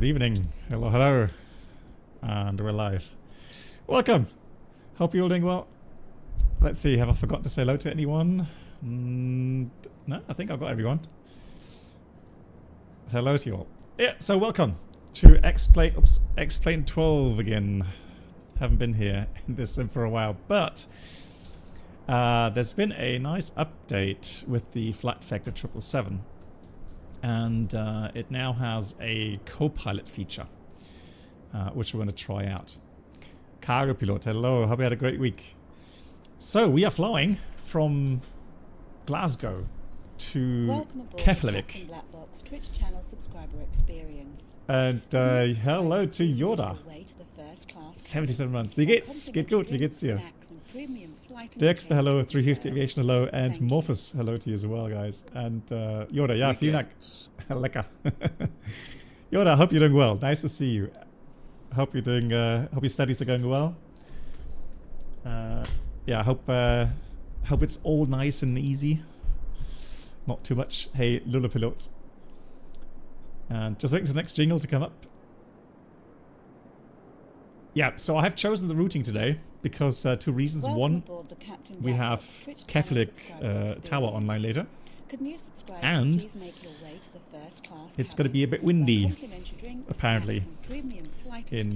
evening. Hello, hello. And we're live. Welcome. Hope you're all doing well. Let's see, have I forgot to say hello to anyone? No, I think I've got everyone. Hello to you all. Yeah, so welcome to Explain 12 again. Haven't been here in this sim for a while, but there's been a nice update with the FlightFactor 777. And it now has a co-pilot feature, which we're going to try out. Cargo pilot, hello, hope you had a great week. So we are flying from Glasgow to Keflavik. Twitch channel subscriber experience. And hello to Yoda. 77 months. Wie geht's? Geht gut, wie geht's dir? Dexter, hello. 350 Aviation, hello. And Morphus, hello to you as well, guys. And Yoda, ja, vielen Dank. Lecker. Yoda, I hope you're doing well. Nice to see you. Hope you're doing, hope your studies are going well. Yeah, hope it's all nice and easy. Not too much. Hey, Lulapilot. And just waiting for the next jingle to come up. Yeah, so I have chosen the routing today because two reasons. One, we have Keflavik Tower online later. And it's going to be a bit windy, apparently, in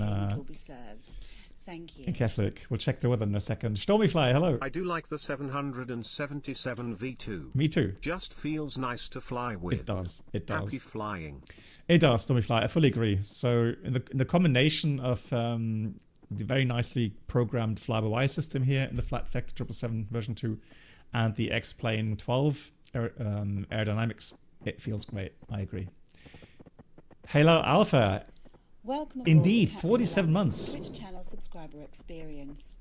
Keflavik. We'll check the weather in a second. Stormyfly, hello. I do like the 777 V2. Me too. Just feels nice to fly with. It does. It does. Happy flying. It does, Stormyfly. I fully agree. So in the combination of the very nicely programmed fly-by-wire system here in the FlightFactor 777 version 2 and the X-Plane 12 aerodynamics, it feels great. I agree. Halo Alpha. Welcome indeed, 47 months. Twitch channel subscriber experience.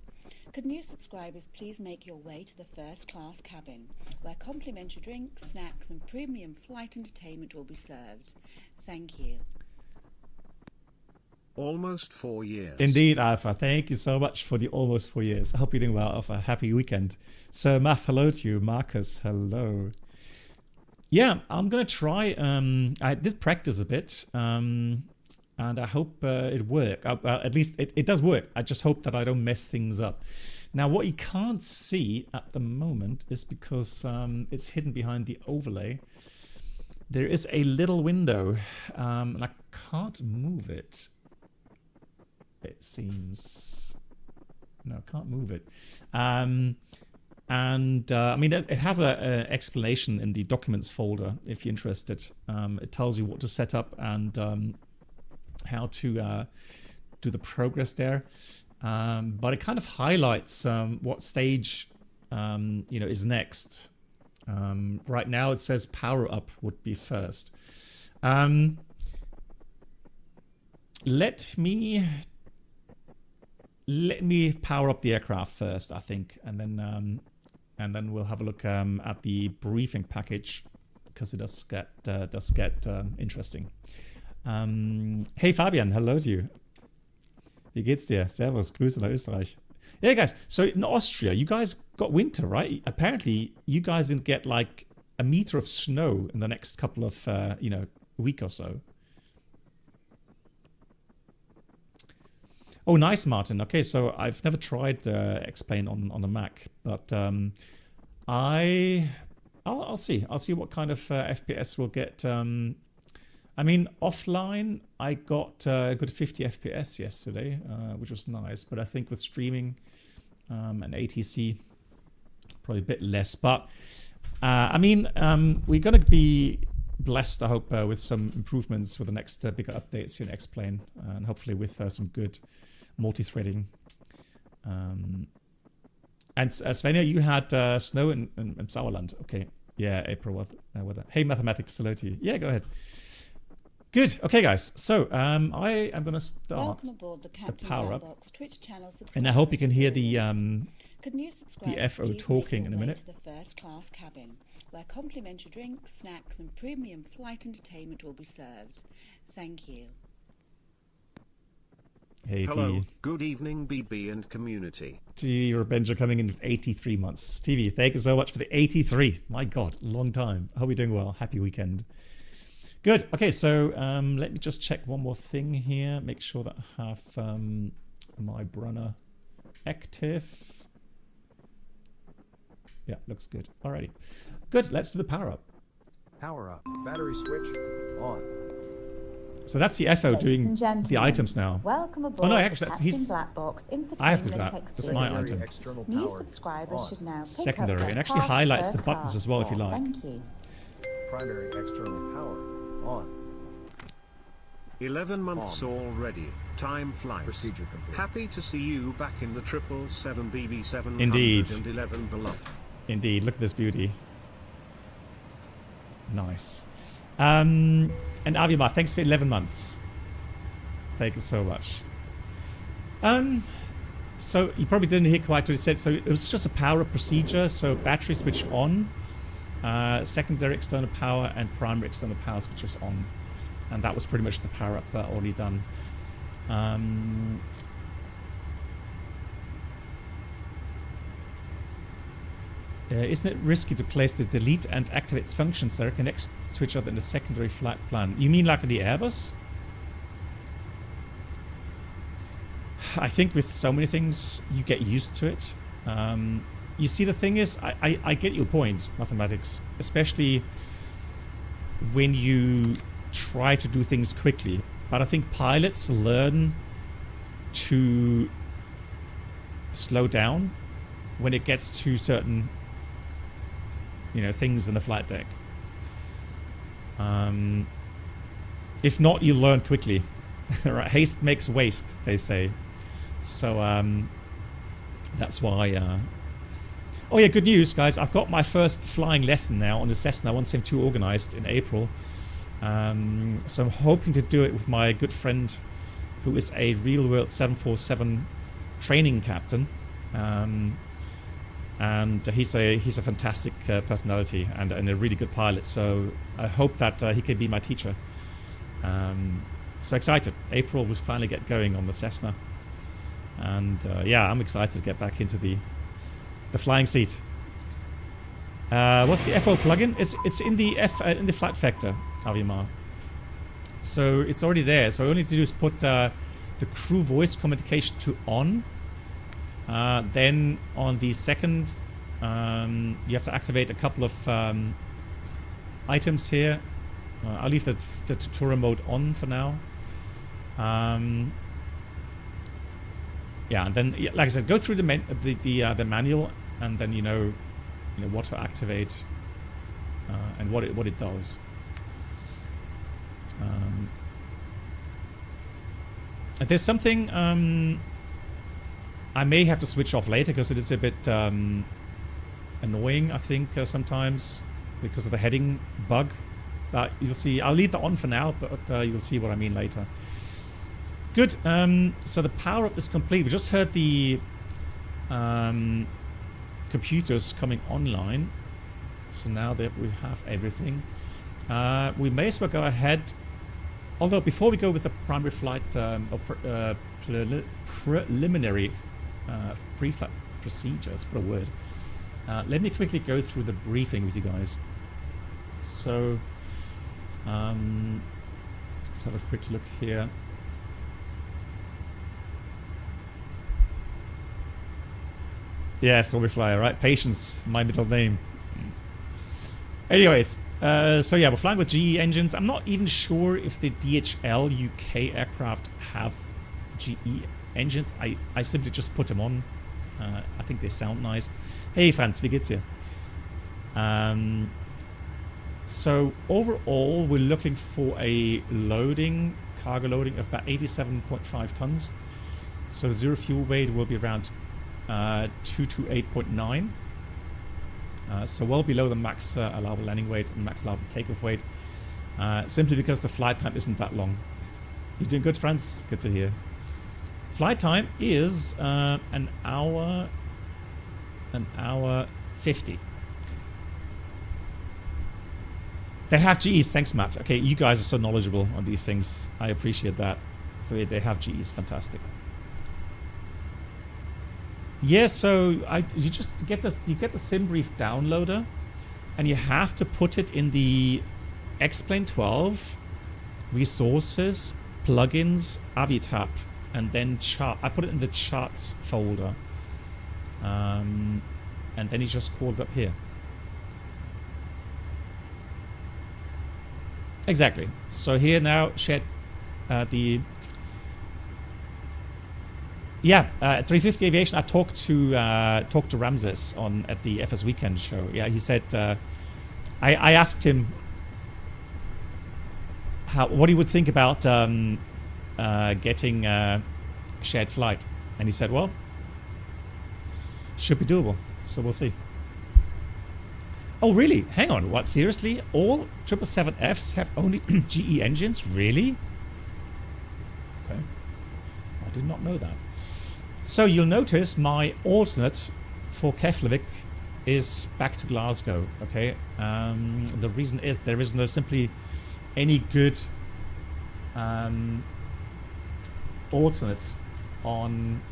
Could new subscribers please make your way to the first class cabin, where complimentary drinks, snacks and premium flight entertainment will be served. Thank you. Almost 4 years. Indeed, Alpha. Thank you so much for the almost 4 years. I hope you're doing well, Alpha. Happy weekend. So, Math, hello to you. Marcus, hello. Yeah, I'm going to try. I did practice a bit. And I hope it works. At least it does work. I just hope that I don't mess things up. Now, what you can't see at the moment is because it's hidden behind the overlay. There is a little window, and I can't move it. It seems... No, I can't move it. I mean, it has an explanation in the documents folder, if you're interested. It tells you what to set up and how to do the progress there. But it kind of highlights what stage is next. Right now it says power up would be first. Let me power up the aircraft first, I think, and then we'll have a look at the briefing package because it does get interesting. Hey Fabian, hello to you. Wie geht's dir? Servus, Grüße nach Österreich. Yeah, guys, so in Austria, you guys got winter, right? Apparently, you guys didn't get like a meter of snow in the next couple of, week or so. Oh, nice, Martin. Okay, so I've never tried X-Plane on the Mac, but I'll see. I'll see what kind of FPS we'll get. I mean, offline, I got a good 50 FPS yesterday, which was nice. But I think with streaming and ATC, probably a bit less. But, I mean, we're going to be blessed, I hope, with some improvements with the next bigger updates here in X-Plane. And hopefully with some good multi-threading. And Svenja, you had snow in Sauerland. Okay. Yeah, April weather. Hey, mathematics, hello to you. Yeah, go ahead. Good. Okay, guys. So I am going to start the power up, and I hope you can hear the FO talking in a minute. To the first class cabin, where complimentary drinks, snacks, and premium flight entertainment will be served. Thank you. Hey, hello. TV. Good evening, BB and community. TV Revenger coming in with 83 months. TV, thank you so much for the 83. My God, long time. I hope you're doing well. Happy weekend. Good. Okay, so let me just check one more thing here. Make sure that I have my Brunner active. Yeah, looks good. Alrighty. Good. Let's do the power up. Power up. Battery switch on. So that's the FO doing the items now. Welcome aboard. Oh no, actually, he's. Black Box I have to do that. That's my item. New subscribers should now pick Secondary, up and actually highlights the buttons class. as well if you like. Thank you. Primary external power on. 11 months already. Time flies. Procedure complete. Happy to see you back in the 777 BB711 Indeed. beloved. Indeed. Look at this beauty. Nice. And Avimar, thanks for 11 months. Thank you so much. So you probably didn't hear quite what he said. So it was just a power up procedure. So battery switch on, secondary external power, and primary external power switches on. And that was pretty much the power up already done. Isn't it risky to place the delete and activate functions that are connected to each other in the secondary flight plan? You mean like in the Airbus? I think with so many things, you get used to it. You see, the thing is, I get your point, mathematics, especially when you try to do things quickly. But I think pilots learn to slow down when it gets to certain things in the flight deck. If not, you learn quickly. Right? Haste makes waste, they say. So that's why. Oh yeah, good news, guys! I've got my first flying lesson now on the Cessna 172 organized in April. So I'm hoping to do it with my good friend, who is a real-world 747 training captain. And he's a fantastic personality and a really good pilot. So I hope that he can be my teacher. So excited. April will finally get going on the Cessna. And yeah, I'm excited to get back into the flying seat. What's the FO plugin? It's in the FlightFactor, Avimar. So it's already there. So all you need to do is put the crew voice communication to on. Then on the second, you have to activate a couple of items here. I'll leave the tutorial mode on for now. Yeah, and then, like I said, go through the manual, and then you know what to activate and what it does. And there's something I may have to switch off later because it is a bit annoying, I think, sometimes because of the heading bug. But you'll see. I'll leave that on for now, but you'll see what I mean later. Good. So the power up is complete. We just heard the computers coming online. So now that we have everything, we may as well go ahead. Although before we go with the primary flight preliminary pre-flight procedures, what a word. Let me quickly go through the briefing with you guys. So let's have a quick look here. Yeah, Stormy Flyer, right? Patience, my middle name. Anyways, so yeah, we're flying with GE engines. I'm not even sure if the DHL UK aircraft have GE engines. I simply just put them on. I think they sound nice. Hey Franz, wie geht's dir? So overall, we're looking for a cargo loading of about 87.5 tons. So the zero fuel weight will be around 228.9. So well below the max allowable landing weight and max allowable takeoff weight, simply because the flight time isn't that long. You're doing good, Franz? Good to hear. Flight time is an hour 50. They have GEs. Thanks, Matt. Okay, you guys are so knowledgeable on these things. I appreciate that. So yeah, they have GEs. Fantastic. Yeah, so you just get the SimBrief downloader, and you have to put it in the X-Plane 12, resources, plugins, Avitab, and then chart. I put it in the charts folder. And then he just called up here. Exactly. So here now, shared the... Yeah, 350 Aviation. I talked to Ramses at the FS Weekend show. Yeah, he said I asked him what he would think about getting shared flight, and he said, "Well, should be doable." So we'll see. Oh, really? Hang on. What? Seriously? All 777Fs have only GE engines? Really? Okay. I did not know that. So you'll notice my alternate for Keflavik is back to Glasgow. Okay. The reason is there is no simply any good alternate on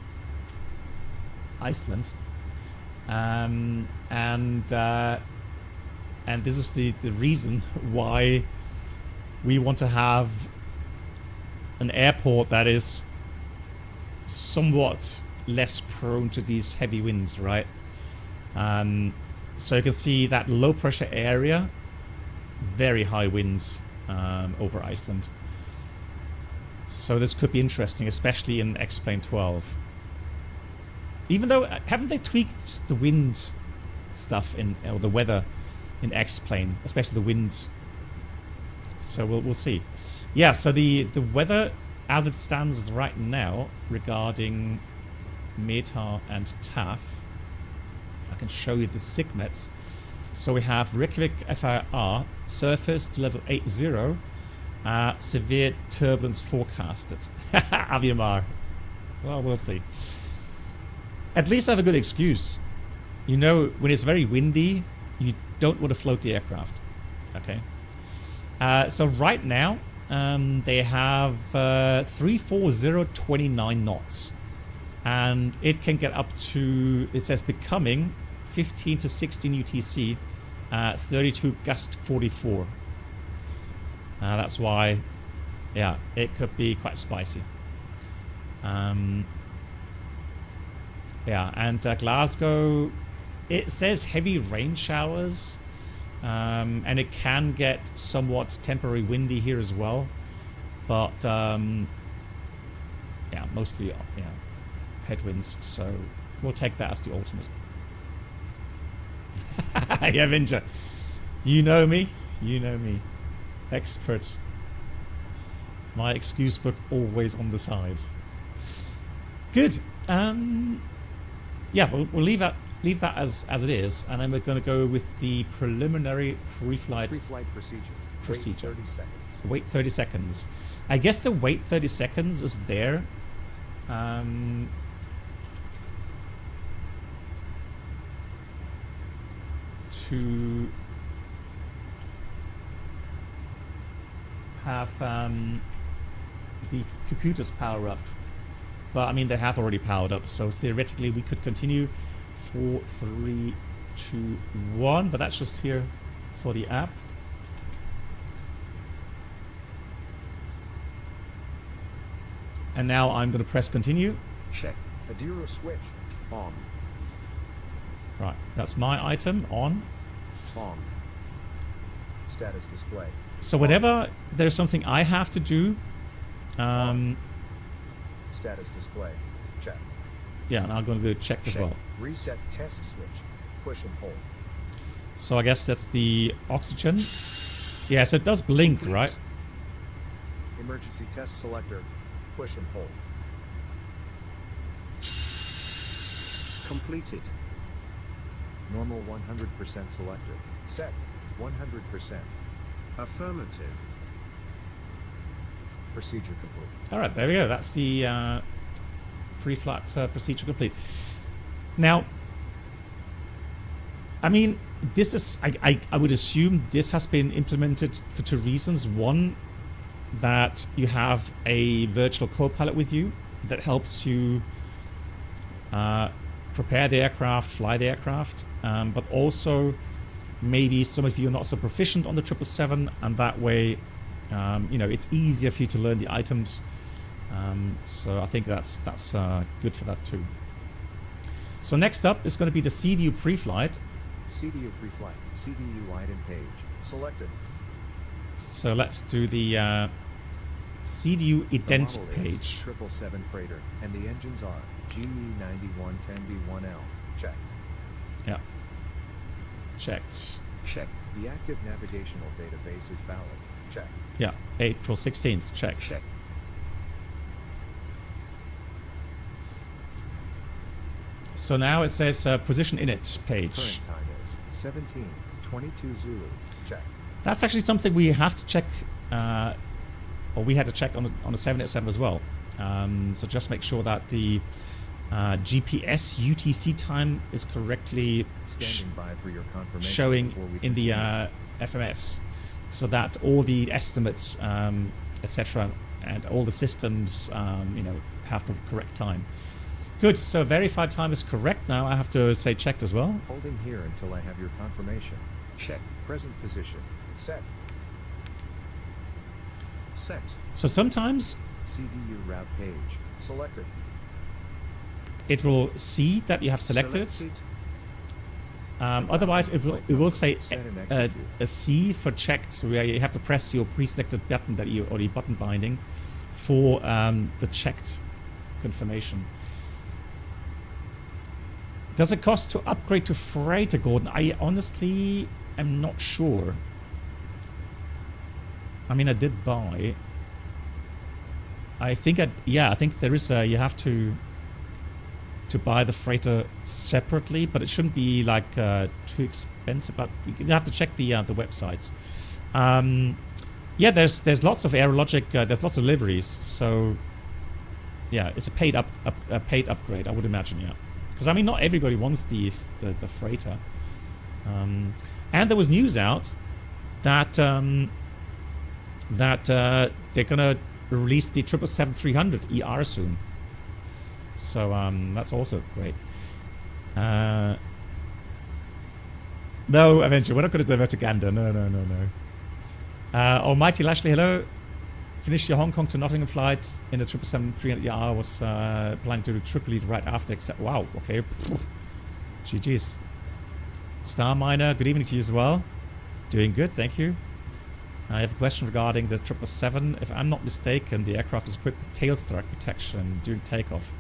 Iceland, and this is the reason why we want to have an airport that is somewhat less prone to these heavy winds, right? So you can see that low pressure area, very high winds over Iceland. So this could be interesting, especially in X-Plane 12. Even though, haven't they tweaked the wind stuff or the weather in X-Plane, especially the wind? So we'll see. Yeah, so the weather as it stands right now regarding META and TAF, I can show you the SIGMETs. So we have Reykjavik FIR, surface to level 80, severe turbulence forecasted. Aviamar. Well, we'll see. At least I have a good excuse. You know, when it's very windy, you don't want to float the aircraft. Okay. So right now, they have 340.29 knots. And it can get up to, it says becoming 15 to 16 UTC, 32 gust 44. That's why, yeah, it could be quite spicy. Yeah, and Glasgow, it says heavy rain showers, and it can get somewhat temporary windy here as well, but yeah, mostly headwinds. So we'll take that as the ultimate. Yeah, Vinja, you know me, expert. My excuse book always on the side. Good. Yeah, we'll leave that as it is, and then we're going to go with the preliminary pre-flight procedure. Wait 30 seconds. I guess the wait 30 seconds is there to have the computers power up. But I mean, they have already powered up, so theoretically we could continue. 4, 3, 2, 1, but that's just here for the app. And now I'm going to press continue. Check. ADIRU switch on. Right, that's my item on. On. Status display. So whenever there's something I have to do, status display. Check. Yeah, and I'm going to go check as well. Reset test switch. Push and hold. So I guess that's the oxygen. Yeah, so it does blink, right? Emergency test selector. Push and hold. Completed. Normal 100% selected. Set 100%. Affirmative. Procedure complete. All right, there we go. That's the pre-flight procedure complete. Now, I mean, this is, I would assume this has been implemented for two reasons. One, that you have a virtual co-pilot with you that helps you prepare the aircraft, fly the aircraft, but also maybe some of you are not so proficient on the 777, and that way, you know, it's easier for you to learn the items. So I think that's good for that too. So next up is going to be the CDU pre-flight. CDU pre-flight. CDU item page. Selected. So let's do the CDU ident The model page. is 777 freighter, and the engines are GE9110B1L. Check. Yeah. Checked. Check. The active navigational database is valid. Check. Yeah. April 16th. Checked. Check. So now it says position init page. Current time is 17:22 Zulu. Check. That's actually something we have to check, or we had to check on the 787 as well. So just make sure that the GPS UTC time is correctly Standing by for your confirmation showing before we in the continue. FMS, so that all the estimates, etc., and all the systems, you know, have the correct time. Good. So verified time is correct. Now I have to say checked as well. Holding here until I have your confirmation. Check. Present position. Set. Set. So sometimes CDU route page. Selected. it will see that you have selected. Selected. Otherwise, it will say Set and a execute. C for checked, so where you have to press your pre-selected button that you, or the button binding, for the checked confirmation. Does it cost to upgrade to freighter, Gordon? I honestly am not sure. I mean, I did buy. I think I think there is a, you have to buy the freighter separately, but it shouldn't be like too expensive. But you have to check the websites. Yeah, there's lots of Aerologic. There's lots of liveries. So yeah, it's a paid upgrade, I would imagine. Yeah, because I mean, not everybody wants the freighter. And there was news out that they're gonna release the 777-300 ER soon. So that's also great. No, Avenger, we're not going to divert to Gander. No. Almighty Lashley, hello. Finished your Hong Kong to Nottingham flight in the 777-300 ER. Was planning to do Tripoli right after, except wow, okay. GG's. Star Miner, good evening to you as well. Doing good, thank you. I have a question regarding the 777. If I'm not mistaken, the aircraft is equipped with tail strike protection during takeoff.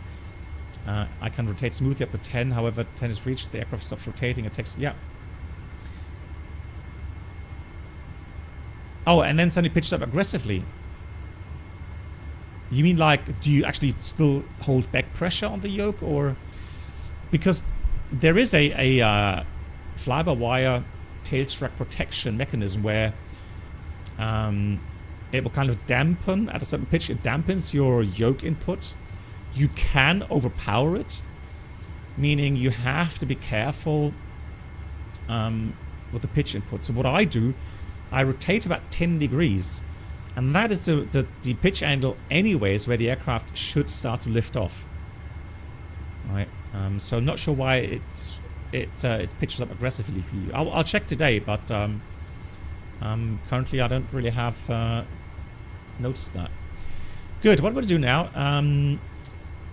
I can rotate smoothly up to 10. However, 10 is reached, the aircraft stops rotating and takes... Yeah. Oh, and then suddenly pitches up aggressively. You mean like, do you actually still hold back pressure on the yoke, or... Because there is a fly-by-wire tail strike protection mechanism where it will kind of dampen, at a certain pitch, it dampens your yoke input. You can overpower it, meaning you have to be careful with the pitch input. So what I do, I rotate about 10 degrees, and that is the pitch angle anyways where the aircraft should start to lift off. Right. So I'm not sure why it pitches up aggressively for you. I'll check today, but currently I don't really have noticed that. Good. What I'm going to do now,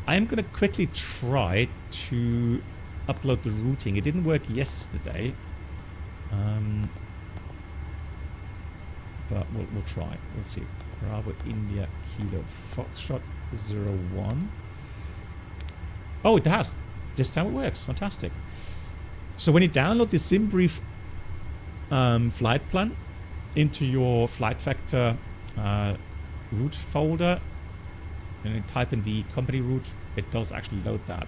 I'm going to quickly try to upload the routing. It didn't work yesterday, but we'll try. We'll see. Bravo India Kilo Foxtrot 01. Oh, it has. This time it works. Fantastic. So when you download the SimBrief flight plan into your FlightFactor route folder, and you type in the company route, it does actually load that.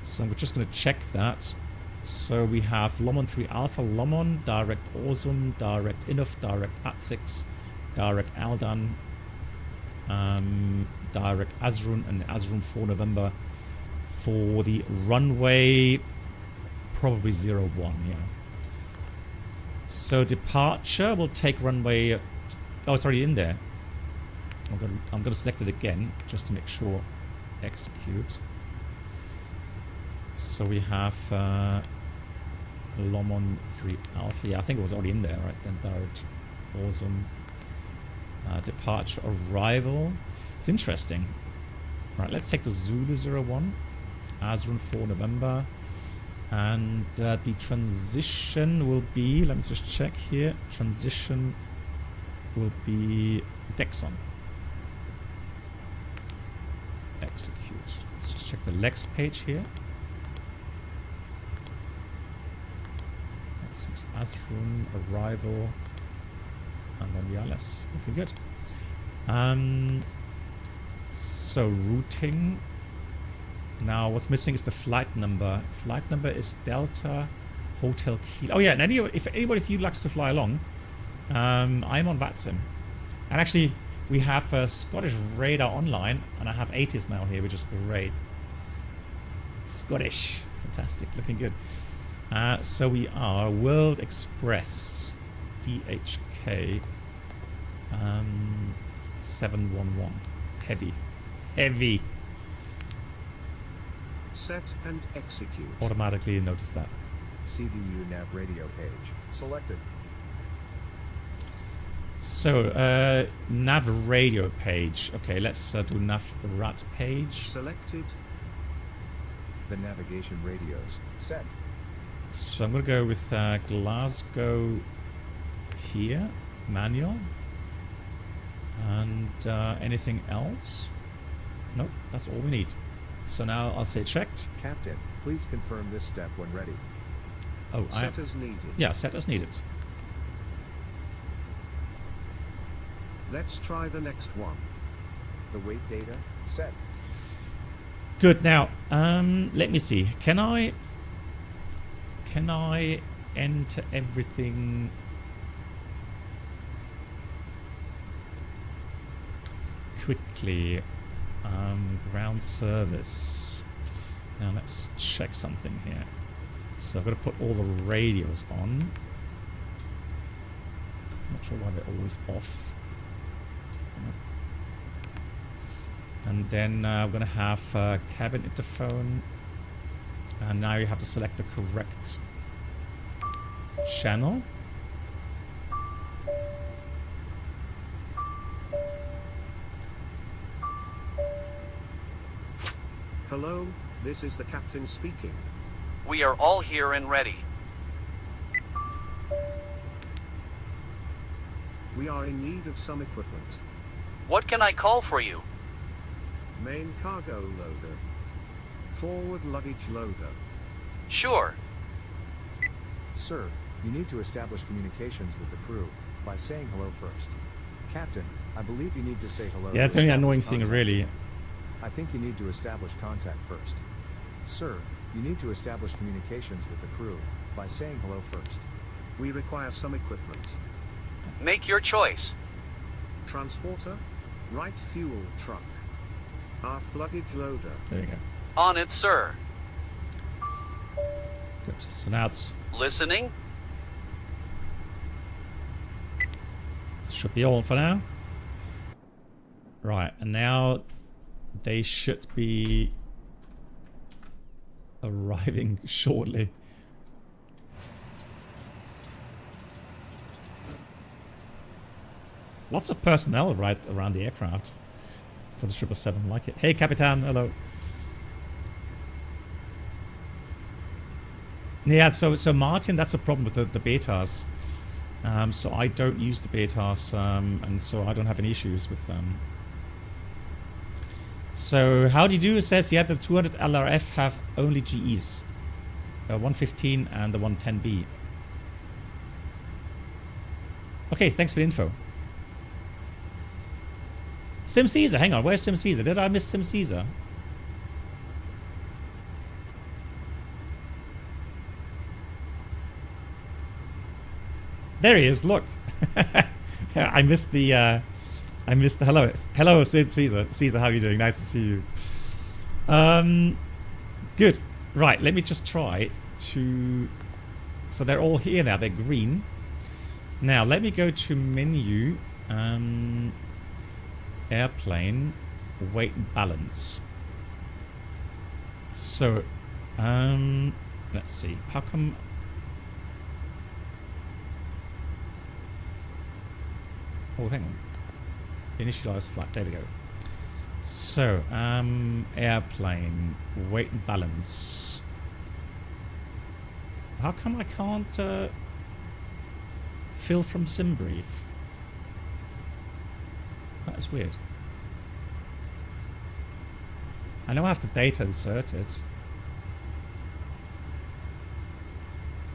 So we're just going to check that. So we have Lomon 3 Alpha, Lomon, direct Awesome, direct Inuf, direct At6, direct Aldan, direct Azrun, and Azrun 4 November for the runway, probably 01, yeah. So departure will take runway. Oh, it's already in there. I'm gonna select it again just to make sure. Execute. So we have Lomon 3 Alpha. Yeah, I think it was already in there, right? Then direct. Awesome. Departure arrival. It's interesting. Right, let's take the Zulu 01. Azrun 4 November. And the transition will be, let me just check here. Transition will be Dexon. Execute. Let's just check the legs page here. That's Azrun, arrival. And then yeah, let's looking good. So routing. Now what's missing is the flight number. Flight number is Delta Hotel Kilo. Oh yeah, and if you likes to fly along, I'm on VATSIM. And actually we have a Scottish radar online, and I have ATIS now here, which is great. Scottish, fantastic, looking good. So we are World Express DHK 711. Heavy. Set and execute. Automatically notice that. CDU nav radio page. Selected. So, nav radio page. Okay, let's do nav rat page. Selected. The navigation radios. Set. So I'm going to go with Glasgow here, manual. And anything else? Nope, that's all we need. So now I'll say checked. Captain, please confirm this step when ready. Oh, Set as needed. Yeah, set as needed. Let's try the next one. The weight data. Set. Good. Now, let me see. Can I enter everything? Quickly. Ground service. Now let's check something here. So I've got to put all the radios on. Not sure why they're always off. And then we're going to have cabin interphone. And now you have to select the correct channel. Hello, this is the captain speaking. We are all here and ready. We are in need of some equipment. What can I call for you? Main cargo loader. Forward luggage loader. Sure. Sir, you need to establish communications with the crew by saying hello first. Captain, I believe you need to say hello. Yeah, it's the only annoying thing, really. I think you need to establish contact first. Sir, you need to establish communications with the crew by saying hello first. We require some equipment. Make your choice. Transporter. Right fuel truck. Aft luggage loader. There you go. On it, sir. Good. So now it's Listening. should be all for now. Right, and now they should be arriving shortly. Lots of personnel right around the aircraft for the 777. Like it. Hey, Capitan. Hello. Yeah, so Martin, that's a problem with the betas. So I don't use the betas, and so I don't have any issues with them. So how do you do? It says, yeah, the 200 LRF have only GEs. 115 and the 110B. Okay, thanks for the info. Sim Caesar, hang on, where's Sim Caesar? Did I miss Sim Caesar? There he is, look. I missed the hello. Hello, Sim Caesar. Caesar, how are you doing? Nice to see you. Good. Right, let me just try to... So they're all here now, they're green. Now, let me go to menu, airplane, weight and balance. So, Let's see. How come? Oh, hang on. Initialize flight. There we go. So, airplane, weight and balance. How come I can't fill from SimBrief? That is weird. I know I have to data insert it.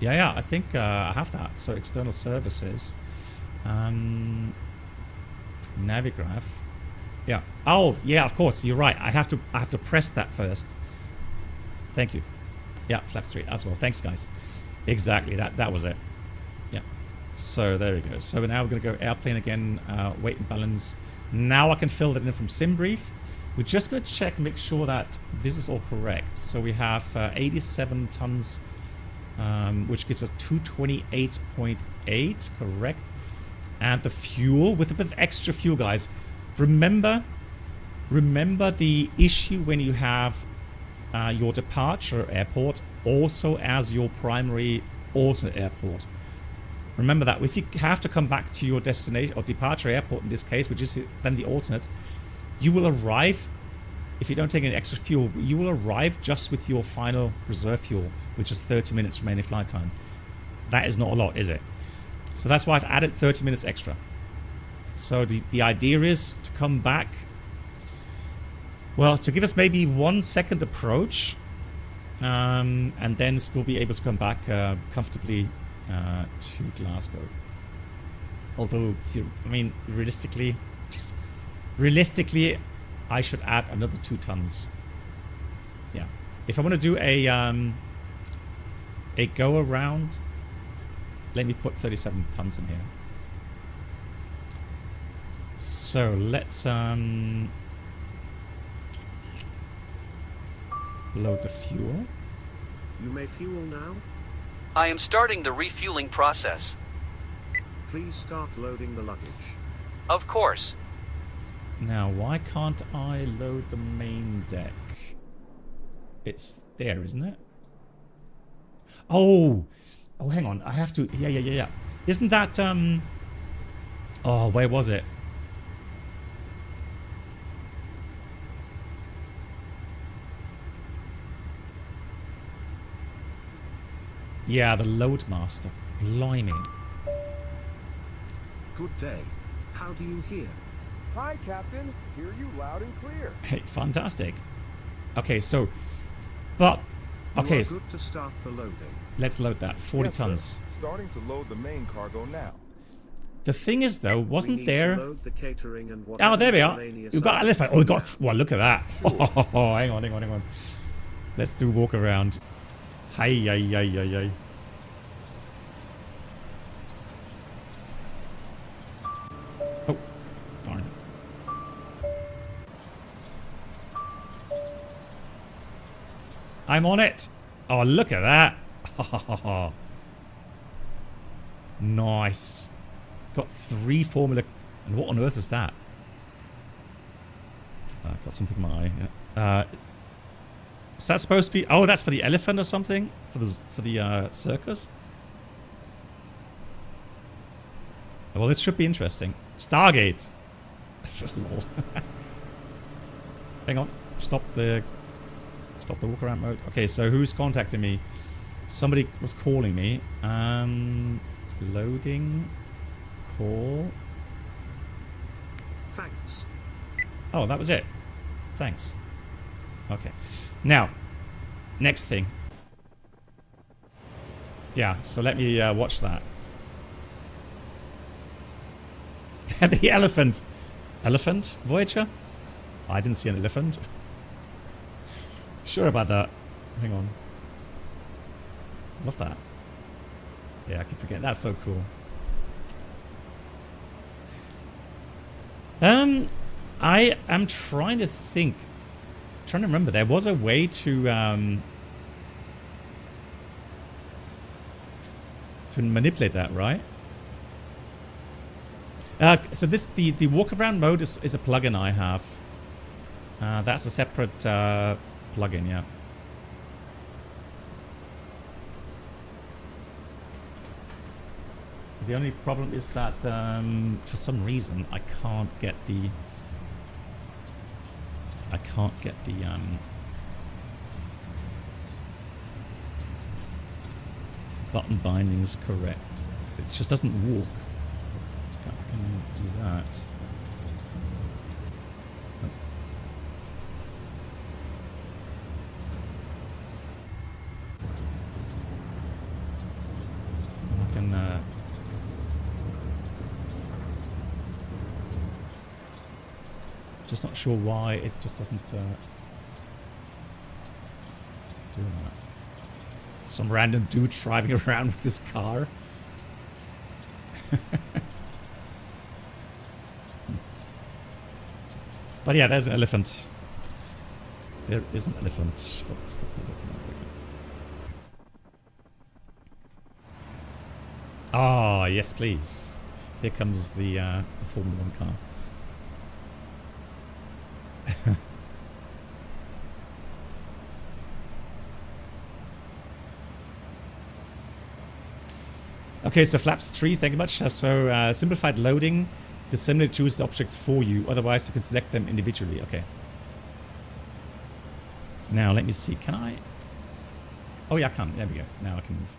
Yeah, I think I have that. So external services, Navigraph. Yeah. Oh, yeah. Of course, you're right. I have to press that first. Thank you. Yeah, flaps 3 as well. Thanks, guys. Exactly. That was it. Yeah. So there we go. So now we're going to go airplane again. Weight and balance. Now I can fill that in from SimBrief. We're just going to check and make sure that this is all correct. So we have 87 tons, which gives us 228.8, correct? And the fuel, with a bit of extra fuel, guys. Remember the issue when you have your departure airport also as your primary alternate airport. Remember that. If you have to come back to your destination or departure airport in this case, which is then the alternate, you will arrive, if you don't take any extra fuel, you will arrive just with your final reserve fuel, which is 30 minutes remaining flight time. That is not a lot, is it? So that's why I've added 30 minutes extra. So the idea is to come back, well, to give us maybe 1 second approach, and then still be able to come back comfortably to Glasgow. Although, I mean, realistically, I should add another 2 tons. Yeah. If I want to do a go around, let me put 37 tons in here. So let's load the fuel. You may fuel now. I am starting the refueling process. Please start loading the luggage. Of course. Now, why can't I load the main deck? It's there, isn't it? Oh, hang on. I have to. Yeah. Isn't that oh, where was it? Yeah, the load master. Blimey. Good day. How do you hear? Hi, Captain. Hear you loud and clear. Hey, fantastic. Okay, so, but okay, You are good to start the loading. Let's load that. 40 Yes, tons. sir. Starting to load the main cargo now. The thing is, though, We wasn't need there? to load the catering and Oh, there we are. miscellaneous We've got items elephant. Oh, we got. now. Well, look at that. Oh, hang on. Let's do walk around. Hey. Oh, darn. I'm on it. Oh, look at that. Nice. Got 3 formula. And what on earth is that? Got something in my eye. Is that supposed to be? Oh, that's for the elephant or something? For the circus? Well, this should be interesting. Stargate. Lol. Hang on. Stop the walk around mode. Okay, so who's contacting me? Somebody was calling me. Loading. Call. Thanks. Oh, that was it. Thanks. Okay. Now, next thing. Yeah, so let me watch that. The elephant. Elephant, Voyager? I didn't see an elephant. Sure about that. Hang on. Love that. Yeah, I keep forgetting. That's so cool. I am trying to think. Trying to remember. There was a way to manipulate that, right? So this the walk around mode is a plugin I have. That's a separate plugin, yeah. The only problem is that for some reason I can't get the button bindings correct. It just doesn't walk. I can do that. I can just not sure why it just doesn't do that. Some random dude driving around with this car. But yeah, there's an elephant. There is an elephant. Oh, stop the Ah, yes, please. Here comes the Formula 1 car. Okay, so flaps 3, thank you much. So simplified loading. The assembler chooses the objects for you. Otherwise, you can select them individually. Okay. Now, let me see. Can I? Oh, yeah, I can. There we go. Now I can move.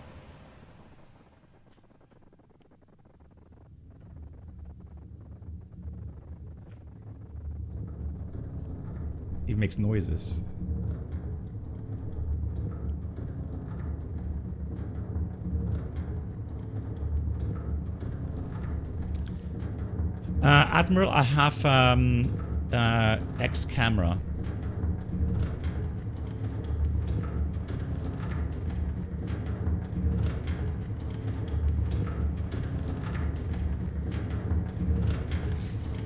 It makes noises. Admiral, I have X camera.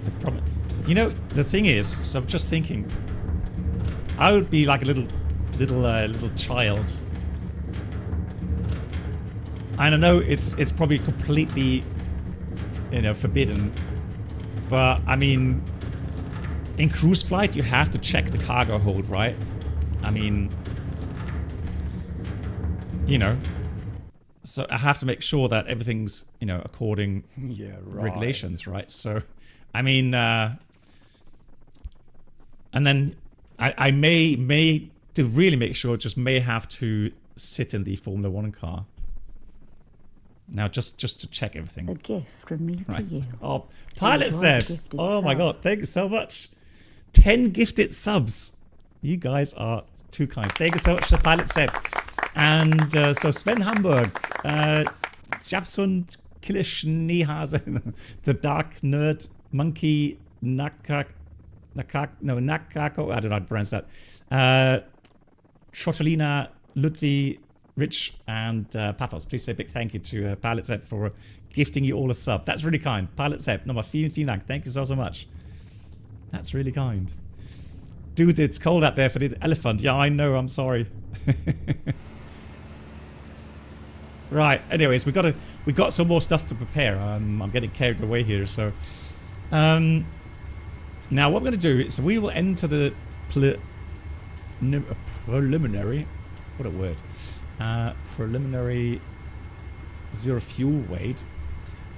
The problem, you know, the thing is, so I'm just thinking, I would be like a little child. And I know it's probably completely, you know, forbidden. But, I mean, in cruise flight, you have to check the cargo hold, right? I mean, you know, so I have to make sure that everything's, you know, according regulations, right? So, I mean, and then I may, to really make sure, just may have to sit in the Formula 1 car. Now, just to check everything. A gift from me to you. Oh, Pilot said, oh my god, thank you so much. 10 gifted subs. You guys are too kind. Thank you so much to Pilot said. And so Sven Hamburg, Javsund Kilish the Dark Nerd, Monkey Nakako, I don't know how to pronounce that. Trotolina, Ludwig, Rich, and Pathos. Please say a big thank you to Pilot Zep for gifting you all a sub. That's really kind. Pilot Zep, number 4, thank you so much. That's really kind. Dude, it's cold out there for the elephant. Yeah, I know, I'm sorry. Right, anyways, we got some more stuff to prepare. I'm getting carried away here, so now what I'm going to do is we will enter the preliminary, what a word, preliminary 0 fuel weight.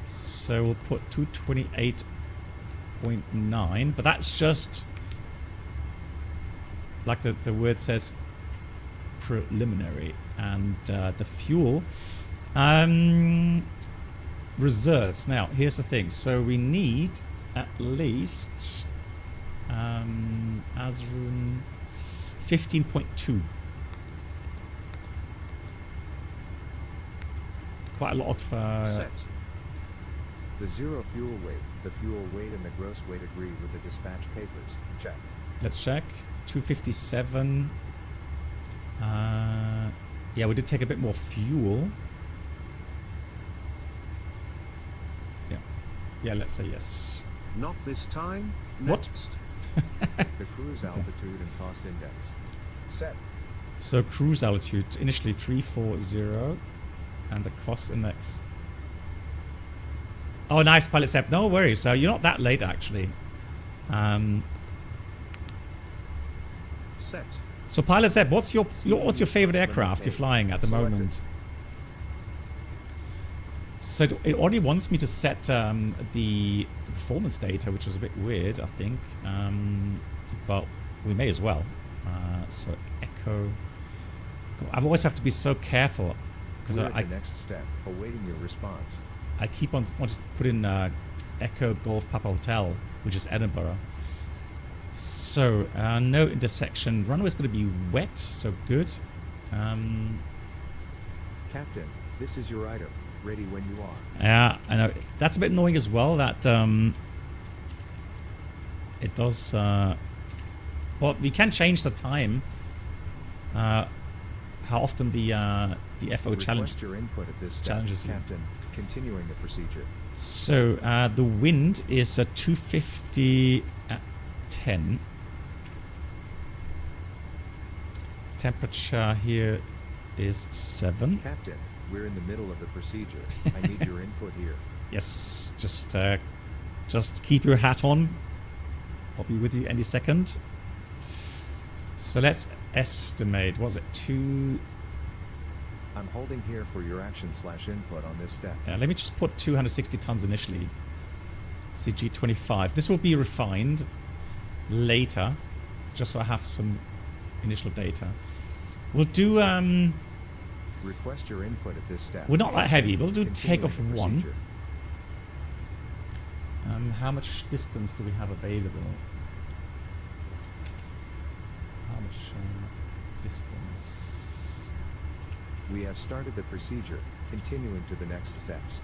So we'll put 228.9, but that's just like the word says, preliminary. And the fuel reserves. Now here's the thing, so we need at least Azrun 15.2. Quite a lot of Set. The 0 fuel weight, the fuel weight and the gross weight agree with the dispatch papers. Check. Let's check. 257. Yeah, we did take a bit more fuel. Yeah, let's say yes. Not this time. What? Next. The cruise altitude and cost index. Set. So cruise altitude initially 340, and the cost index. Oh, nice, Pilot Sep. No worries. So you're not that late actually. Set. So Pilot Sep, what's your favorite aircraft you're flying at the moment? So it already wants me to set the performance data, which is a bit weird, I think. But we may as well. So echo. I always have to be so careful because the next step, awaiting your response. I keep on want to put in Echo Golf Papa Hotel, which is Edinburgh. So no intersection. Runway's going to be wet, so good. Captain, this is your item. Ready when you are. Yeah, I know. That's a bit annoying as well. That it does. Well, we can change the time. How often the FO challenge your input at this step, challenges you. Captain. Continuing the procedure. So the wind is 250 at 10. Temperature here is 7. Captain, we're in the middle of the procedure. I need your input here. Yes, just keep your hat on. I'll be with you any second. So let's estimate. Was it 2? I'm holding here for your action/input on this step. Let me just put 260 tons initially. CG25. This will be refined later, just so I have some initial data. We'll do. Request your input at this step. We're not that heavy. We'll do Continuing takeoff the 1. procedure. How much distance do we have available? How much distance? We have started the procedure. Continuing to the next steps.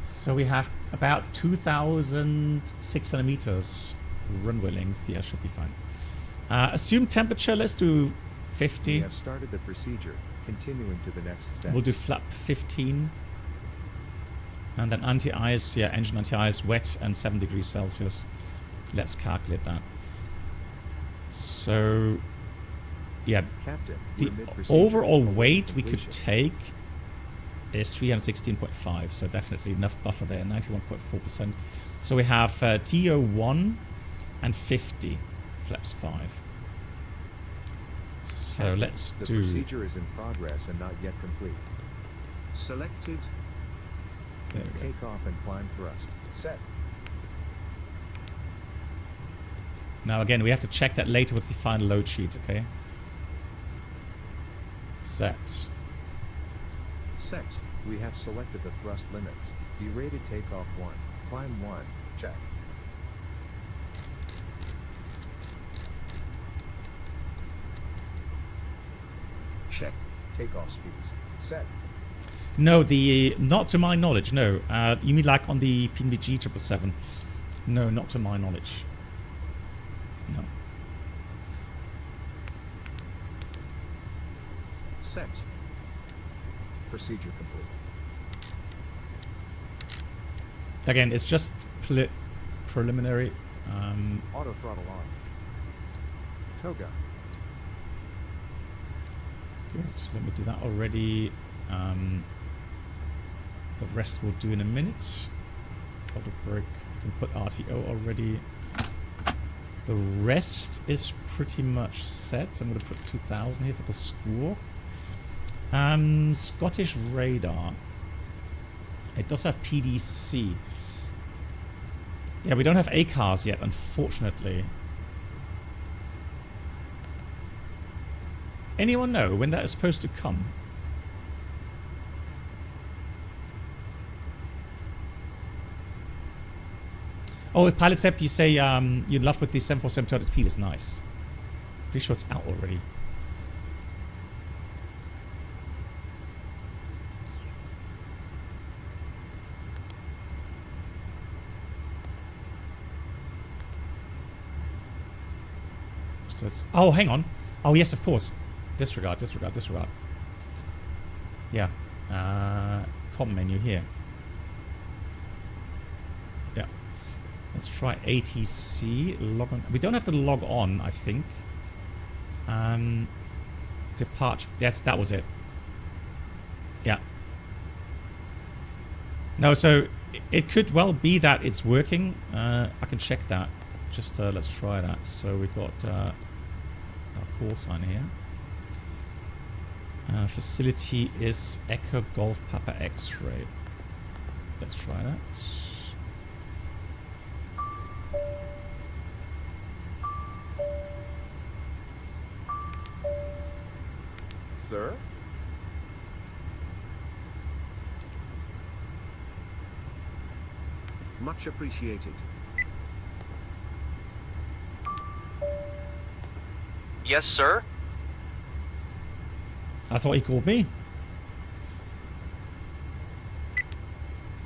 So we have about 2,600 meters runway length. Yeah, should be fine. Assume temperature. Let's do 50. We have started the procedure. Continuing to the next steps. We'll do flap 15. And then anti-ice, yeah, engine anti-ice, wet and 7 degrees Celsius. Let's calculate that. So, yeah, Captain, the we're mid-procedure. overall weight we could Completion. take is 316.5, so definitely enough buffer there, 91.4%. So we have TO1 and 50, flaps 5. So Captain, let's the do... procedure is in progress and not yet complete. Selected. There we go. Takeoff and climb thrust. Set. Now again, we have to check that later with the final load sheet, okay? Set. Set. We have selected the thrust limits. Derated takeoff 1. Climb 1. Check. Check. Takeoff speeds. Set. No, not to my knowledge, no. You mean like on the PNVG 777? No, not to my knowledge. No. Set. Procedure complete. Again, it's just preliminary. Auto throttle on. Toga. Good. Let me do that already. The rest we'll do in a minute. Auto brake. I can put RTO already. The rest is pretty much set. I'm going to put 2000 here for the score. Scottish radar. It does have PDC. Yeah, we don't have ACARS yet, unfortunately. Anyone know when that is supposed to come? Oh, Pilot Sepp, you say you're in love with the 747 turret feed. Is nice. Pretty sure it's out already. So it's, oh, hang on. Oh, yes, of course. Disregard, disregard, disregard. Yeah. Com menu here. Yeah. Let's try ATC. Log on. We don't have to log on, I think. Departure. That was it. Yeah. No, so it could well be that it's working. I can check that. Just let's try that. So we've got our call sign here. Facility is Echo Golf Papa X-ray. Let's try that. Sir? Much appreciated. Yes, sir? I thought he called me.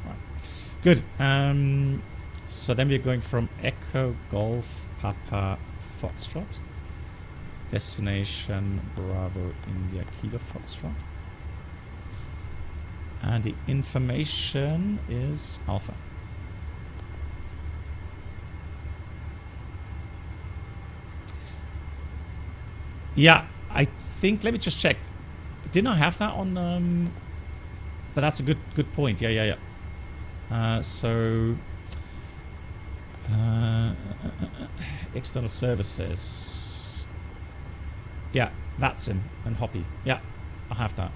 Right. Good. So then we're going from Echo Golf Papa Foxtrot. Destination Bravo India Kilo Foxtrot. And the information is Alpha. Yeah, I think, let me just check. Didn't I have that on, but that's a good point. Yeah. External services. Yeah, VATSIM and Hoppy. Yeah, I have that.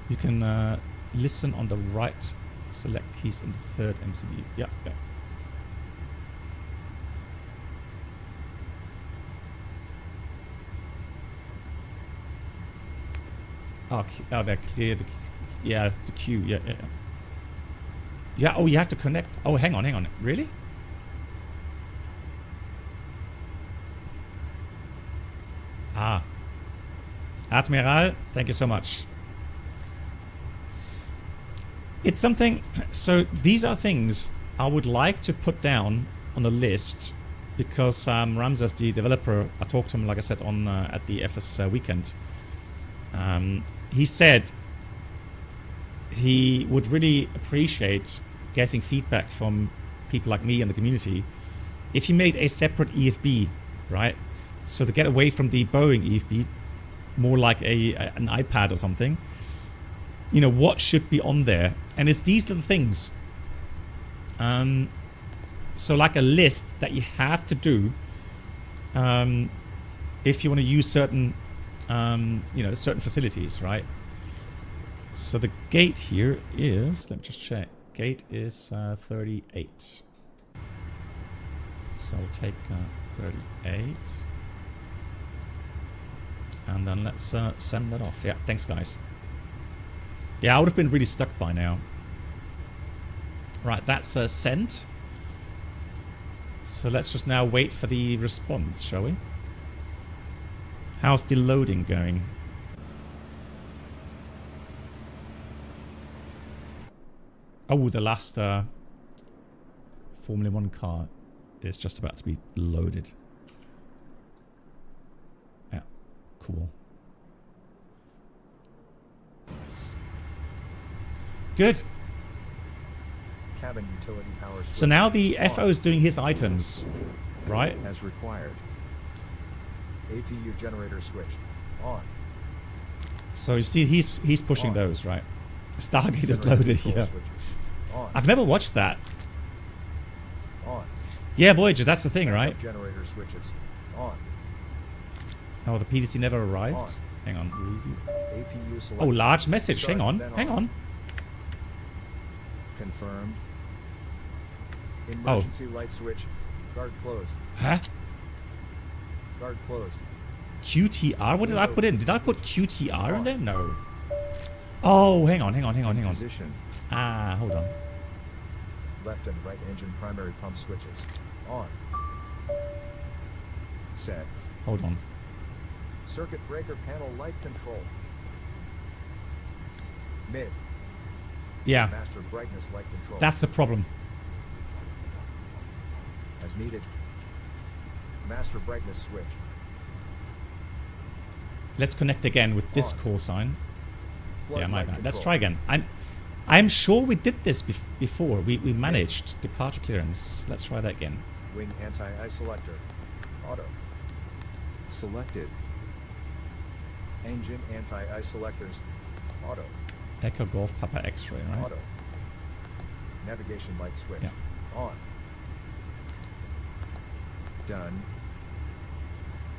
You can listen on the right select keys in the third MCD. Yeah. Oh, they're clear. The queue. Yeah. Yeah. Oh, you have to connect. Oh, hang on. Really? Ah. Admiral, thank you so much. It's something. So these are things I would like to put down on the list because Ramses, the developer, I talked to him, like I said, on at the FS weekend. He said he would really appreciate getting feedback from people like me and the community if he made a separate EFB, right? So to get away from the Boeing EFB, more like an iPad or something, you know, what should be on there? And it's these little things. So like a list that you have to do if you want to use certain certain facilities, right? So the gate here is, let me just check. Gate is 38. So I'll take 38. And then let's send that off. Yeah, thanks guys. Yeah, I would have been really stuck by now. Right, that's sent. So let's just now wait for the response, shall we? How's the loading going? Oh, the last Formula 1 car is just about to be loaded. Yeah, cool. Nice. Good. Cabin utility power switch. So now the FO is doing his items, right? As required. APU generator switch on. So you see, he's pushing those, right? Stargate is loaded here. On. I've never watched that. On. Yeah, Voyager, that's the thing, right? Generator switches on. Oh, the PDC never arrived. On. Hang on, review. APU select. Oh, large message. Start, hang on. Confirmed. Emergency light switch. Guard closed. Huh? Guard closed. QTR? What did I put in? Did I put QTR in there? No. Oh, hang on. Position. Ah, hold on. Left and right engine primary pump switches. On. Set. Hold on. Circuit breaker panel light control. Mid. Yeah. Master brightness light control. That's the problem. As needed. Master brightness switch. Let's connect again with this On. call sign. Flood Yeah, my light bad. control. Let's try again. I'm sure we did this before. We managed departure clearance. Let's try that again. Wing anti-ice selector. Auto. Selected. Engine anti-ice selectors. Auto. Echo Golf Papa X-ray, right? Auto. Navigation light switch. Yeah. On. Done.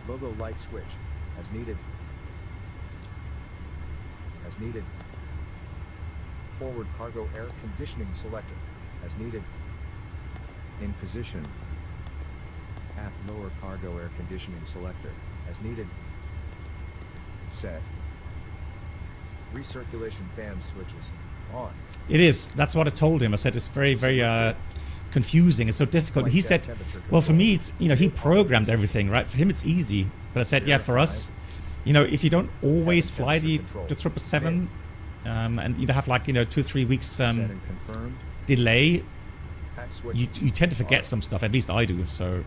Logo light switch. As needed. As needed. Forward cargo air conditioning selected. As needed. In position. Aft lower cargo air conditioning selector. As needed. Set. Recirculation fan switches. On. It is. That's what I told him. I said it's very, very confusing. It's so difficult. He said, well, for me, it's, you know, he programmed everything, right? For him, it's easy. But I said, yeah, for us, you know, if you don't always fly the 777, and you have like, you know, 2 or 3 weeks delay, you tend to forget some stuff. At least I do. So.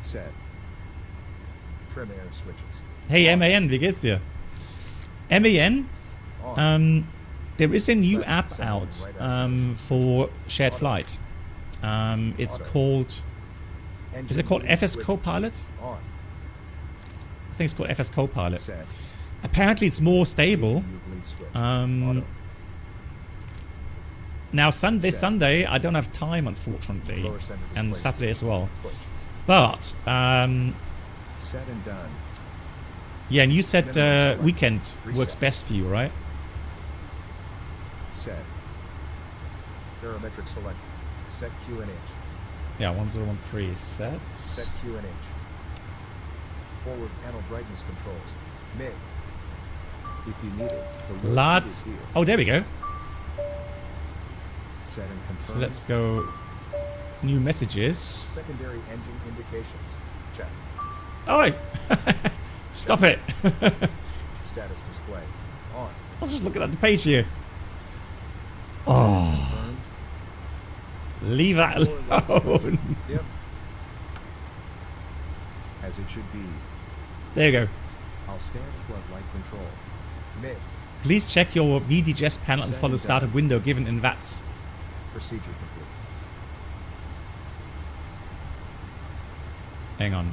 Set. Trim air switches. Hey, MAN, wie geht's dir? MAN, there is a new app out for shared flight. It's called, is it called FS Copilot? I think it's called FS Copilot. Apparently it's more stable. Now this Sunday I don't have time, unfortunately, and Saturday as well. But set and done. Yeah, and you said weekend works best for you, right? Set. Barometric select. Set QNH. Yeah, 1013 is set. Set QNH. Forward panel brightness controls. Mid. If you need it. Lads. Oh, there we go. Set and confirm. So let's go. New messages. Secondary engine indications. Check. Oh! Stop it. Status display. On. I was just looking at the page here. Oh. Leave that alone. Yep. As it should be. There you go. I'll stand floodlight control. Mid. Please check your VDGS panel and follow the startup window given in VATS. Procedure complete. Hang on.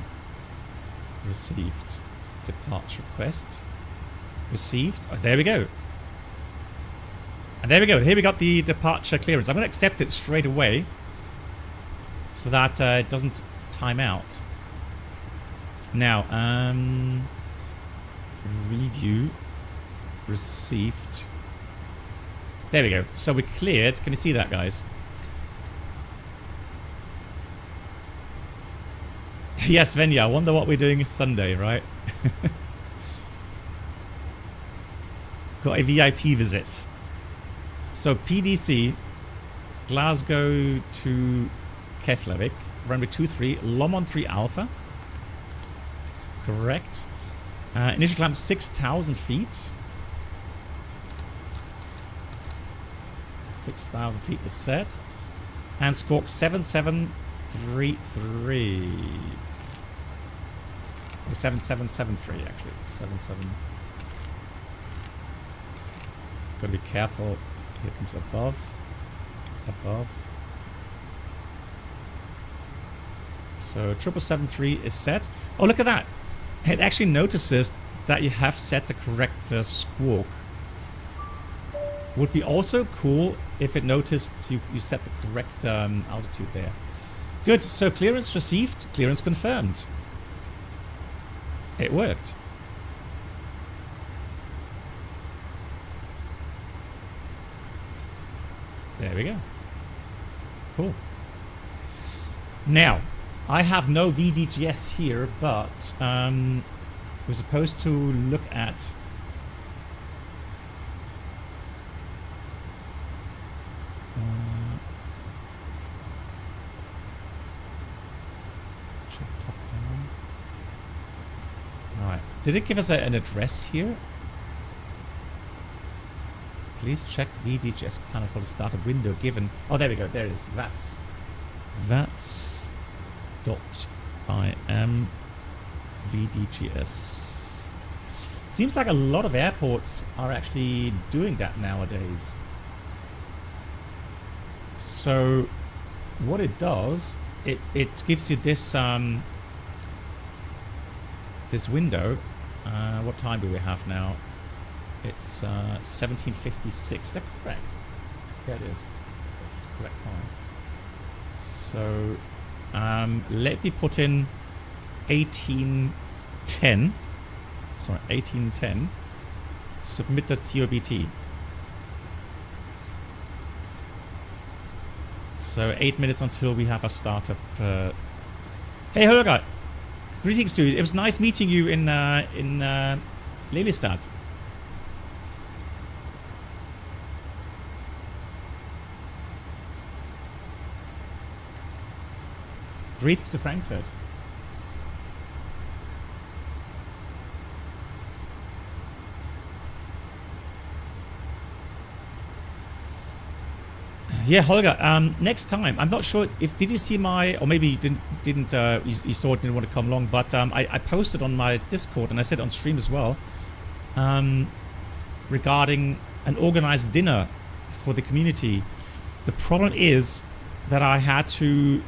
Received. Departure request. Received. Oh, there we go. And there we go. Here we got the departure clearance. I'm going to accept it straight away so that it doesn't time out. Now, review. Received. There we go. So we cleared. Can you see that, guys? Yes, Venya. I wonder what we're doing Sunday, right? Got a VIP visit. So PDC, Glasgow to Keflavik, runway 23, Lomond 3 Alpha. Correct. Initial climb 6,000 feet. 6,000 feet is set. And squawk 7733. Or 7773 actually. 77. Gotta be careful. Here comes above. Above. So 7773 is set. Oh, look at that. It actually notices that you have set the correct squawk. Would be also cool if it noticed you set the correct altitude there. Good. So clearance received. Clearance confirmed. It worked. There we go. Cool. Now, I have no VDGS here, but we're supposed to look at check top down. Right. Did it give us an address here? Please check VDGS panel for the startup window given. Oh, there we go. There it is. VATS.im VDGS. Seems like a lot of airports are actually doing that nowadays. So what it does, it gives you this this window. What time do we have now? It's 17:56. Is that correct? Yeah, it is. That's the correct time. So let me put in 1810. Sorry, 1810. Submit the TOBT. So 8 minutes until we have a startup. Hey Holger, greetings to you. It was nice meeting you in Lelystad. Greetings to Frankfurt. Yeah, Holger. Next time, I'm not sure if did you see my, or maybe you didn't. You saw it, didn't want to come along, but I posted on my Discord and I said on stream as well, regarding an organized dinner for the community. The problem is that I had to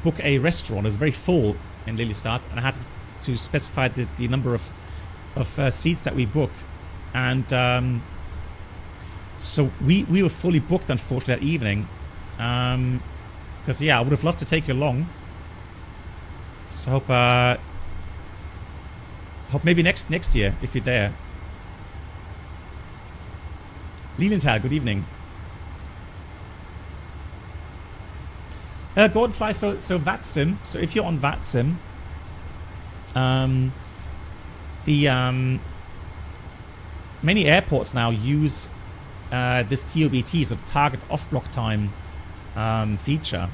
book a restaurant. It was very full in Lelystad, and I had to specify the number of seats that we booked, and so we were fully booked, unfortunately, that evening. Because yeah, I would have loved to take you along. So hope maybe next year if you're there. Lilienthal, good evening. Gordonfly, so VATSIM. So if you're on VATSIM, many airports now use this TOBT, so the target off-block time feature.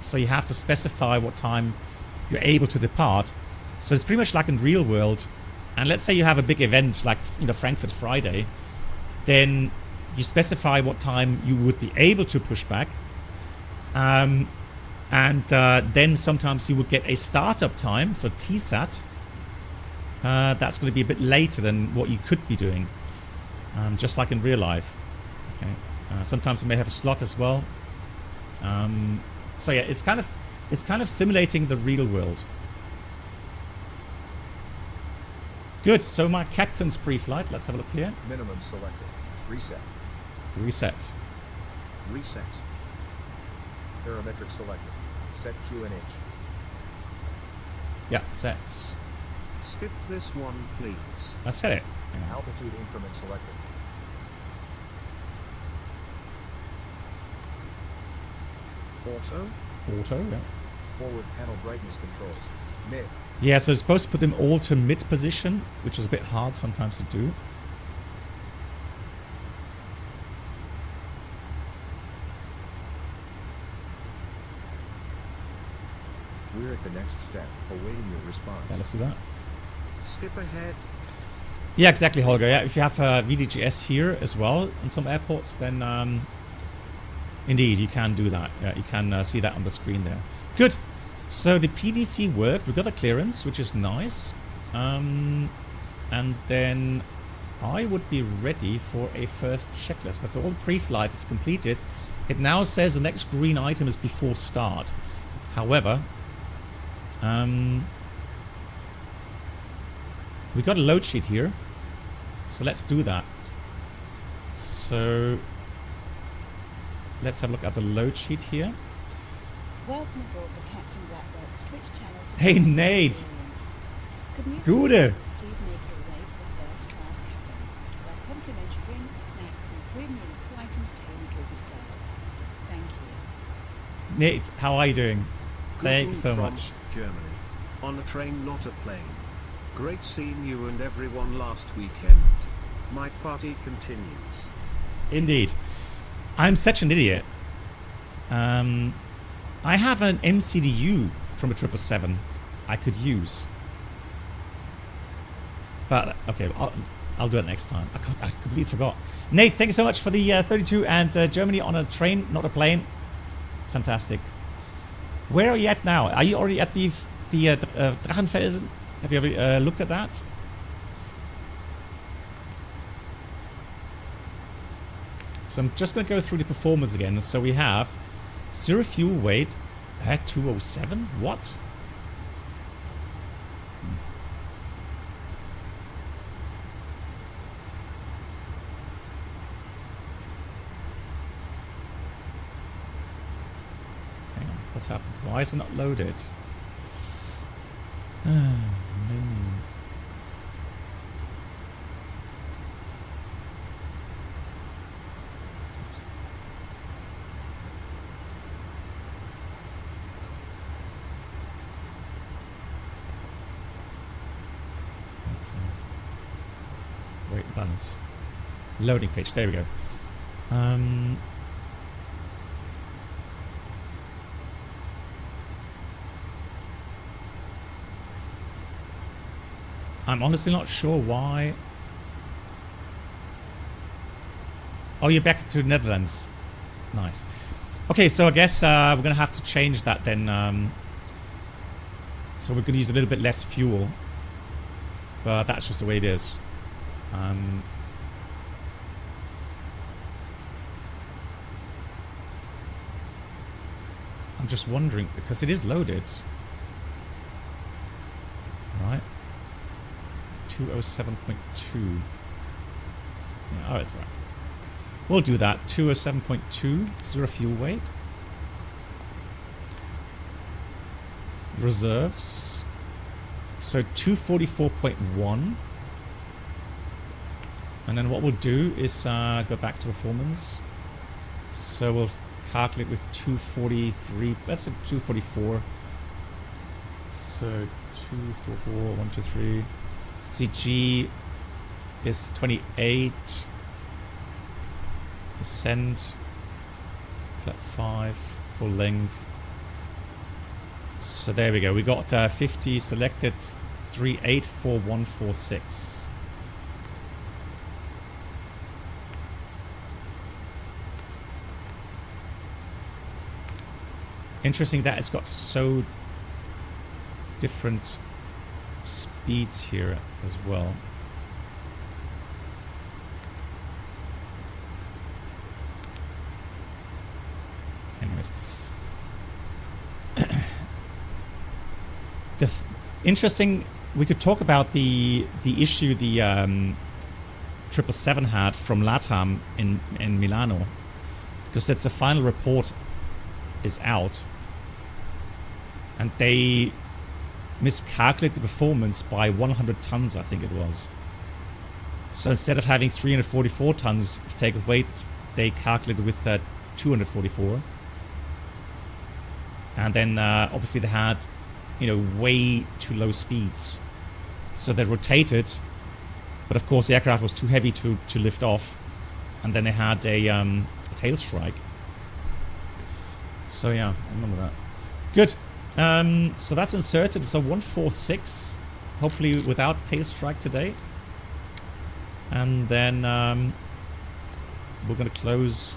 So you have to specify what time you're able to depart. So it's pretty much like in real world. And let's say you have a big event like Frankfurt Friday, then you specify what time you would be able to push back. And then sometimes you would get a startup time, so TSAT. That's going to be a bit later than what you could be doing, just like in real life. Okay. Sometimes you may have a slot as well. So yeah, it's kind of simulating the real world. Good. So my captain's pre-flight. Let's have a look here. Minimum selected. Reset. Reset. Reset. Parametric selected. Set QNH. Yeah, set. Skip this one, please. I said it. Yeah. Altitude increment selected. Auto? Auto, yeah. Forward panel brightness controls. Mid. Yeah, so it's supposed to put them all to mid position, which is a bit hard sometimes to do. We're at the next step, awaiting your response. Yeah, let's do that. Skip ahead. Yeah, exactly, Holger. Yeah, if you have VDGS here as well in some airports, then indeed you can do that. Yeah, you can see that on the screen there. Good. So the PDC worked. We got the clearance, which is nice. And then I would be ready for a first checklist. But so all the pre-flight is completed. It now says the next green item is before start. However, we got a load sheet here, so let's do that. So let's have a look at the load sheet here. Welcome aboard the Captain Blackbox Twitch channel. Hey Nate! Gute! Please make your way to the first class cabin, where complimentary drinks, snacks and premium flight entertainment will be served. Thank you. Nate, how are you doing? Greeting Thanks so from much. Germany. On a train, not a plane. Great seeing you and everyone last weekend. My party continues. Indeed. I'm such an idiot. I have an MCDU from a 777 I could use. But, okay, I'll do it next time. I completely forgot. Nate, thank you so much for the 32 and Germany on a train, not a plane. Fantastic. Where are you at now? Are you already at the Drachenfelsen? Have you ever looked at that? So I'm just going to go through the performance again. So we have 0 fuel weight at 207. What? Hang on, what's happened? Why is it not loaded? Menu. Weight balance. Loading page. There we go. I'm honestly not sure why. Oh, you're back to the Netherlands. Nice. Okay, so I guess we're going to have to change that then. So we're going to use a little bit less fuel. But that's just the way it is. I'm just wondering, because it is loaded. Right. 207.2. Yeah, oh, it's alright. We'll do that. 207.2. Zero fuel weight. Reserves. So 244.1. And then what we'll do is go back to performance. So we'll calculate with 243. That's a 244. So 244, 1, 2, 3. CG is 28%. Flat 5. Full length. So there we go. We got 50 selected. 384146. Interesting that it's got so different speeds here as well. Anyways. Interesting, we could talk about the issue the 777 had from LATAM in Milano, because that's the final report is out, and they miscalculated the performance by 100 tons, I think it was. So instead of having 344 tons of takeoff weight, they calculated with 244. And then obviously they had, you know, way too low speeds. So they rotated, but of course the aircraft was too heavy to lift off. And then they had a tail strike. So yeah, I remember that. Good. So that's inserted. So 146, hopefully without tail strike today. And then we're going to close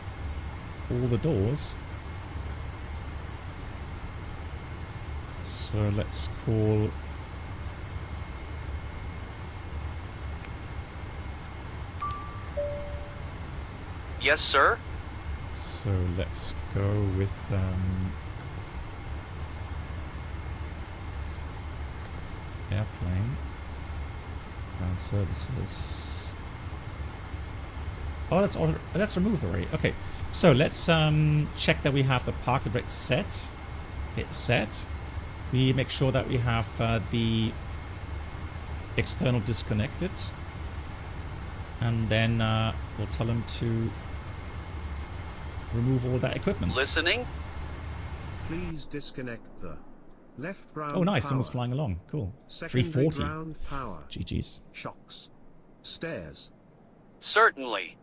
all the doors. So let's call Yes, sir. So let's go with airplane ground services. Oh, that's removed already. Okay, so let's check that we have the parking brake set. It's set. We make sure that we have the external disconnected, and then we'll tell them to remove all that equipment. Listening. Please disconnect the left ground. Oh, nice! Power. Someone's flying along. Cool. Secondary 340. ground power. GG's. Shocks. Stairs. Certainly.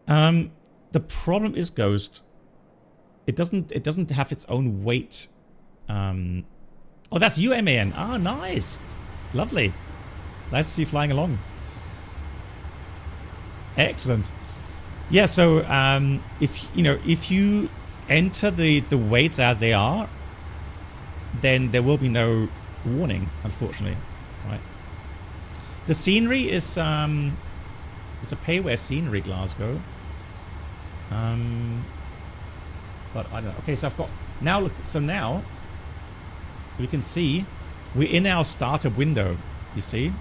The problem is, Ghost. It doesn't have its own weight. Oh, that's you, MAN. Ah, nice. Lovely. Nice to see you flying along. Excellent. Yeah, so if you enter the weights as they are, then there will be no warning, unfortunately. Right. The scenery is it's a payware scenery, Glasgow. But I don't know. Okay, so I've got now. Look, so now we can see we're in our startup window. You see.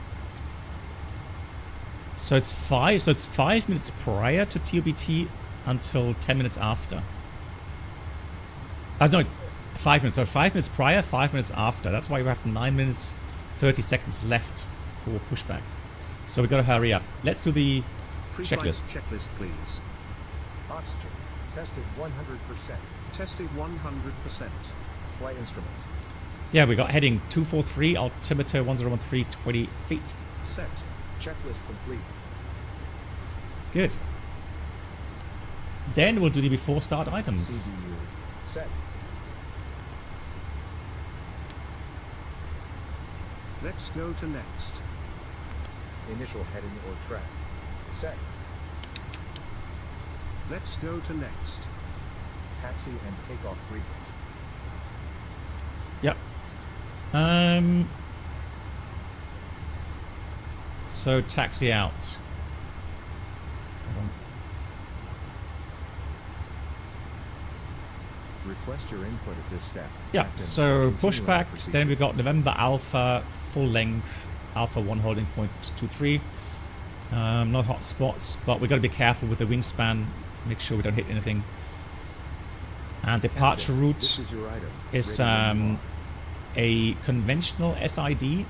So it's 5 minutes prior to TOBT until 10 minutes after. No, 5 minutes. So 5 minutes prior, 5 minutes after. That's why we have 9 minutes, 30 seconds left for pushback. So we've got to hurry up. Let's do the checklist. Checklist, please. Oxygen. Tested 100%. Tested 100%. Flight instruments. Yeah, we got heading 243, altimeter 1013, 20 feet. Set. Checklist complete. Good. Then we'll do the before start items. CDU. Set. Let's go to next. Initial heading or track. Set. Let's go to next. Taxi and takeoff briefings. Yep. So taxi out. Request your input at this step. Yeah, Captain, so continue pushback, procedure. then we've got November Alpha, full length, Alpha 1 holding point 23. No hot spots, but we've got to be careful with the wingspan, make sure we don't hit anything. And departure Captain, route this is your item. is Ready when you are. a conventional SID.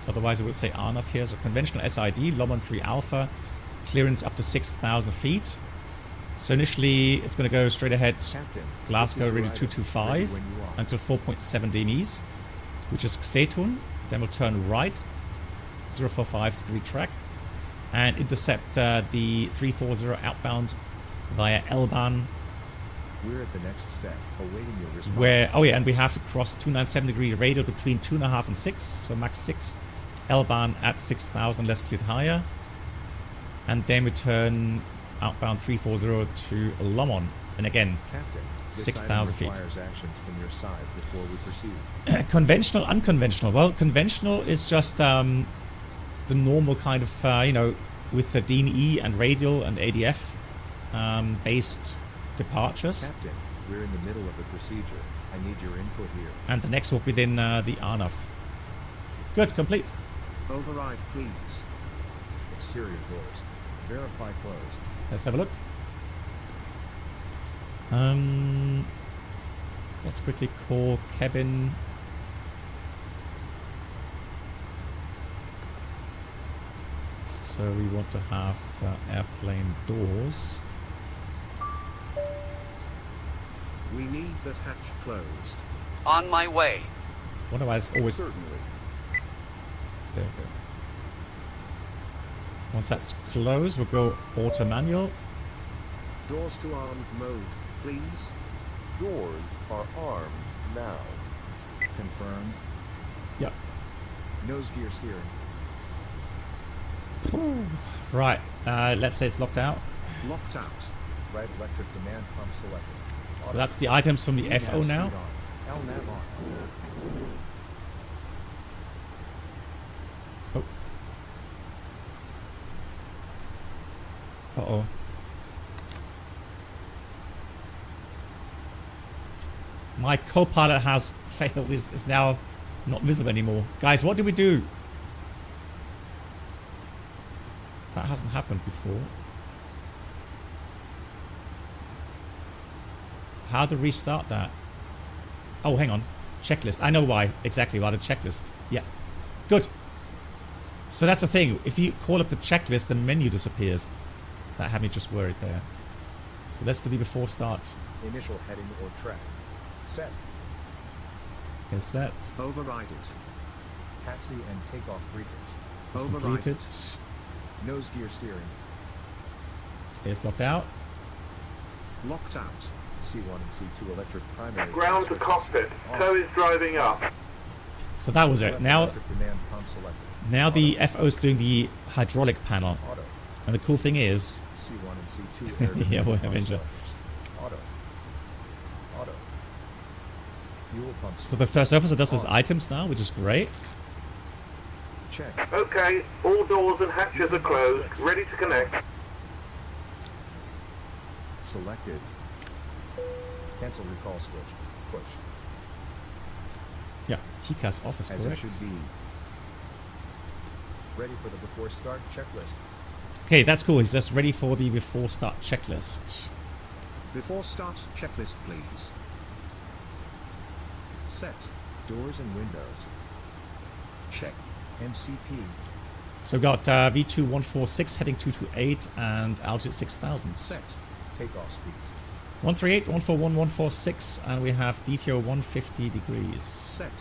Otherwise, I would say RNAV here. So conventional SID, Lomon 3 Alpha, clearance up to 6,000 feet. So initially, it's going to go straight ahead, Captain, Glasgow, this is your ready item. 225 Ready when you are. until 4.7 DMEs, which is Xetun. Then we'll turn right, 045 degree track, and intercept the 340 outbound via Elban, We're at the next step, awaiting your response. where, oh yeah, and we have to cross 297 degree radial between 2.5 and 6, so max 6. Elban at 6,000, less cleared higher. And then we turn outbound 340 to Lomon. And again, Captain, this 6,000 item feet. requires actions from your side before we proceed. Conventional, unconventional. Well, conventional is just the normal kind of, you know, with the DME and radial and ADF based departures. Captain, we're in the middle of the procedure. I need your input here. And the next will be then the RNAV. Good, complete. Override, please. Exterior doors. Verify closed. Let's have a look. Let's quickly call cabin. So we want to have airplane doors. We need that hatch closed. On my way. Wonder why it's always Certainly. there. We go. Once that's closed, we'll go auto manual. Doors to armed mode, please. Doors are armed now. Confirmed. Yep. Nose gear steering. Right. Let's say it's locked out. Locked out. Right electric demand pump selected. So that's the items from the ENAV FO now. speed on. LNAV on. Oh. Uh-oh. My co-pilot has failed. Is now not visible anymore. Guys, what did we do? That hasn't happened before. How to restart that? Oh, hang on. Checklist. I know why. Exactly why. The checklist. Yeah. Good. So that's the thing. If you call up the checklist, the menu disappears. That had me just worried there. So let's do the before start. Initial heading or track. Set. Is set. Override it. Taxi and takeoff briefings. It's Override completed. it. Nose gear steering. It's locked out. Locked out. C1 and C2 electric primary. Ground to switches. cockpit. On. Tow is driving up. So that was it. Left Now, electric demand pump selected. now the FO's doing the hydraulic panel. Auto. And the cool thing is, C1 and C2 air Yeah, demand we'll pump have engine. selectors. Auto. Auto. Fuel pump. so the first officer does his items now, which is great. Check. Okay, all doors and hatches are closed. Ready to connect. Selected. Cancel recall switch. Push. Yeah, TCAS office, As it correct. should be. Ready for the before start checklist. Okay, that's cool. He's just ready for the before start checklist. Before start checklist, please. Set. Doors and windows. Check. MCP. So got V2146 heading 228 and altitude 6,000. Set. Takeoff speeds. 138, 141, 146, and we have DTO 150 degrees. Set.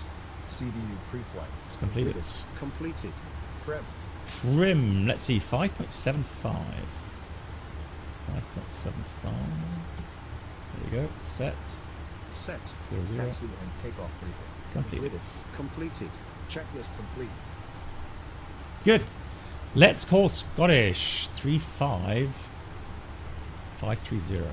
CDU pre-flight. It's completed. Completed. Trim. Trim, let's see, 5.75. 5.75. There you go. Set. Set. 00. Taxi and takeoff briefing. Completed. Completed. Checklist complete. Good. Let's call Scottish 35530. 35530.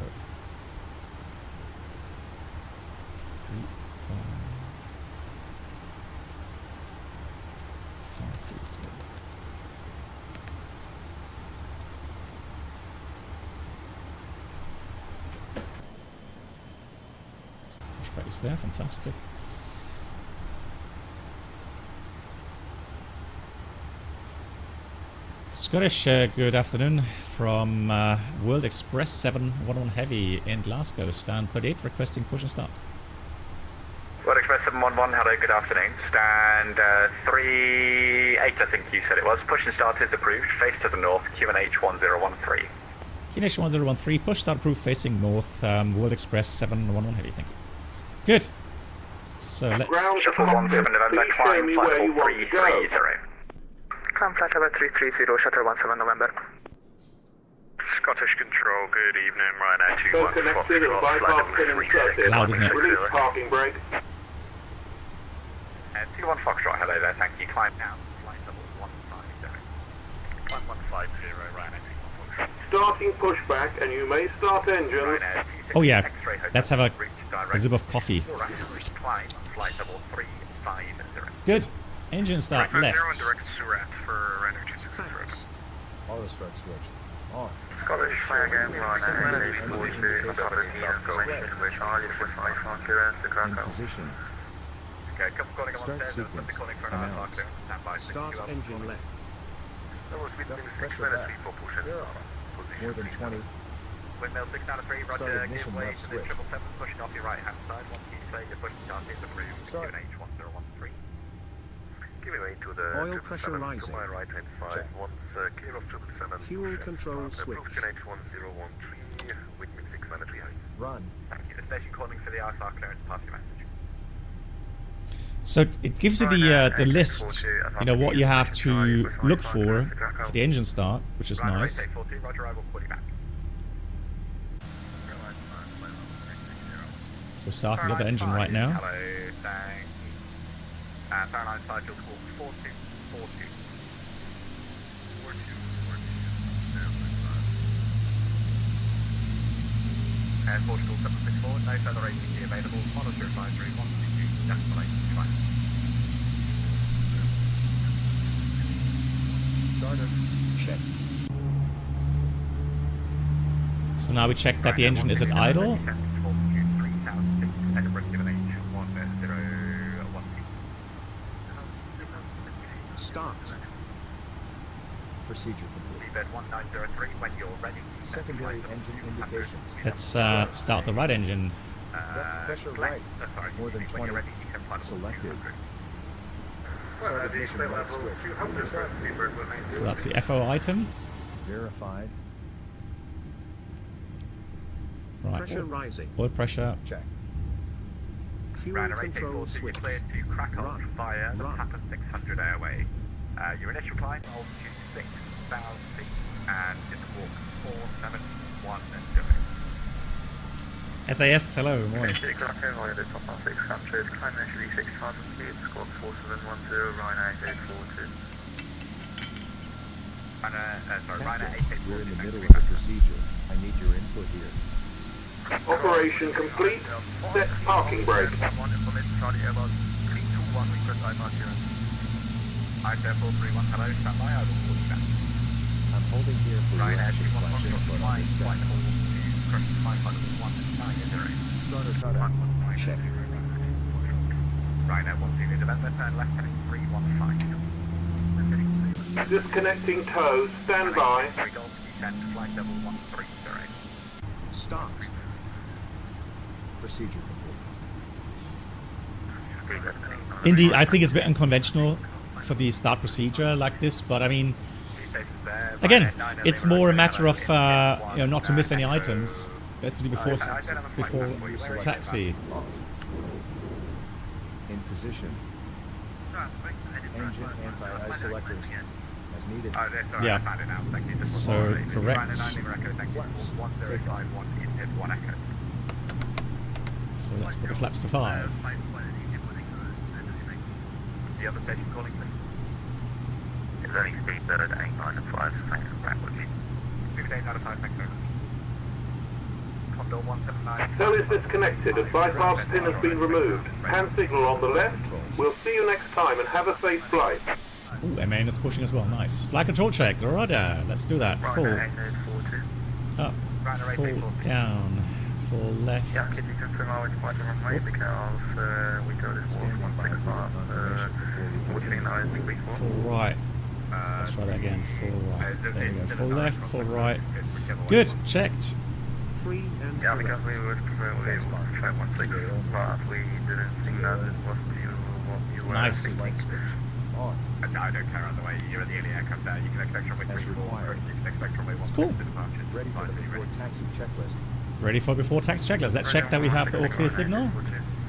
Pushback is there, fantastic. Scottish, good afternoon from World Express 711 Heavy in Glasgow, stand 38, requesting push and start. World Express 711, hello, good afternoon. Stand 38, I think you said it was. Push and start is approved, face to the north, QNH 1013. QNH 1013, push start approved, facing north, World Express 711 Heavy, thank you. Good. So let's... Ground Shuttle 17 November, please show climb me flight where you level want to go. 330. Climb flight level 330, Shuttle 17 November. Scottish Control, good evening, Ryanair So 21 connected and bypass pin inserted. Loud, isn't it? Release parking brake. 21 Foxtrot, hello there, thank you. Climb now, flight level 150. Climb 150, Ryanair 21 Foxtrot. Starting pushback, and you may start engines. Ryanair 26 Oh yeah, X-ray hotel, let's have a reach direct sip of coffee. Climb flight level 350. Good. Engine start left. Direct Surat for Ryanair 26. Auto start switch. On. Scottish fly again, Ryanair 42, In position. Okay, couple calling on Start stairs, sequence. calling for an Announce. stand by Start engine left. Pressure back. More than 20. Windmill 6 out of 3, Start roger, ignition give way left to the switch. 777, pushing off your right hand side, once you say your push start is approved, Start. QNH 1013. Give way to the Oil pressure rising. to my right hand side. Check. Once clear of 777. Fuel control switch. QNH 1013, windmill 6 mandatory height. Run. Thank you, the station calling for the ISR clearance, pass your message. So it gives you the list, you know, what you have to look for the engine start, which is nice. Roger, I will call you back. So starting the other engine right now. Hello, thanks. Airline side, you'll call 4242. 4242. Portugal 764, no further ATC available. Follow your advisory, 122, destination flight. Starter. Check. So now we check that the engine is at idle. Start. Procedure complete. Bed 1903 when you're ready. Secondary engine indications. Let's start the right engine. Pressure right. More than 20. Selected. Start ignition right switch. Start. So that's the FO item. Verified. Right. Pressure rising. Oil pressure. Check. Fuel control switch. Cleared to crack off Run. via the Run. Papa 600 airway. Your initial climb, altitude 6,000 feet, and just walk 471 SAS, hello, morning. Climb initially 6,000 feet, squawk 4710, Ryanair 842. Ryanair 842. We're in the middle of the procedure. I need your input here. Operation complete. Set parking brake. ISR 431, hello, stand by, I will call you back. I'm holding here for your Ryanair action flash input on this flight stack. level to crush 519. Starter cutout. Check. Ryanair 12 November, turn left heading 315. Disconnecting toes. Stand by. Descent, flight level 130. Start. Procedure complete. Indeed, I think it's a bit unconventional for the start procedure like this, but I mean, again, it's more a matter of not to miss any items. Basically before taxi. In position. Engine anti-ice selectors. As needed. Yeah. So, correct. So let's put the flaps to 5. The other station calling, please. It's only speed that at 895, thanks for that with me. 5895, thanks very much. Condor 179. Cell is disconnected and bypass pin has been removed. Hand signal on the left. We'll see you next time and have a safe flight. Ooh, MAN is pushing as well, nice. Flight control check, rudder, let's do that. Full up, full down, full left. Yeah, can you confirm our departure runway because we go this 165, full right. Let's try that again, full right. There we go, full left, full right. Good, checked. Yeah, because we would prefer we would try 16, but we didn't think that it was what you were thinking. I don't care either way, you're at the alien aircraft there, you can expect runway 34, or you can expect runway 1 cool. departure. Ready for the before taxi checklist. Ready for before taxi checklist. Let's check that we have the all clear signal.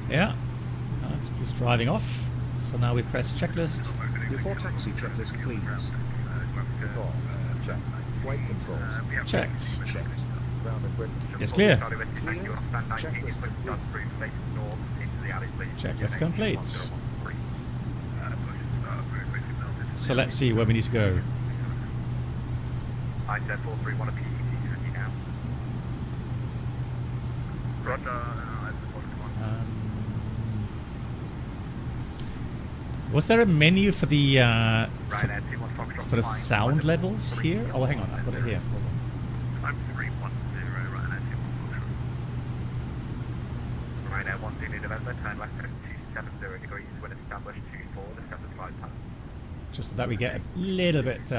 Yeah. Just driving off. So now we press checklist. Before taxi checklist, please. Call. Check. Flight controls. Checked. Checked. Ground equipment. It's clear. Checklist Checklist complete. So let's see where we need to go. I said 431 a PET with you now. Roger. Was there a menu for the for the sound levels here? Oh, hang on, I've got it here. Hold on. I'm 310, Ryanair 210. Ryanair 10 November, turn left at 270 degrees when established 24, the standard flight path. Just so that we get a little bit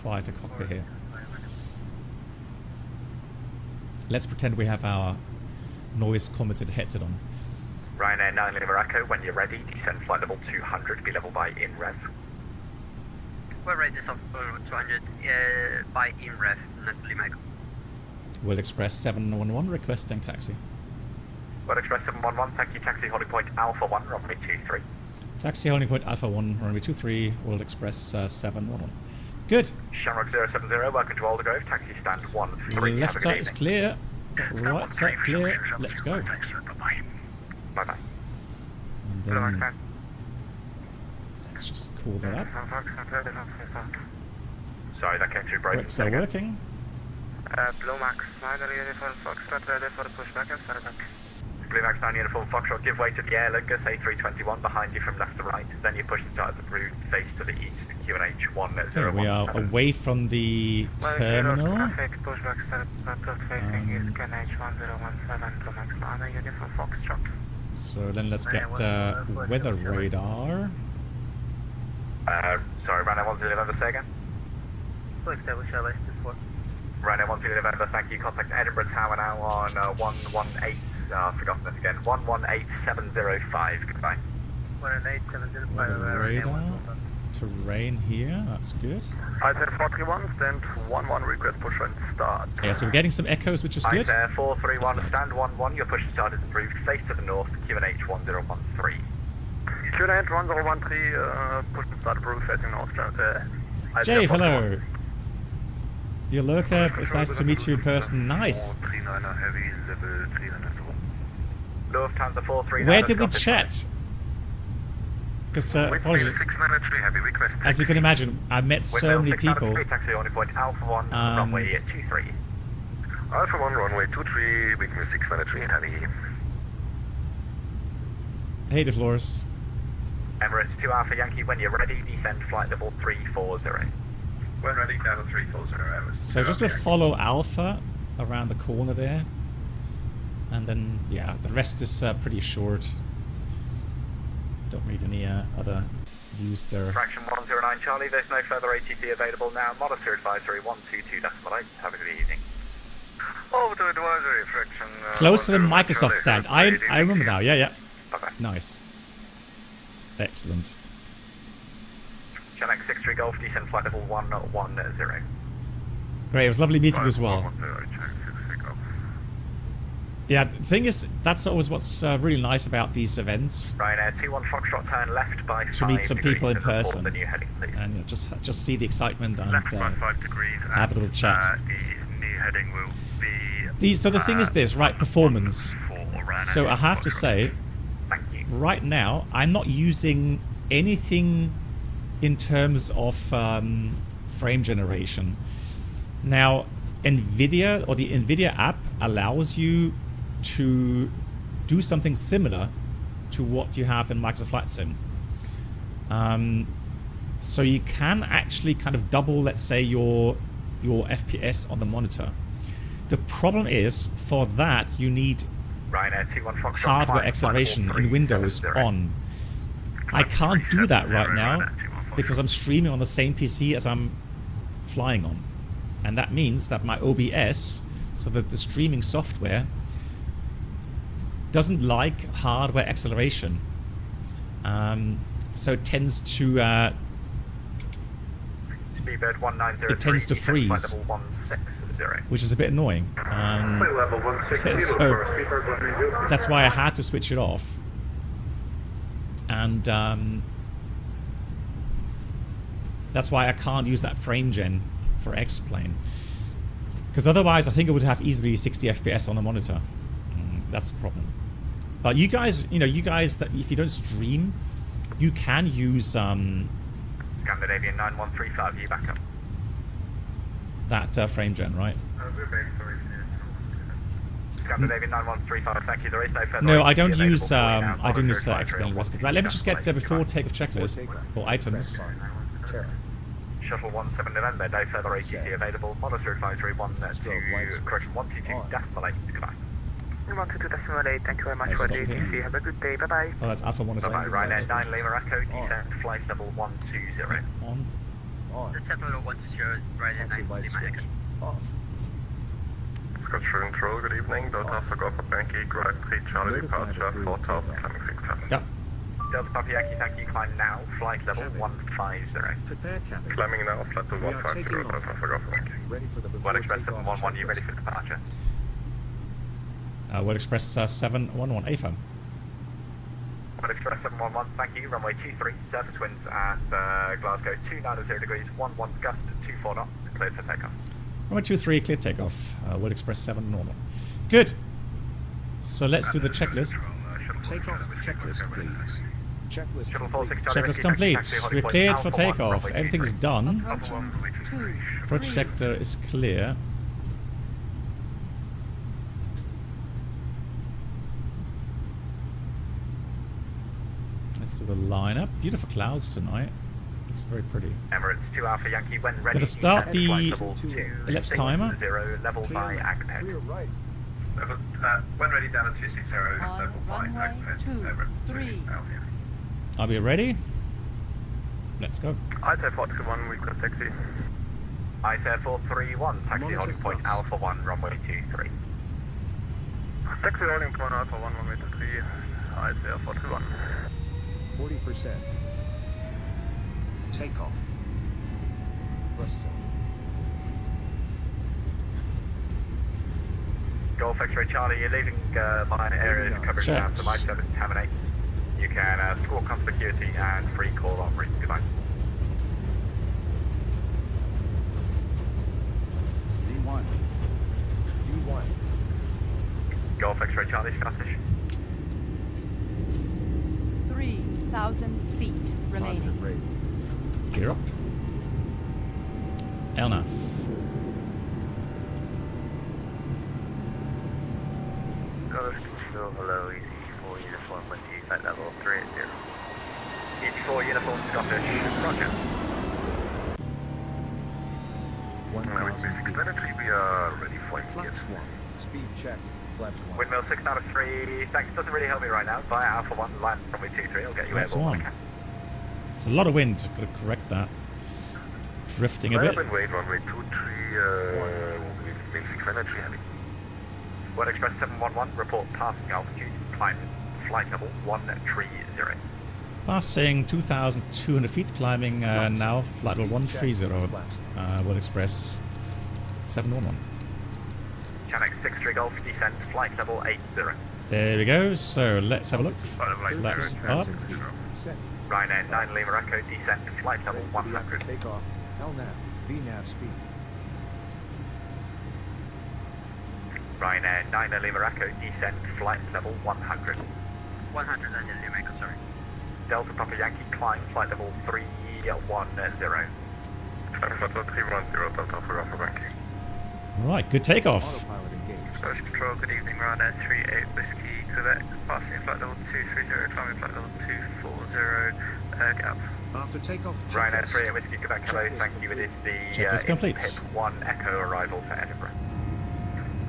quieter cockpit here. Let's pretend we have our noise compensated headset on. Ryanair 9 Lima Echo, when you're ready, descend flight level 200, be level by in rev. We're ready to stop 200 by in rev, not Lima Echo. World Express 711 requesting taxi. World Express 711, thank you, taxi holding point Alpha 1, runway 23. Taxi holding point Alpha 1, runway 23, World Express 711. Good. Shamrock 070, welcome to Aldergrove, taxi stand 13. Left side is clear, right side clear, let's go. Bye-bye. And then let's just call that up. Sorry, that came through broken. Brakes are working. Blue Max 9 uniform Foxtrot ready for the pushback and start back. Blue Max 9 uniform Foxtrot, give way to the Air Lingus A321 behind you from left to right. Then you push and start the route face to the east. QNH 101. Okay, we are away from the terminal. Pushback start facing east QNH 1017 Blue Max 9 uniform Foxtrot. So then let's get weather radar. Sorry, Ryanair 10 November, say again? Establish LA before. Ryanair 10 November, thank you. Contact Edinburgh Tower now on 118. Forgotten this again. 118705. Goodbye. 118705. Weather radar. Terrain here. That's good. I said 431, stand 11, request push and start. Yeah, so we're getting some echoes, which is good. I said 431, stand 11, your push and start is approved. Face to the north, QNH 1013. QNH 1013, push and start approved, facing north. Jay, hello. You're Lurker, it's nice to meet you in person. Nice. Lufthansa 439. Where did we chat? Because, apologies. As you can imagine, I met so many people. Taxi only point Alpha 1, runway 23. Alpha 1, runway 23, weakness 693 and heavy. Hey, DeFlores. Emirates 2 Alpha Yankee, when you're ready, descend flight level 340. When ready, level 340. So just gonna follow Alpha around the corner there. And then, yeah, the rest is pretty short. Don't need any other views there. Fraction 109 Charlie, there's no further ATC available now. Monitor advisory 122.8. Have a good evening. Over to advisory, fraction. Close to the Microsoft stand. I remember now, yeah. Bye-bye. Nice. Excellent. Oceanic 63 Golf, descend flight level 110. Great, it was lovely meeting you as well. Yeah, the thing is, that's always what's really nice about these events. Ryanair 21 Foxtrot, turn left by 5 to meet some people in person the new heading, and just see the excitement and Left by 5 degrees. have a little chat. The new heading will be. So the thing is this, right? Performance. So I have to say, right now I'm not using anything in terms of frame generation. Now, NVIDIA or the NVIDIA app allows you to do something similar to what you have in Microsoft Flight Sim. So you can actually kind of double, let's say, your FPS on the monitor. The problem is, for that you need hardware acceleration in Windows on. I can't do that right now because I'm streaming on the same PC as I'm flying on. And that means that my OBS, so that the streaming software, doesn't like hardware acceleration. So it tends to freeze, which is a bit annoying. So that's why I had to switch it off. And that's why I can't use that frame gen for X-Plane, because otherwise I think it would have easily 60 FPS on the monitor. That's the problem. But you guys, that if you don't stream, you can use Scandinavian 9135, you back up. That frame gen, right? Scandinavian 9135, thank you. There is no further. No, I don't use I don't use X-Plane rest of that. Let me just get before takeoff checklist or items. Shuttle 17 November, no further ATC available. Monitor advisory 122, correction 122.8. Goodbye. 122.8, thank you very much for the ATC. Have a good day, bye bye. Oh, that's Alpha 107. Bye-bye, Ryanair 9 Lima Echo, descent flight level 120. On. Descent level 120, Ryanair 9 Lima Echo. Off. Scotch Control, good evening. Delta Alpha Golf Yankee, Grad 3 Charlie departure, 4,000, climbing 6,000. Yeah. Delta Papa Yankee, thank you, climb now, flight level 150. Prepare cabin. Climbing now, flight level 150, Delta Alpha Golf Yankee. Ready for the One Express 711, you ready for departure? World Express 711 AFM. One Express 711, thank you, runway 23, surface winds at Glasgow 290 degrees, 11 gust, 24 knots, cleared for takeoff. Runway 23, clear takeoff. World Express 7 normal. Good. So let's do the checklist. Takeoff checklist, please. Checklist complete. We're cleared for takeoff. Everything's done. Projector is clear. Let's do the lineup. Beautiful clouds tonight. Looks very pretty. Emirates 2 Alpha Yankee, when ready. Gonna start the ellipse timer. Level by ACPEC. Right. When ready, down at 260, level 5, runway 23. Are we ready? Let's go. ISA 431, we got taxi. ISA 431, taxi holding point Alpha 1, runway 23. Taxi holding point Alpha 1, runway 23, ISA 431. 40%. Takeoff. Thrust zone. Golf X-ray Charlie, you're leaving my area of coverage now, so my service terminates. You can squawk on security and free call on route. Goodbye. V1. V1. Golf X-ray Charlie, Scottish. 3,000 feet remaining. Positive rate. Gear up. Elna. Hello, EC4 uniform with you, flight level 380. EC4 uniform Scottish, roger. 1,000 feet. we are ready for Flaps 1. Speed checked. Flaps 1. Windmill 6 out of 3, thanks, doesn't really help me right now. Via Alpha 1, land runway 23, I'll get you Flaps airborne. 1. It's a lot of wind. Gotta correct that. Drifting a bit. Wait, runway 23, basic energy heavy. World Express 711, report passing altitude, climb, flight level 130. Passing 2,200 feet, climbing now flight level 130, World Express 711. Channel 63 Golf, descent, flight level 80. There we go, so let's have a look. Flaps up. Ryanair 9 Lima Echo, descent, flight level 100. Takeoff, LNAV, VNAV speed. Ryanair 9 Lima Echo, descent, flight level 100. 100 Lima Echo, sorry. Delta Papa Yankee, climb, flight level 310. Flight level 310, Delta Papa Yankee. Right, good takeoff. Autopilot engaged. Social Control, good evening, Ryanair 38 Whiskey, Quebec, passing flight level 230, climbing flight level 240, gap. After takeoff, Ryanair 38 Whiskey, Quebec, hello, thank you, it is the Checklist complete. PIP 1 Echo arrival to Edinburgh.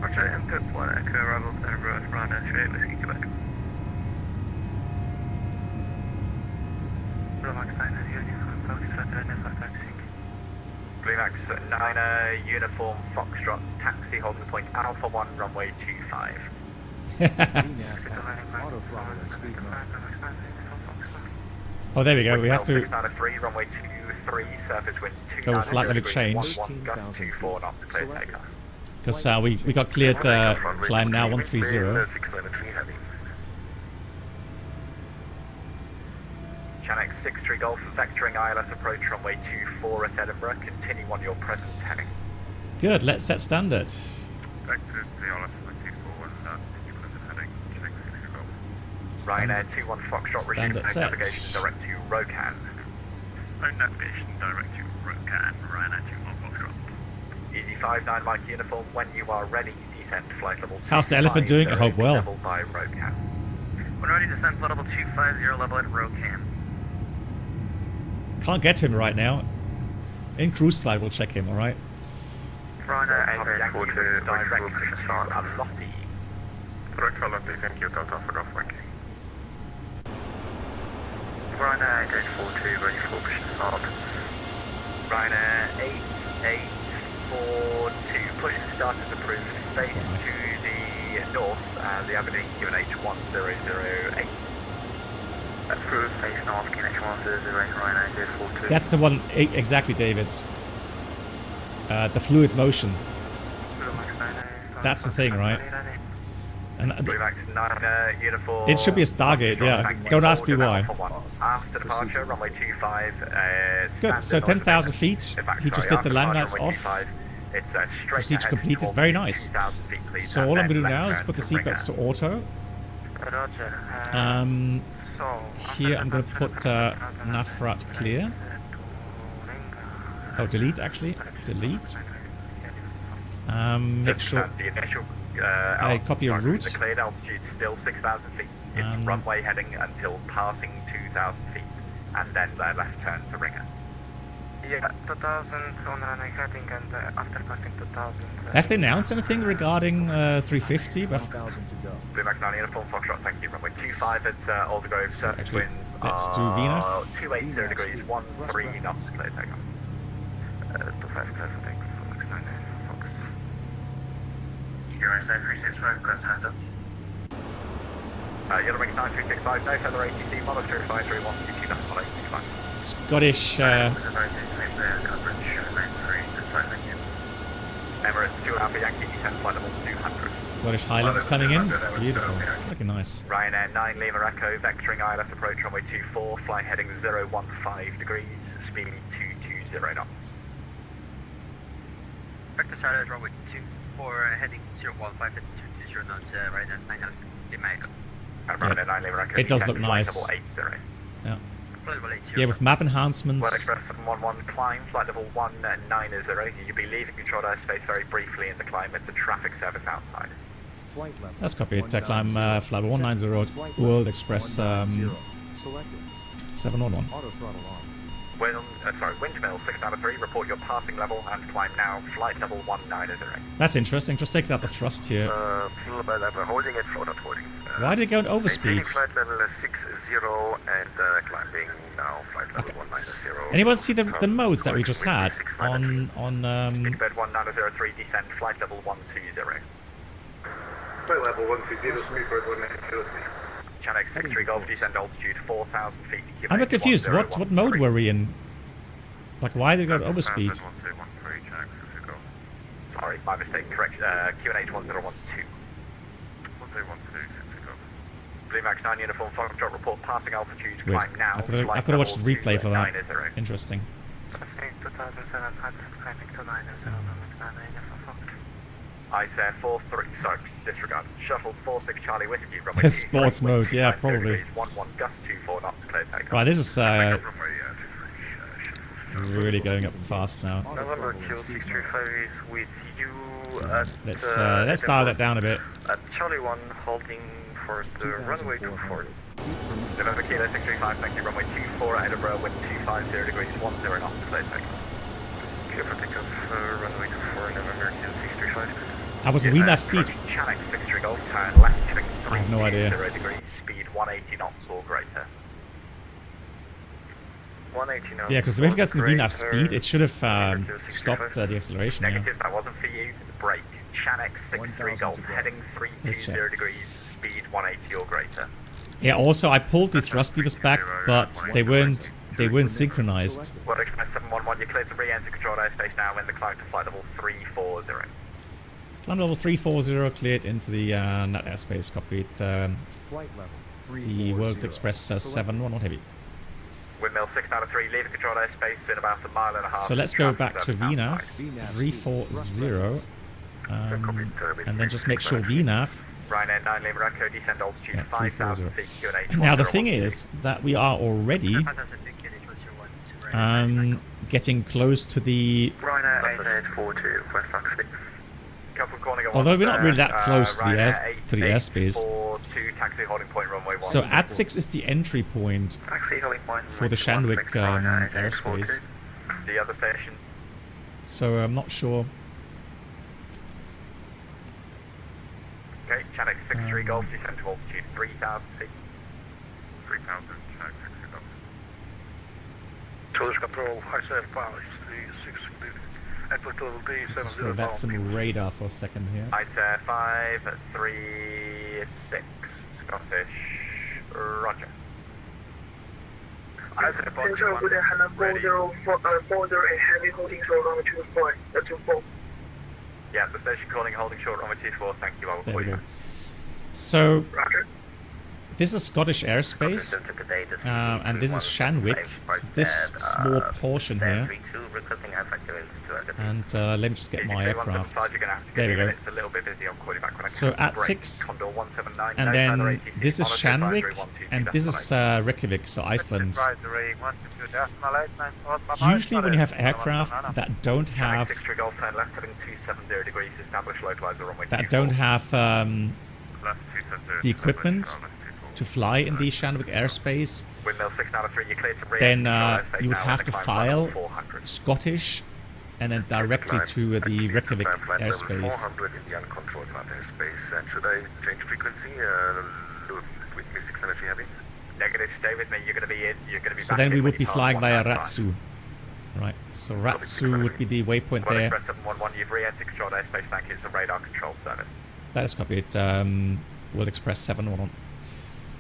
Roger, input 1 Echo arrival to Edinburgh, Ryanair 38 Whiskey, Quebec. Max 9 uniform, focus flight taxi. Max 9 uniform Foxtrot, taxi holding point Alpha 1, runway 25. Auto throttle and speed mode. Oh, there we go. We have to 693, runway 23, surface winds 2. go with flight level change. 11 gust 24 knots, clear takeoff. Because we got cleared climb now 130. Channel 63 Golf, vectoring ILS approach runway 24 at Edinburgh. Continue on your present heading. Good, let's set standard. Back to the ILS 24 and present heading. Channel 63 Golf. Ryanair 21 Foxtrot, resume Standard set. navigation direct to Rokan. Navigation direct to Rokan, Ryanair 21 Foxtrot. Easy 59 Mike uniform, when you are ready, descend flight level 25. How's the elephant doing? I hope well. Level by Rokan. When ready, descend flight level 250, level at Rokan. Can't get him right now. In cruise flight, we'll check him, alright? Ryanair Yankee 884 direct to start. Alotti. Direct Alotti, thank you, Delta for Golf Yankee. Ryanair 8842, ready for push and start. Ryanair 8842, push and start is approved. Face nice. to the north, the Aberdeen QNH 1008. Approved, face north, QNH 1008, Ryanair 8842. That's the one, exactly, David. The fluid motion. That's the thing, right? And Max 9 uniform. it should be a Stargate, yeah. Don't ask me why. After departure, runway 25. Good, so 10,000 feet. He just did the landmass off. It's straight Procedure ahead completed, towards very nice. 2,000 feet, please, So and all I'm then going to do now left is put the turn to seatbelts to Ringer. auto. Roger. Here I'm going to put Nafrat clear. Oh, delete actually. Delete. Make sure The initial I copy a route. The cleared altitude is still 6,000 feet. It's runway heading until passing 2,000 feet, and then the left turn to Ringer. Yeah, 2,000 on runway heading, and after passing 2,000. Have they announced anything regarding 350? 1,000 to go. Blue Max 9 uniform Foxtrot, thank you. Runway 25 at Aldergrove, surface actually, winds let's do are VNAV. 280 degrees, 13 knots, clear takeoff. 25 clear for take, Max 9 Fox. QNH 365, press hand up. Yellow Ring 9365, no further ATC, monitor 531, 2295. Scottish Emirates 2 Alpha Yankee, 10 flight level 200. Scottish Highlands coming in. Beautiful. Looking nice. Ryanair 9 Lima Echo, vectoring ILS approach runway 24, fly heading 015 degrees, speed 220 knots. Vector Charlotte, runway 24, heading 015 at 220 knots, Ryanair 9 Lima Echo. Ryanair 9 Lima Echo, It does 10 look flight nice. level 80. Yeah. Flight level 80. Yeah, with map enhancements. World Express 711, climb, flight level 190. You'll be leaving controlled airspace very briefly in the climb. It's a traffic service outside. Flight level. That's copied. 190. Climb flight 190 Flight World level Express 190. Selected. 711. Auto throttle on. Windmill 6 out of 3, report your passing level and climb now, flight level 190. That's interesting. Just take out the thrust here. Fuel by level, holding it, float not holding. Why did it go in overspeed? Maintaining flight level 60 and climbing now, flight level 190. Anyone see the modes that we just had on Bed 1903, descent, flight level 120. Flight level 120, Speedbird 190. Channel 63 Golf, descend altitude 4,000 feet. I'm a bit confused. What mode were we in? Like, why did it go to overspeed? Sorry, my mistake. Correct. QNH 1012. 1012, Max 9 uniform, flight drop report, passing altitude, Weird. climb now. I've got to watch the replay for that. Interesting. Ice Air 43, sorry, disregard. Shuttle 46 Charlie Whiskey, runway The sports mode, yeah, probably. 11 gust 24 knots, clear takeoff. Right, this is really going up fast now. November 265 is with you at... Let's dial that down a bit. At Charlie 1, holding for the runway 24. November Kilo 635, thank you, runway 24 at Edinburgh, wind 250 degrees, 10 knots, clear takeoff. Clear for takeoff, runway 24, November Kilo 635. I was VNAV speed. Channel 63 Golf, turn left, heading I have no idea. 0 degrees, speed 180 knots or greater. 180 knots. Yeah, because if it gets to the VNAV speed, it should have stopped the acceleration. Negative, that wasn't for you. Brake. Channel 63 Golf, heading 320 degrees, speed 180 or greater. Yeah. Also, I pulled the thrust levers back, but they weren't synchronized. World Express 711, you're cleared to re-enter controlled airspace now. When the climb to flight level 340. Climb level 340 cleared into the net airspace. Copied. Flight level 340. The World Express 711 heavy. Windmill 6 out of 3, leaving controlled airspace in about a mile and a half. So let's go back to VNAV 340, and then just make sure VNAV. Ryanair 9 Lima Echo, descend altitude 5,000 feet. Now the thing is that we are already getting close to the. Ryanair 8842, West Oxley. Although we're not really that close to the airspace. Taxi holding point runway 1. So at 6 is the entry point for the Shandwick airspace. The other station. So I'm not sure. Okay, Channel 63 Golf, descend to altitude 3,000 feet. 3,000, Channel 63 Golf. Tourist control, high sail power, 6 airport level Let's go VATSIM radar for a second here. Ice Air 536, Scottish, roger. Central with a Hannah 40 heavy holding short runway 24. Yeah, the station calling holding short runway 24, thank you, I will call you back. So, Roger. This is Scottish airspace, and this is Shandwick, so this small portion here. And let me just get my aircraft. There we go. So at 6, and then this is Shandwick, and this is Reykjavik, so Iceland. Usually when you have aircraft that don't have the equipment to fly in the Shandwick airspace, then you would have to file Scottish and then directly to the Reykjavik airspace. Should I change frequency? With me 6 energy heavy? Negative, stay with me. You're going to be in. So then we would be flying via Ratsu. Right, so Ratsu would be the waypoint there. You've re-entered controlled airspace, thank you. It's a radar control service. That is copied. World Express 711.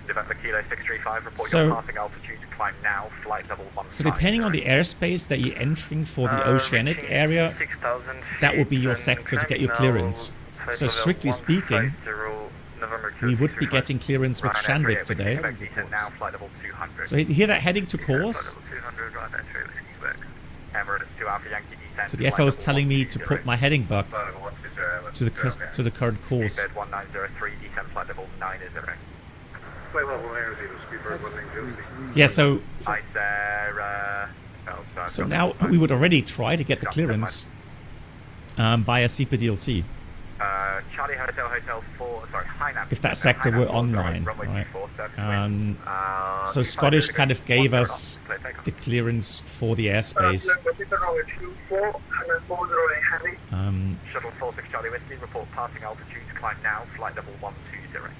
November Kilo 635, report your passing altitude, climb now, flight level 1. So depending on the airspace that you're entering for the Oceanic area, that will be your sector to get your clearance. So strictly speaking, we would be getting clearance with Shandwick today. So you hear that heading to course? So the FO is telling me to put my heading back to the current course. Yeah, so now we would already try to get the clearance via CPDLC. If that sector were online, right? So Scottish kind of gave us the clearance for the airspace. Shuttle 46 Charlie Whiskey, report passing altitude, climb now, flight level 120.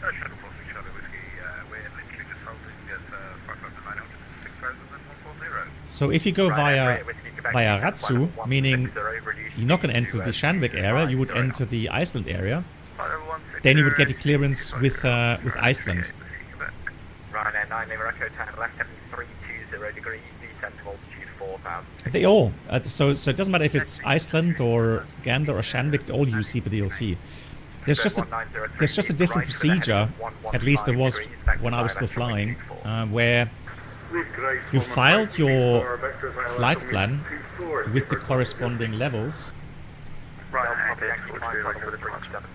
Shuttle 46 Charlie Whiskey, we're literally just holding at 5,900, 6,140. So if you go via Ratsu, meaning you're not going to enter the Shandwick area, you would enter the Iceland area, then you would get the clearance with Iceland. 9 Lima Echo, turn left heading 320 degrees, descend to altitude 4,000. They all. So it doesn't matter if it's Iceland or Gander or Oceanic, they all use CPDLC. There's just a different procedure, at least there was when I was still flying, where you filed your flight plan with the corresponding levels,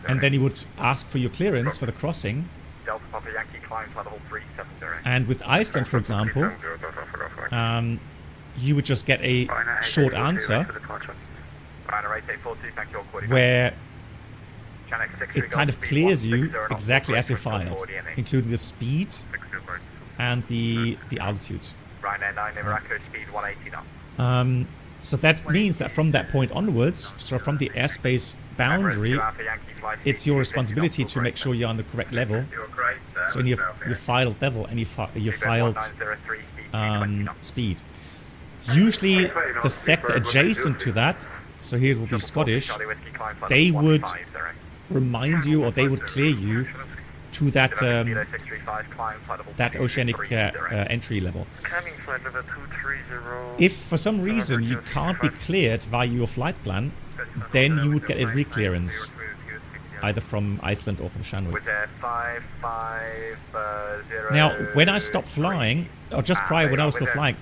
and then you would ask for your clearance for the crossing. And with Iceland, for example, you would just get a short answer where it kind of clears you exactly as you filed, including the speed and the altitude. So that means that from that point onwards, so from the airspace boundary, it's your responsibility to make sure you're on the correct level. So in your filed level and your filed speed. Usually the sector adjacent to that, so here it will be Scottish, they would remind you or they would clear you to that that Oceanic entry level. If for some reason you can't be cleared via your flight plan, then you would get a reclearance, either from Iceland or from Shanwick. Now, when I stopped flying, or just prior when I was still flying,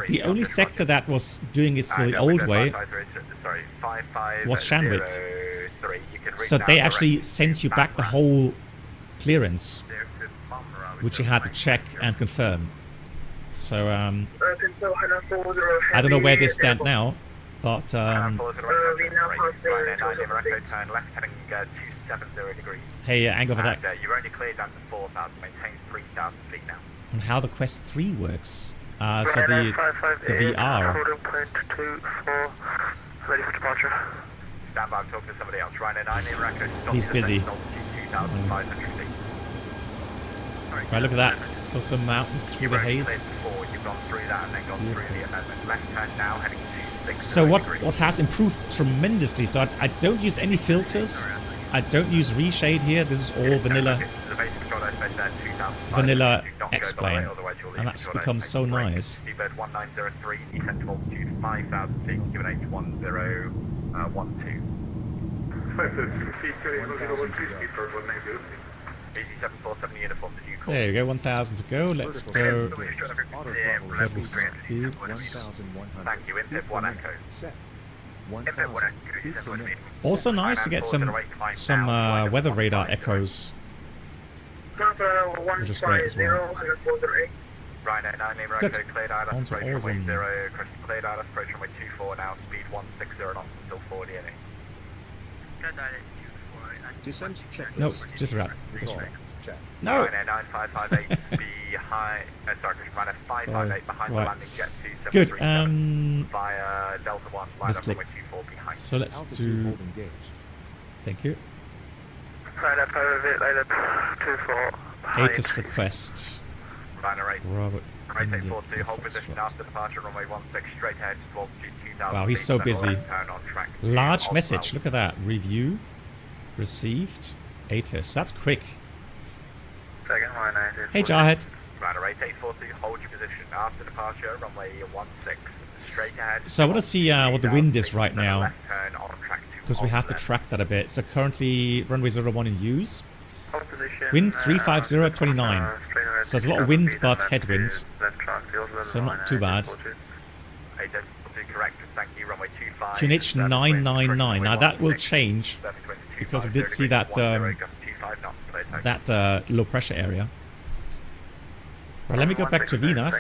the only sector that was doing it still the old way was Shanwick. So they actually sent you back the whole clearance, which you had to check and confirm. So I don't know where they stand now, but hey, angle of attack. You're only cleared down to 4,000, maintain 3,000 feet now. And how the Quest 3 works. So the VR. Ready for departure. Stand by, I'm talking to somebody else. Rhino 9, Iraqo, He's busy. 2,500 feet. Right, look at that. Still some mountains through the haze. You've gone through that and then gone through the amendment. Left turn now, heading to So what has improved tremendously, so I don't use any filters. I don't use reshade here. This is all vanilla X-plane, and that's become so nice. Seabird 1903, descent to altitude 5,000 feet, given H1012. 5,000 feet, 1,012, speedbird 190. BZ747 uniform, did you call? There you go, 1,000 to go. Let's go. Speed. Thank you, Infib 1 Echo. Also nice to get some weather radar echoes, which is great as well. Rhino 9 Lima Good. Echo, cleared out, On to approach runway Awesome. 0, crest cleared out, approach runway 24 now, speed 160 knots until 40 NA. Descent checklist. No, just right. Check. No! Rhino 9558 behind, sorry, Rhino 558 behind the Right. landing jet Good. 273 via Delta 1, line up runway Misclicked. 24 behind. So let's Altitude do. hold engaged. Thank you. Right up over it, later 24. ATIS request. Rhino 8. Robert. Runway India, 42, hold position after departure, runway 16, straight ahead to altitude 2,000 Wow, he's feet, so then busy. left turn on track to Large Oslo. message. Look at that. Review. Received. ATIS. That's quick. Second line, 8. Hey, Jarhead. Rhino 842, hold your position after departure, runway 16, straight ahead. So I want to see what the wind is right now, Left turn on track to because we have to Oslo. track that a bit. So currently runway 01 in use. Hold position. Wind 350 at 29. So there's a lot of wind, but headwind. So not too bad. Correct, thank you, runway 25. QNH 999. Now that will change because we did see that low pressure area. Right, let me go back to VNAV.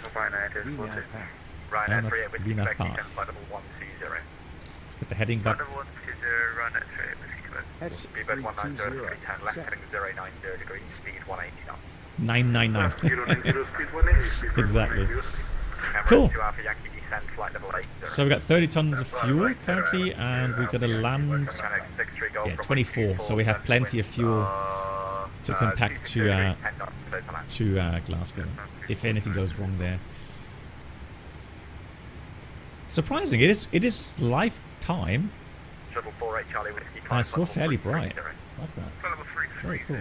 Rhino VNAV 38 with VNAV Quebec, path. flight level 120. Let's get the heading back. Head Speedbird 190, 320. turn left Set. heading 090 degrees, speed 180 knots. 999. 090, speed 180, speedbird Exactly. 190. Cool. 2 Alpha Yankee descent, flight level 80. So we've got 30 tons of fuel currently, and we've got to land. Yeah, 24. So we have plenty of fuel to come back to Glasgow, if anything goes wrong there. Surprising, it is lifetime, Shuttle 48 Charlie Whiskey, and it's still level fairly 330. bright. Like that. Very cool.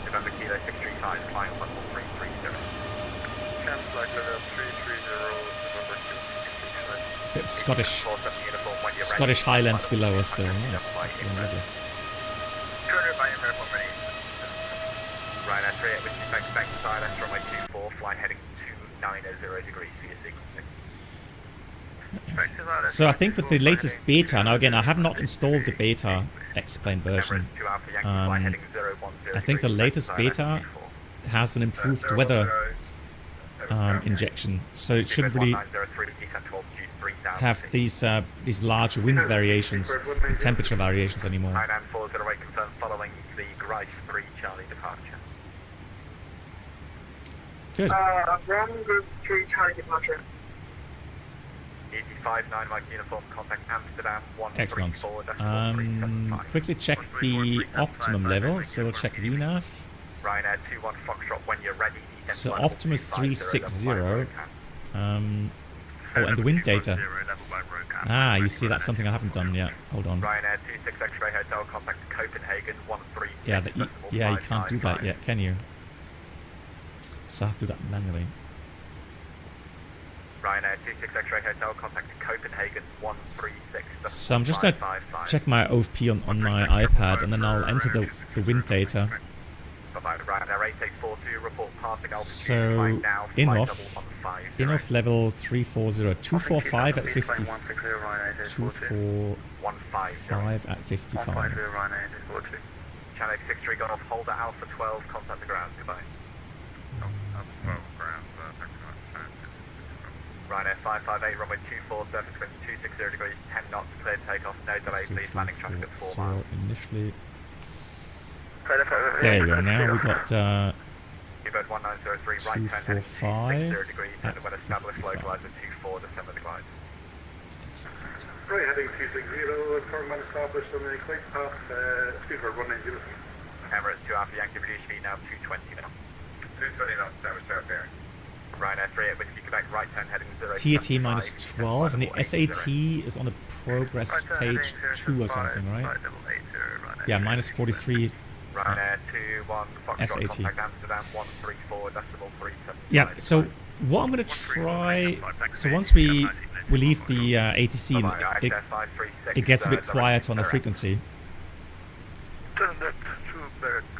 November Kilo 635, climb level 330. Scottish Highlands below us still. Nice. That's really lovely. Ryanair 38 with back silence runway 24, fly heading 290 degrees for your sequencing. So I think with the latest beta, now again I have not installed the beta X-Plane version. I think the latest beta has an improved weather injection, so it shouldn't really have these large wind variations, temperature variations anymore. 99408 confirmed following the Grice 3 Charlie departure. Good. Wrong group 3 Charlie departure. Easy 59 Mike uniform, contact Amsterdam 134. Excellent. Quickly check the optimum level, so we'll check VNAV. Ryanair 21 Foxtrot when you're ready. So optimum is 360. Oh, and the wind data. Ah, you see, that's something I haven't done yet. Hold on. Ryanair 26 X-ray Hotel, contact Copenhagen 13. Yeah, you can't do that yet, can you? So I have to do that manually. Ryanair 26 X-ray Hotel, contact Copenhagen 136. So I'm just going to check my OFP on my iPad, and then I'll enter the wind data. So in-off level 340, 245 at 50, 245 at 55. Channel 63 gone off, hold at Alpha 12, contact the ground, goodbye. Ryanair 558, runway 24, surface wind 260 degrees, 10 knots, clear takeoff, no delay, please, landing traffic at 4 miles. Initially... There you go, now we've got 245 at 55. Localizer 24, descend the glide. Right, heading 260, current man established on the quick path, Speedbird 190. Emirates 2 Alpha Yankee, British speed now 220 knots. 220 knots, damage to bearing. Ryanair 38, Whiskey Quebec, right turn heading 0. TAT minus 12, and the SAT is on the progress page 2 or something, right? Yeah, minus 43. Ryanair 21, SAT. contact Amsterdam 134.37. Yeah, so what I'm going to try, so once we leave the ATC, it gets a bit quiet on the frequency.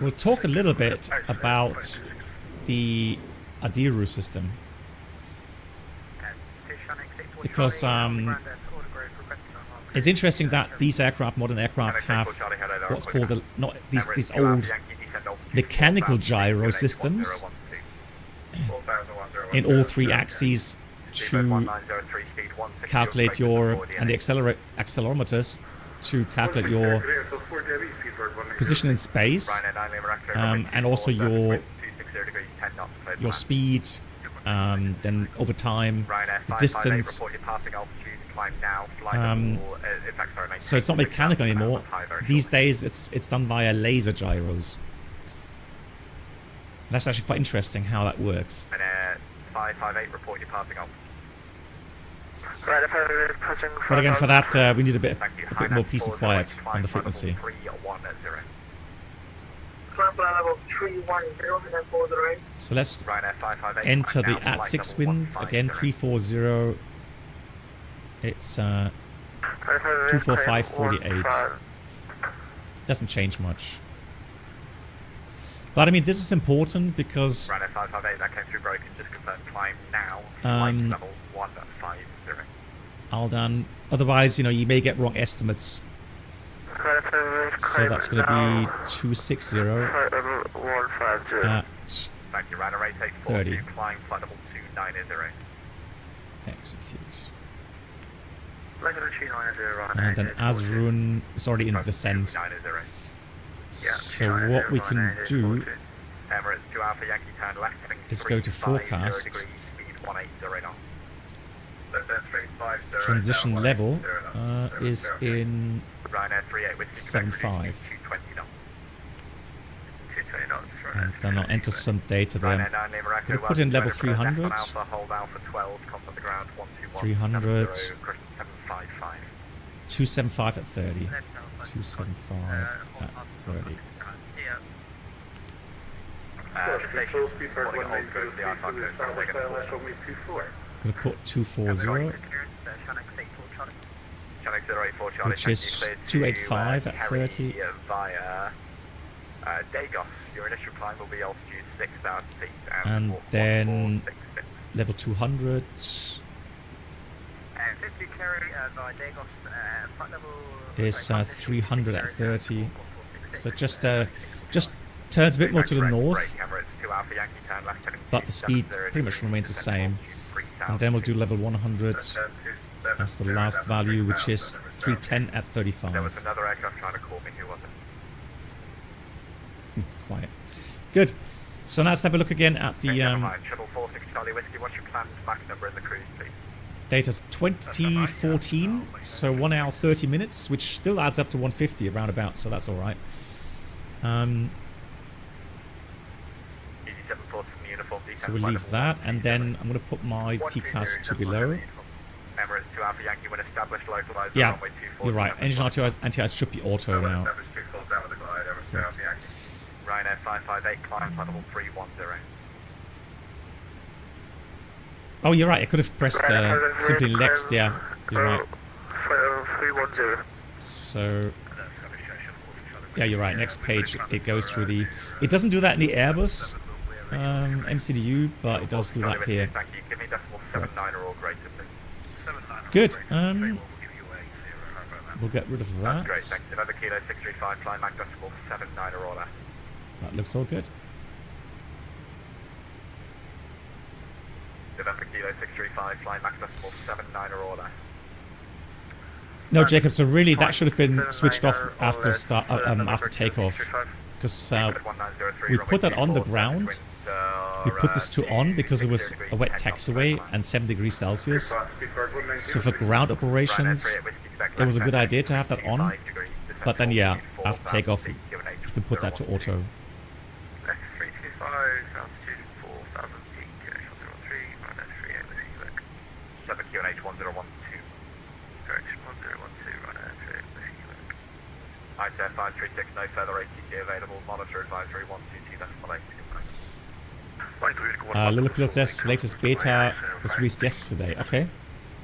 We'll talk a little bit about the ADIRU system, because it's interesting that these aircraft, modern aircraft, have what's called these old mechanical gyro systems in all 3 axes to calculate your, and the accelerometers to calculate your position in space, and also your speed, then over time, the distance. So it's not mechanical anymore. These days it's done via laser gyros. And that's actually quite interesting how that works. 558, report you're passing on. But again, for that we need a bit more peace and quiet on the frequency. So let's enter the at-6 wind, again 340, it's 245.48, doesn't change much. But I mean, this is important because Ryanair 558, that came through broken, just confirm climb now, flight level 150. All done, otherwise, you know, you may get wrong estimates. So that's going to be 260 at Thank you, Ryanair 884, 30. Climb flight level 290. Execute. And then Azrun is already in descent. So what we can do is go to forecast. Transition level is in 75. And then I'll enter some data there. I'm going to put in level 300. 300. 275 at 30. 275 at 30. I'm going to put 240. which is 285 at 30. Via Dagos. Your initial climb will be altitude 6,000 feet. And then level 200. 50 carry via Dagos, flight level is 300 at 30. So just turns a bit more to the north, but the speed pretty much remains the same. And then we'll do level 100. That's the last value, which is 310 at 35. There was another aircraft trying to call me. Who was it? Quiet. Good. So now let's have a look again at the Triple 46 Charlie Whiskey. What's your planned Mach number in the cruise, please? data's 2014, so 1 hour 30 minutes, which still adds up to 150 around about, so that's all right. So we'll leave that, and then I'm going to put my TCAS to below. Yeah, you're right. Engine anti-ice should be auto now. Ryanair 558, climb flight level 310. Oh, you're right. I could have pressed simply next. Yeah, you're right. 310. So, yeah, you're right. Next page, it goes through the. It doesn't do that in the Airbus MCDU, but it does do that here. Good. We'll get rid of that. Great, thanks. Another kilo 635, flying Mach decimal 79 or order. That looks all good. November kilo 635, flying Mach decimal 79 or order. No, Jacob. So really, that should have been switched off after after takeoff, because we put that on the ground. We put this to on because it was a wet taxiway and 7 degrees Celsius. So for ground operations, it was a good idea to have that on. But then, yeah, after takeoff, you can put that to auto. ISF 536, no further ATC available. Monitor advisory 122.8. Lilliput says latest beta was released yesterday. Okay.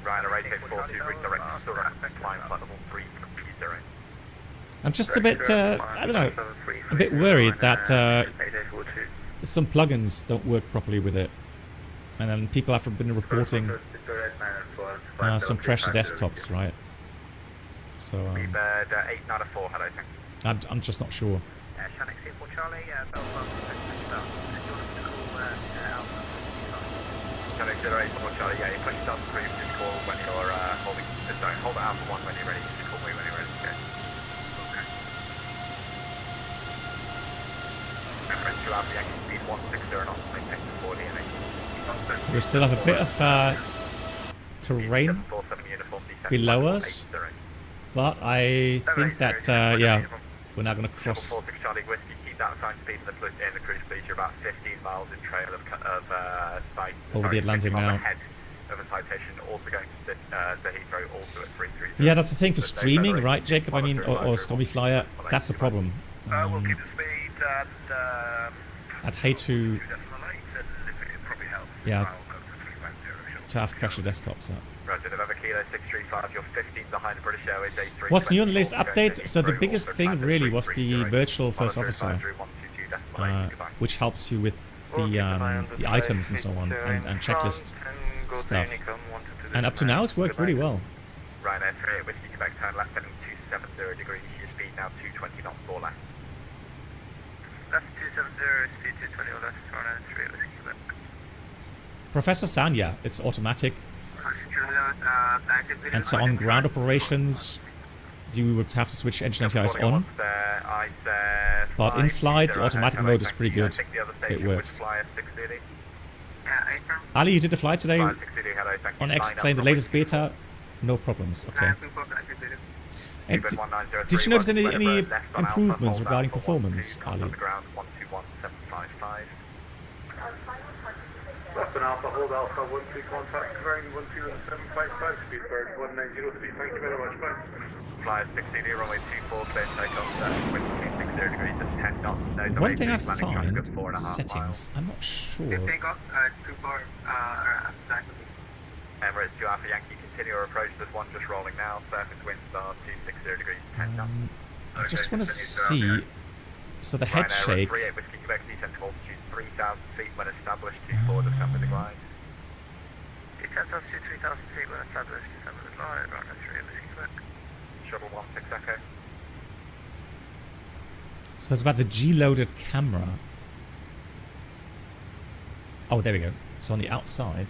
Ryanair 8842, redirect to Surrey, climb flight level 330. I'm just a bit, I don't know, a bit worried that some plugins don't work properly with it. And then people have been reporting some crashed desktops, right? So, Rebird 894, hello, thanks. I'm just not sure. Oceanic C4 Charlie, Oceanic 08 Charlie, yeah, you push down the crew, just call when you're holding, sorry, hold it out for 1 when you're ready, just call me when you're ready to go. Okay. Reference to Alpha Yankee speed 160 knots, maintain the 40 and 8. So we still have a bit of terrain below us, but I think that, yeah, we're now going to cross. Charlie Whiskey, keep that assigned speed in the cruise, please. You're about 15 miles in trail of site. Over the Atlantic now. Ahead of a citation, also going to Heathrow, also at 330. Yeah, that's the thing for streaming, right, Jacob? I mean, or Stormy Flyer. That's the problem. We'll keep the speed and I'd hate to. Yeah. To have crashed desktops. What's new on the latest update? So the biggest thing really was the virtual first officer, which helps you with the items and so on, and checklist stuff. And up to now, it's worked really well. Ryanair 38 Whiskey Quebec, turn left heading 270 degrees. Your speed now 220 knots, 4 left. Left 270, speed 220 or less. Ryanair 38 Whiskey Quebec. Professor Sanya, it's automatic. And so on ground operations, you would have to switch engine anti-ice on. But in flight, the automatic mode is pretty good. It works. Ali, you did the flight today on X-Plane, the latest beta? No problems, okay. And did you notice any improvements regarding performance, Ali? That's an Alpha, hold Alpha, 1-3 contact, ground 12755, speed bird 190 speed, thank you very much, bye. Flyer 60, runway 24, clear takeoff, wind 260 degrees at 10 knots, no delay. One thing I find, settings, I'm not sure. Emirates 2 Alpha Yankee, continue your approach. There's one just rolling now. Surface wind star 260 degrees 10 knots. I just want to see. So the head shake. 38 Whiskey Quebec, descent to altitude 3,000 feet when established. 24 descent with the glide. Descent altitude 3,000 feet when established. Descent with the glide. Right, 38 Whiskey Quebec. Shuttle 16 Echo. So it's about the G-loaded camera. Oh, there we go. So on the outside,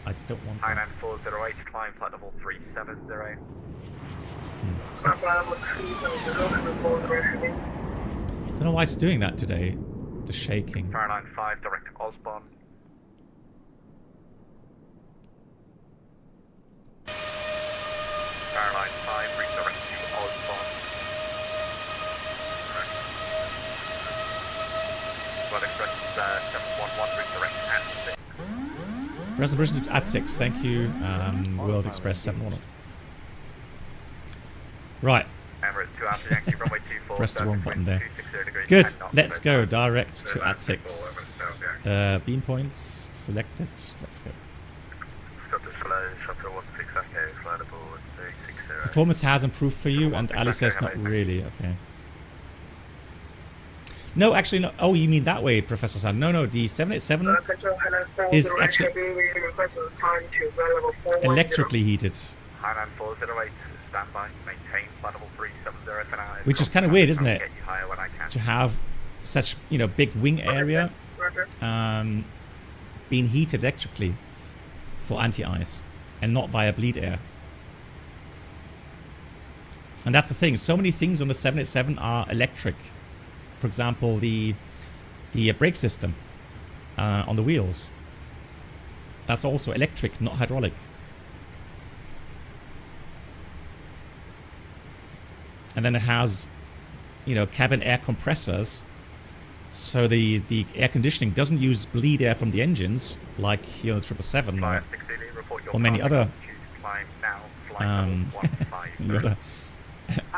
I don't want that. 99408, climb flight level 370. Don't know why it's doing that today. The shaking. Airline 5, direct to Osborne. Airline 5, redirect to Osborne. Well, Express 711, redirect at 6. Reservation at 6, thank you. World Express 711. Right. Emirates 2 Alpha Yankee, runway 24. Press the wrong button there. Good. Let's go direct to at 6. Beam points selected. Let's go. Performance has improved for you, and Ali says not really. Okay. No, actually, no. Oh, you mean that way, Professor San? No, the 787 is actually electrically heated. Standby, maintain flight level 370 for now. Which is kind of weird, isn't it? To have such, big wing area being heated electrically for anti-ice and not via bleed air. And that's the thing. So many things on the 787 are electric. For example, the brake system on the wheels. That's also electric, not hydraulic. And then it has, cabin air compressors. So the air conditioning doesn't use bleed air from the engines, like here on the 777 or many other,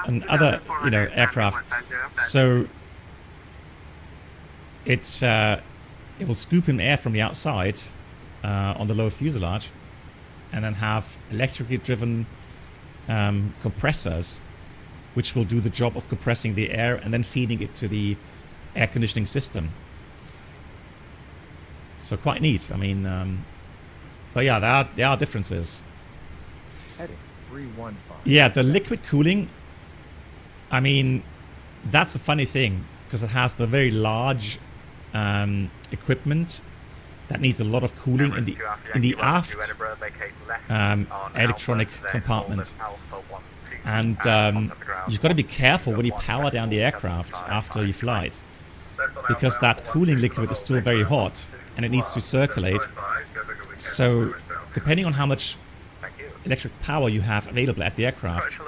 and other, aircraft. So it will scoop in air from the outside on the lower fuselage, and then have electrically driven compressors, which will do the job of compressing the air and then feeding it to the air conditioning system. So quite neat. I mean, but yeah, there are differences. Heading 315. Yeah, the liquid cooling, I mean, that's a funny thing, because it has the very large equipment that needs a lot of cooling in the aft electronic compartment. And you've got to be careful when you power down the aircraft after you fly it, because that cooling liquid is still very hot and it needs to circulate. So depending on how much electric power you have available at the aircraft,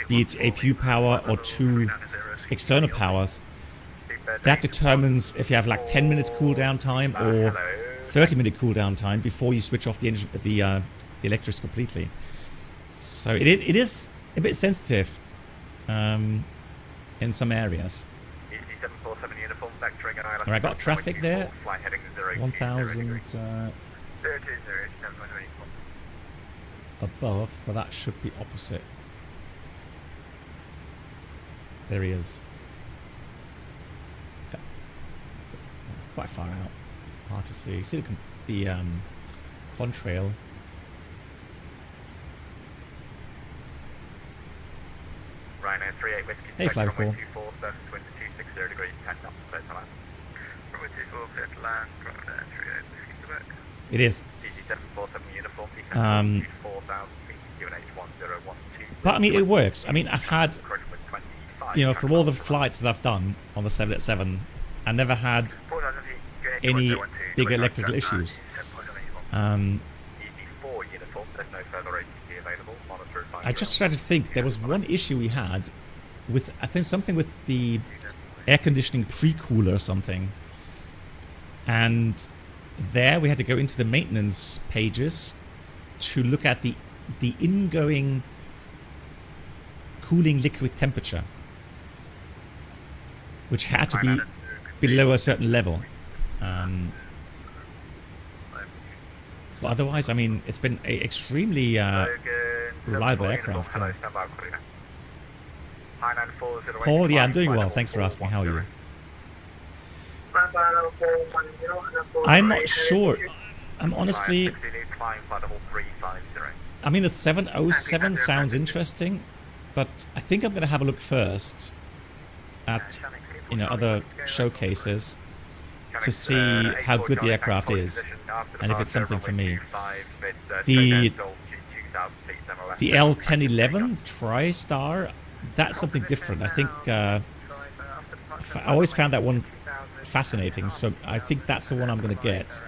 be it APU power or 2 external powers, that determines if you have like 10 minutes cool down time or 30-minute cool down time before you switch off the engine, the electrics completely. So it is a bit sensitive in some areas. Alright, I got traffic there. 1,000 above, but that should be opposite. There he is. Okay. Quite far out. Hard to see. See the contrail. Rhino 38 Whiskey. Hey, Flight 4. 24, surface wind 260 degrees, 10 knots, clear to land. Runway 24, clear to land, Rhino 38 Whiskey Quebec. It is. DG747 uniform, descent 4,000 feet, QNH 1012. But I mean, it works. I mean, I've had, from all the flights that I've done on the 787, I never had any big electrical issues. I just tried to think. There was one issue we had with, I think, something with the air conditioning pre-cooler or something. And there we had to go into the maintenance pages to look at the ingoing cooling liquid temperature, which had to be below a certain level. But otherwise, I mean, it's been a extremely reliable aircraft. Hello, stand by, clear. Paul, yeah, I'm doing well. Thanks for asking. How are you? I'm not sure. I'm honestly... I mean, the 707 sounds interesting, but I think I'm going to have a look first at, you know, other showcases to see how good the aircraft is and if it's something for me. The L1011 TriStar, that's something different. I think I always found that one fascinating, so I think that's the one I'm going to get.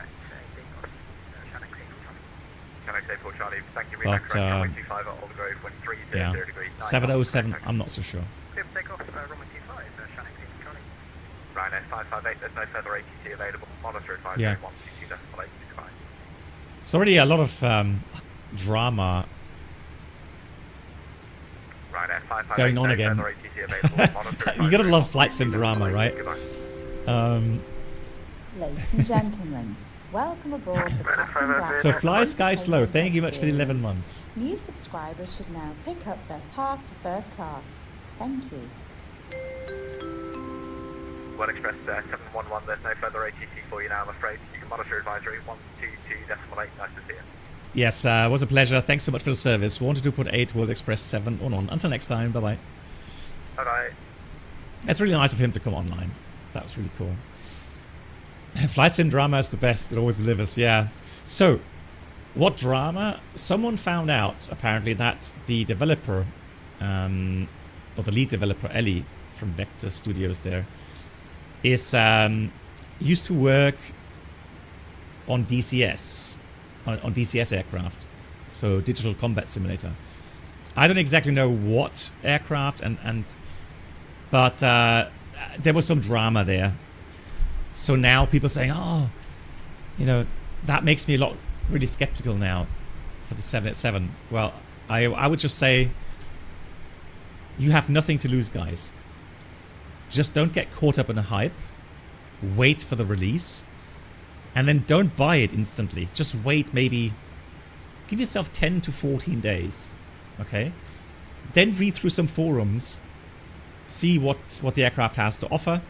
But yeah, 707, I'm not so sure. Yeah, it's already a lot of drama going on again. You gotta love flight sim drama, right? Ladies and gentlemen, welcome aboard the Captain Black. So Fly Sky Slow, thank you much for the 11 months. New subscribers should now pick up their pass to first class. Thank you. Well Express 711, there's no further ATC for you now, I'm afraid. You can monitor advisory 122.8, nice to see you. Yes, it was a pleasure. Thanks so much for the service. 122.8 World Express 7 on. Until next time, bye-bye. Bye-bye. It's really nice of him to come online. That was really cool. Flight sim drama is the best. It always delivers, yeah. So, what drama? Someone found out, apparently, that the developer, or the lead developer, Ellie, from Vector Studios there, is used to work on DCS, on DCS aircraft, so Digital Combat Simulator. I don't exactly know what aircraft, but there was some drama there. So now people are saying, oh, you know, that makes me really skeptical now for the 787. Well, I would just say, you have nothing to lose, guys. Just don't get caught up in a hype. Wait for the release. And then don't buy it instantly. Just wait, maybe give yourself 10 to 14 days. Okay? Then read through some forums. See what the aircraft has to offer.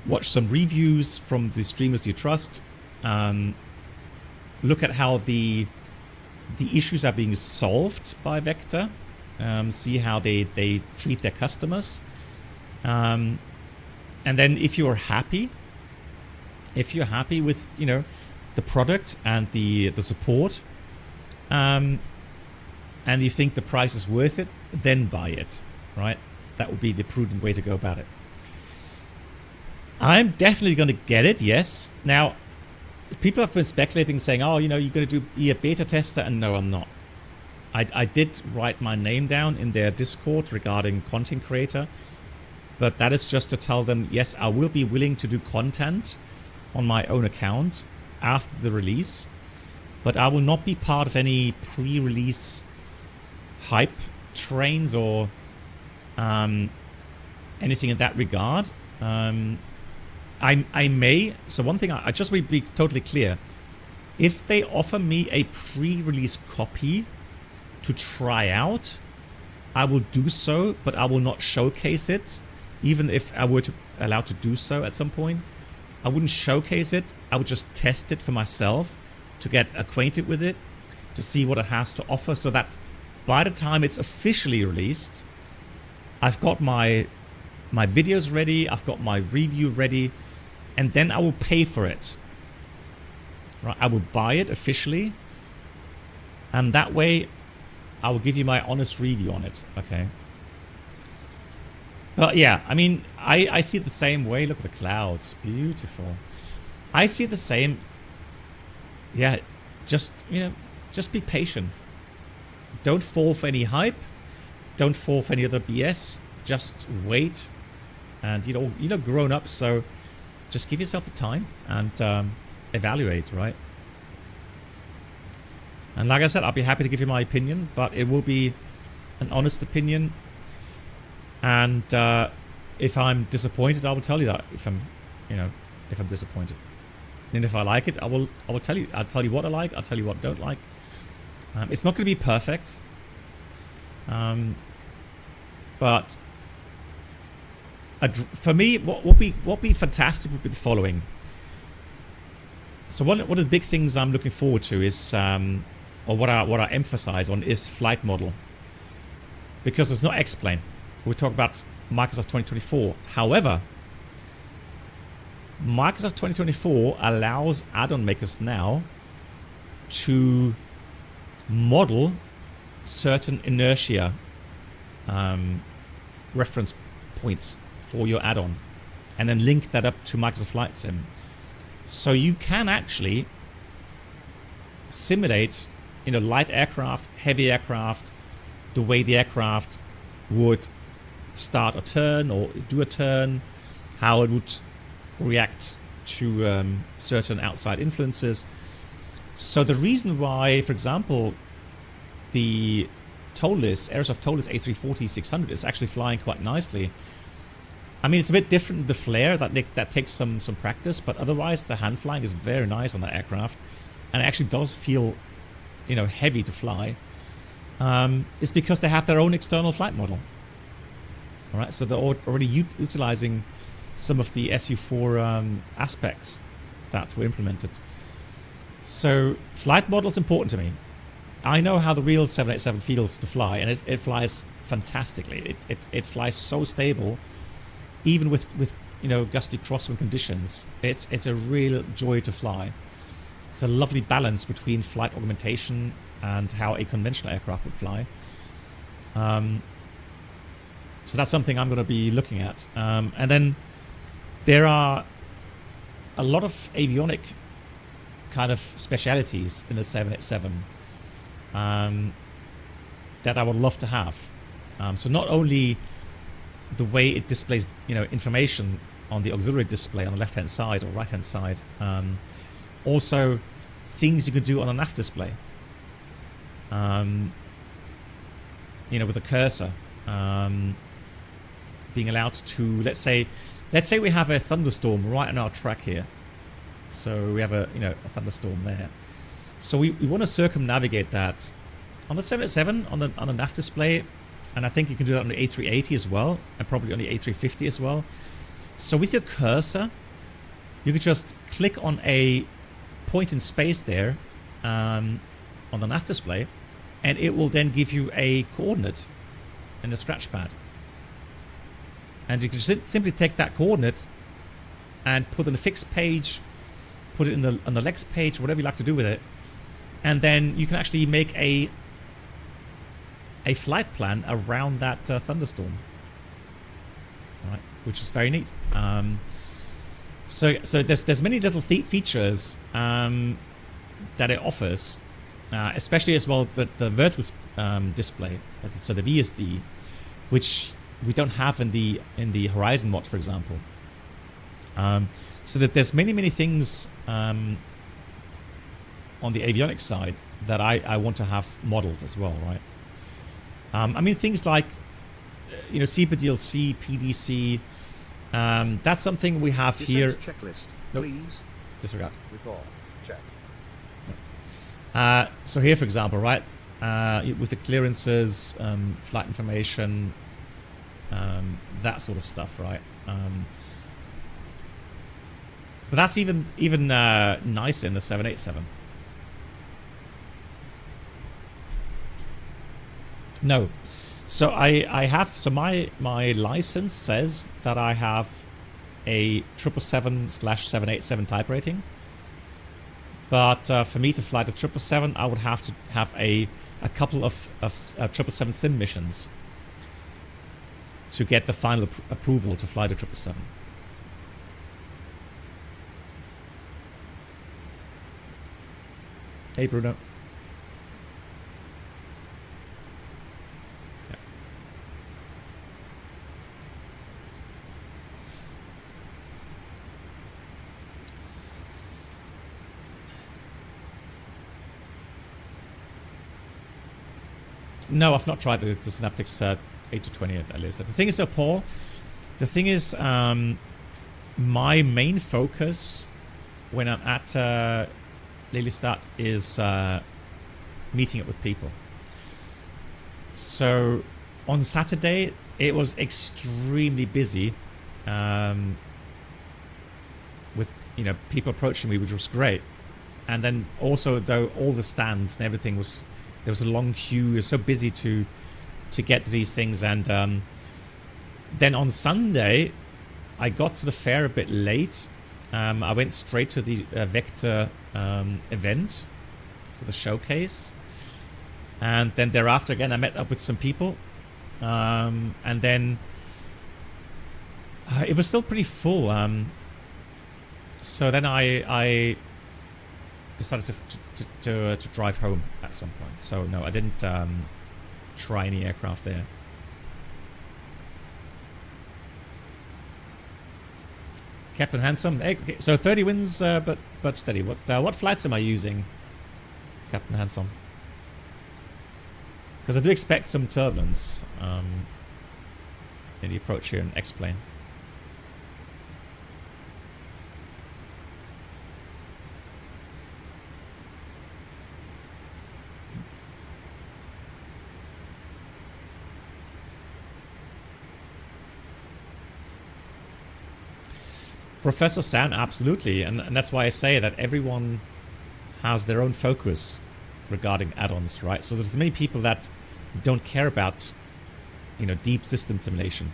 Watch some reviews from the streamers you trust. Look at how the issues are being solved by Vector. See how they treat their customers. And then if you're happy with, you know, the product and the support, and you think the price is worth it, then buy it, right? That would be the prudent way to go about it. I'm definitely going to get it, yes. Now, people have been speculating, saying, oh, you know, you're going to be a beta tester, and no, I'm not. I did write my name down in their Discord regarding content creator, but that is just to tell them, yes, I will be willing to do content on my own account after the release, but I will not be part of any pre-release hype trains or anything in that regard. I may, so one thing, I just will be totally clear. If they offer me a pre-release copy to try out, I will do so, but I will not showcase it. Even if I were to allowed to do so at some point, I wouldn't showcase it. I would just test it for myself to get acquainted with it, to see what it has to offer, so that by the time it's officially released, I've got my videos ready, I've got my review ready, and then I will pay for it. Right? I will buy it officially, and that way I will give you my honest review on it. Okay. But yeah, I mean, I see it the same way. Look at the clouds. Beautiful. I see it the same. Yeah, just, you know, just be patient. Don't fall for any hype. Don't fall for any other BS. Just wait. And, you know, grown up, so just give yourself the time and evaluate, right? And like I said, I'll be happy to give you my opinion, but it will be an honest opinion. And if I'm disappointed, I will tell you that if I'm disappointed. And if I like it, I will tell you. I'll tell you what I like. I'll tell you what I don't like. It's not going to be perfect. But for me, what would be fantastic would be the following. So one of the big things I'm looking forward to is, or what I emphasize on, is flight model. Because it's not X-plane. We talk about Microsoft 2024. However, Microsoft 2024 allows add-on makers now to model certain inertia reference points for your add-on and then link that up to Microsoft Flight Sim. So you can actually simulate, light aircraft, heavy aircraft, the way the aircraft would start a turn or do a turn, how it would react to certain outside influences. So the reason why, for example, the Aerosoft TOLIS A340-600 is actually flying quite nicely. I mean, it's a bit different, the flare, that takes some practice, but otherwise the hand flying is very nice on that aircraft, and it actually does feel, heavy to fly. It's because they have their own external flight model. All right, so they're already utilizing some of the SU4 aspects that were implemented. So flight model is important to me. I know how the real 787 feels to fly, and it flies fantastically. It flies so stable, even with gusty crosswind conditions. It's a real joy to fly. It's a lovely balance between flight augmentation and how a conventional aircraft would fly. So that's something I'm going to be looking at. And then there are a lot of avionic kind of specialities in the 787 that I would love to have. So not only the way it displays, information on the auxiliary display on the left-hand side or right-hand side, also things you could do on a nav display. With a cursor, being allowed to, let's say we have a thunderstorm right on our track here. So we have a thunderstorm there. So we want to circumnavigate that on the 787 on the nav display, and I think you can do that on the A380 as well, and probably on the A350 as well. So with your cursor, you could just click on a point in space there on the nav display, and it will then give you a coordinate in the scratch pad. And you can simply take that coordinate and put it in a fixed page, put it on the legs page, whatever you like to do with it, and then you can actually make a flight plan around that thunderstorm. All right, which is very neat. So there's many little features that it offers, especially as well the vertical display, so the VSD, which we don't have in the Horizon mod, for example. So that there's many things on the avionics side that I want to have modeled as well, right? I mean, things like CPDLC, PDC. That's something we have here. Checklist, nope. Please. Disregard. Recall. Check. So here, for example, right, with the clearances, flight information, that sort of stuff, right? But that's even nicer in the 787. No. So I have, so my license says that I have a 777/787 type rating. But for me to fly the 777, I would have to have a couple of 777 sim missions to get the final approval to fly the 777. Hey, Bruno. Yeah. No, I've not tried the Synaptics A320 at least. The thing is, so Paul, the thing is, my main focus when I'm at Lelystad is meeting up with people. So on Saturday it was extremely busy, with people approaching me, which was great. And then also, though, all the stands and everything there was a long queue. It was so busy to get to these things. And then on Sunday I got to the fair a bit late. I went straight to the Vector event, so the showcase. And then thereafter, again, I met up with some people. And then it was still pretty full. So then I decided to drive home at some point. So no, I didn't try any aircraft there. Captain Handsome. Hey, okay, so 30 wins, but steady. What flights am I using, Captain Handsome? Because I do expect some turbulence in the approach here and X-plane. Professor Sam, absolutely, and that's why I say that everyone has their own focus regarding add-ons, right? So there's many people that don't care about, deep system simulation,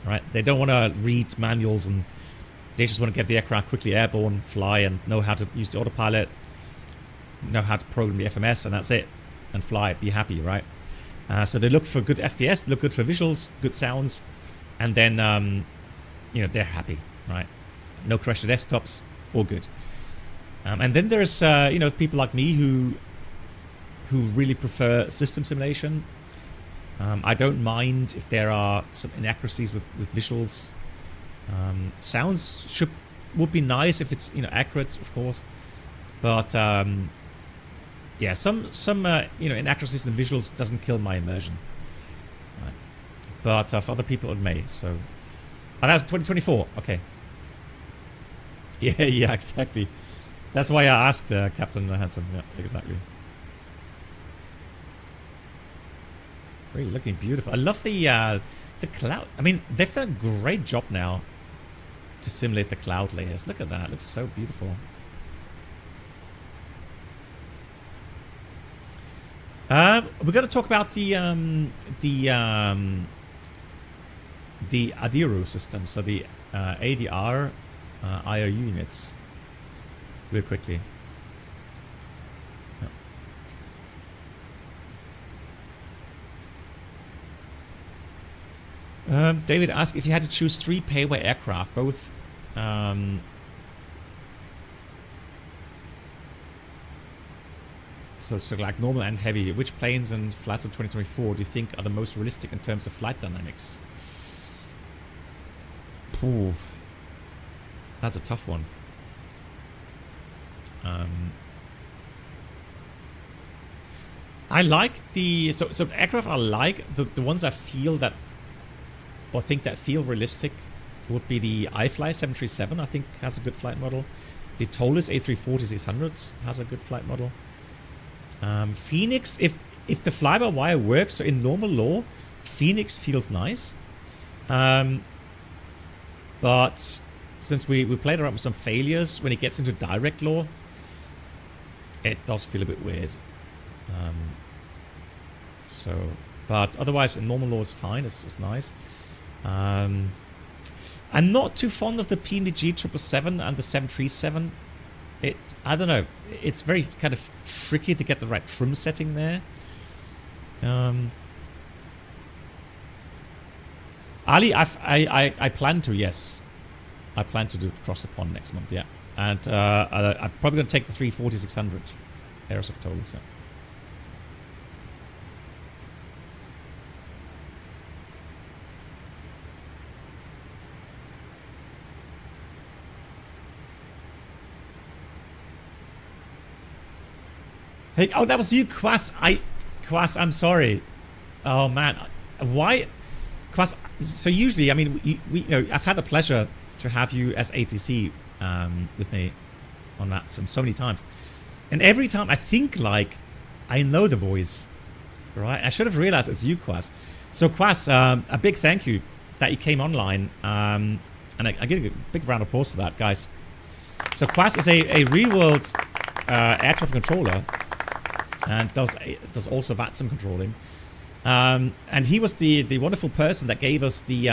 right? They don't want to read manuals, and they just want to get the aircraft quickly airborne, fly, and know how to use the autopilot, know how to program the FMS, and that's it, and fly, be happy, right? So they look for good FPS, look good for visuals, good sounds, and then they're happy, right? No crash to desktops, all good. And then there's people like me who really prefer system simulation. I don't mind if there are some inaccuracies with visuals. Sounds would be nice if it's accurate, of course, but yeah, some inaccuracies in visuals doesn't kill my immersion, right? But for other people it may. So that was 2024. Okay. Yeah, exactly. That's why I asked Captain Handsome. Yeah, exactly. Really looking beautiful. I love the cloud. I mean, they've done a great job now to simulate the cloud layers. Look at that. It looks so beautiful. We're going to talk about the ADIRU system. So the ADIRU units, real quickly. David asked if you had to choose 3 pay-away aircraft, both so like normal and heavy, which planes and flights of 2024 do you think are the most realistic in terms of flight dynamics? Ooh. That's a tough one. I like so aircraft I like, the ones I feel that or think that feel realistic would be the iFly 737, I think has a good flight model. The Tolis A340-600s has a good flight model. FENIX, if the fly-by-wire works, so in normal law, FENIX feels nice. But since we played around with some failures, when it gets into direct law, it does feel a bit weird. But otherwise, in normal law, it's fine. It's nice. I'm not too fond of the PNG 777 and the 737. I don't know. It's very kind of tricky to get the right trim setting there. Ali, I plan to, yes. I plan to do Cross the Pond next month, yeah. And I'm probably going to take the 340-600 Aerosoft Tolis, yeah. Hey, oh, that was you, Quas. Quas, I'm sorry. Oh man, why, Quas? So usually, I mean, we I've had the pleasure to have you as ATC with me on VATSIM so many times. And every time I think like I know the voice, right? I should have realized it's you, Quas. So Quas, a big thank you that you came online. And I give you a big round of applause for that, guys. So Quas is a real-world air traffic controller and does also VATSIM controlling. And he was the wonderful person that gave us the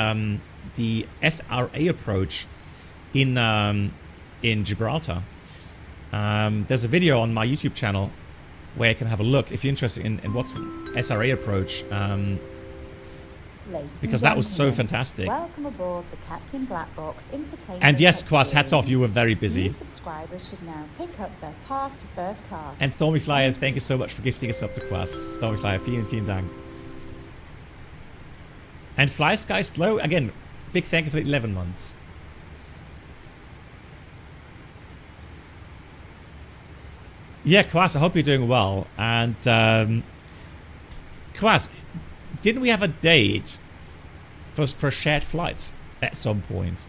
SRA approach in Gibraltar. There's a video on my YouTube channel where you can have a look if you're interested in what's the SRA approach. Because that was so fantastic. Welcome aboard the Captain Black Box infotainment. And yes, Quas, hats off, you were very busy. New subscribers should now pick up their pass to first class. And Stormy Flyer, thank you so much for gifting us up to Quas. Stormy Flyer, vielen Dank. And Fly Sky Slow, again, big thank you for the 11 months. Yeah, Quas, I hope you're doing well. And Quas, didn't we have a date for a shared flight at some point?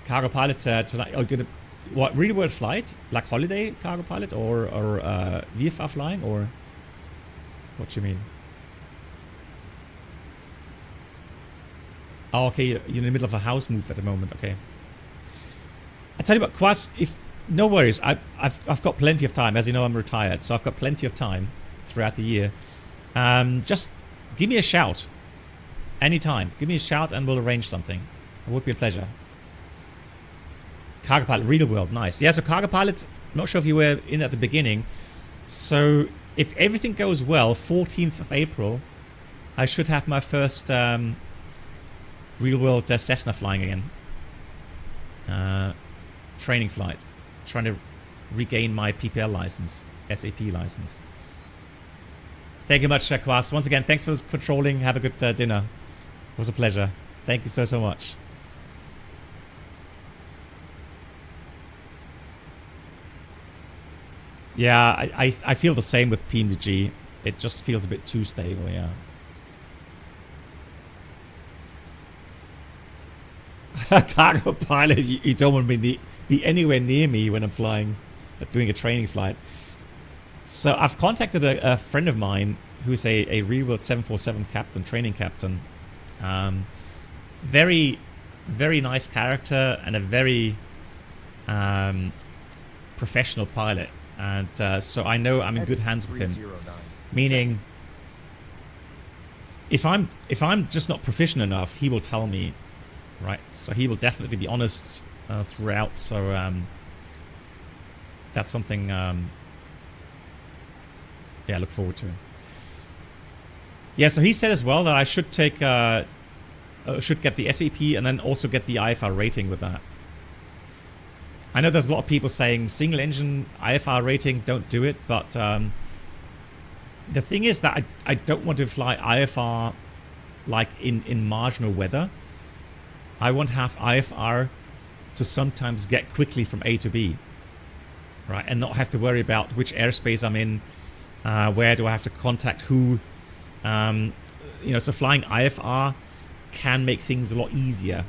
Cargo pilot tonight. Oh, gonna what? Real world flight, like holiday cargo pilot, or VFR flying, or what do you mean? Oh, okay, you're in the middle of a house move at the moment. Okay. I tell you what, Quas, no worries. I've got plenty of time. As you know, I'm retired, so I've got plenty of time throughout the year. Just give me a shout anytime. Give me a shout, and we'll arrange something. It would be a pleasure. Cargo pilot, real world, nice. Yeah, so cargo pilot. Not sure if you were in at the beginning. So if everything goes well, 14th of April, I should have my first real world Cessna flying again. Training flight. Trying to regain my PPL license, SAP license. Thank you much, Quas. Once again, thanks for trolling. Have a good dinner. It was a pleasure. Thank you so much. Yeah, I feel the same with PMDG. It just feels a bit too stable, yeah. Cargo pilot, you don't want me to be anywhere near me when I'm flying, doing a training flight. So I've contacted a friend of mine who's a real-world 747 captain, training captain. Very, very nice character and a very professional pilot. And so I know I'm in good hands with him. Meaning, if I'm just not proficient enough, he will tell me, right? So he will definitely be honest throughout. So that's something. Yeah, I look forward to. Yeah, so he said as well that I should take, should get the SAP and then also get the IFR rating with that. I know there's a lot of people saying single engine IFR rating, don't do it, but the thing is that I don't want to fly IFR like in marginal weather. I want to have IFR to sometimes get quickly from A to B, right, and not have to worry about which airspace I'm in, where do I have to contact who. You know, so flying IFR can make things a lot easier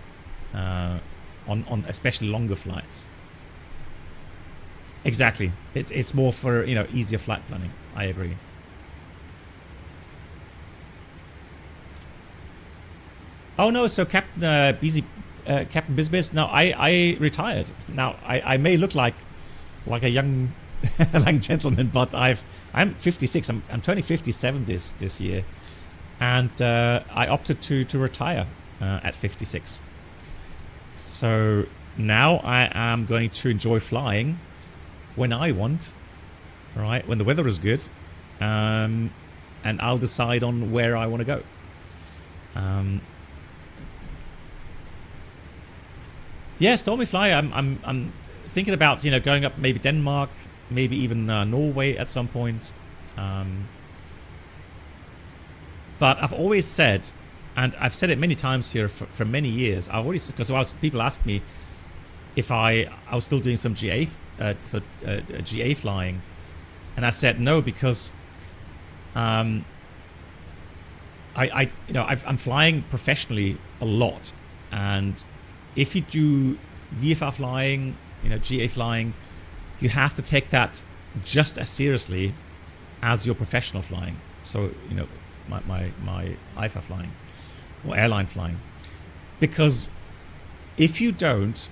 on especially longer flights. Exactly. It's more for, you know, easier flight planning. I agree. Oh no, so Captain Captain Bizbiz. No, I retired. Now I may look like a young gentleman, but I'm 56. I'm turning 57 this year, and I opted to retire at 56. So now I am going to enjoy flying when I want, right? When the weather is good, and I'll decide on where I want to go. Yeah, Stormy Fly. I'm thinking about, you know, going up maybe Denmark, maybe even Norway at some point. But I've always said, and I've said it many times here for many years. I always, because people ask me if I was still doing some GA flying, And I said no because I'm flying professionally a lot, and if you do VFR flying, GA flying, you have to take that just as seriously as your professional flying. So my IFA flying or airline flying, because if you don't,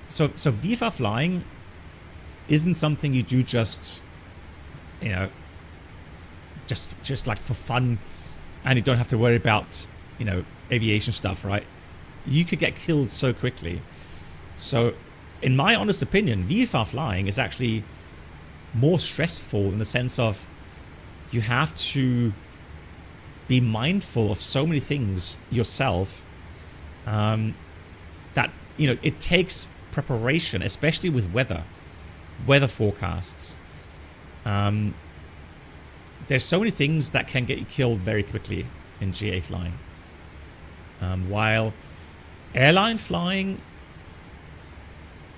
so VFR flying isn't something you do just just like for fun, and you don't have to worry about aviation stuff, right? You could get killed so quickly. So in my honest opinion, VFR flying is actually more stressful in the sense of you have to be mindful of so many things yourself, that it takes preparation, especially with weather forecasts. There's so many things that can get you killed very quickly in GA flying, while airline flying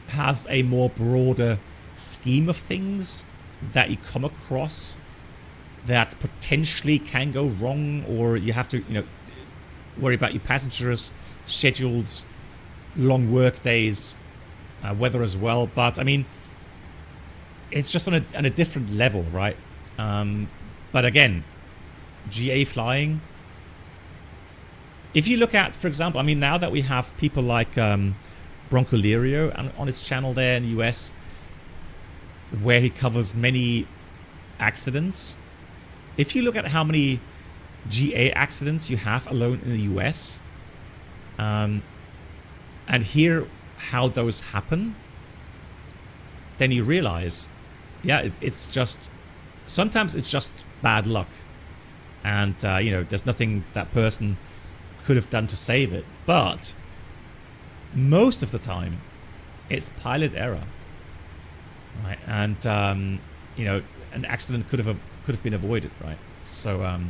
has a more broader scheme of things that you come across that potentially can go wrong, or you have to worry about your passengers, schedules, long work days, weather as well. But I mean, it's just on a different level, right? But again, GA flying, if you look at, for example, I mean, now that we have people like Bronco Lirio on his channel there in the US, where he covers many accidents, if you look at how many GA accidents you have alone in the US, and hear how those happen, then you realize, yeah, it's just, sometimes it's just bad luck, and there's nothing that person could have done to save it. But most of the time, it's pilot error, right? And an accident could have been avoided, right? So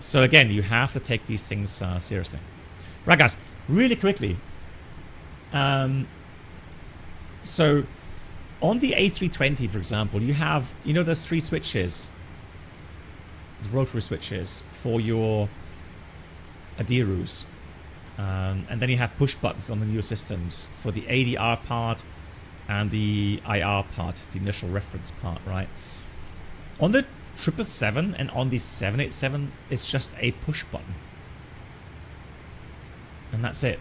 so again, you have to take these things seriously. Right, guys, really quickly. So on the A320, for example, you have, those 3 switches, rotary switches for your ADIRUs. And then you have push buttons on the newer systems for the ADR part and the IR part, the initial reference part, right? On the 777 and on the 787, it's just a push button. And that's it.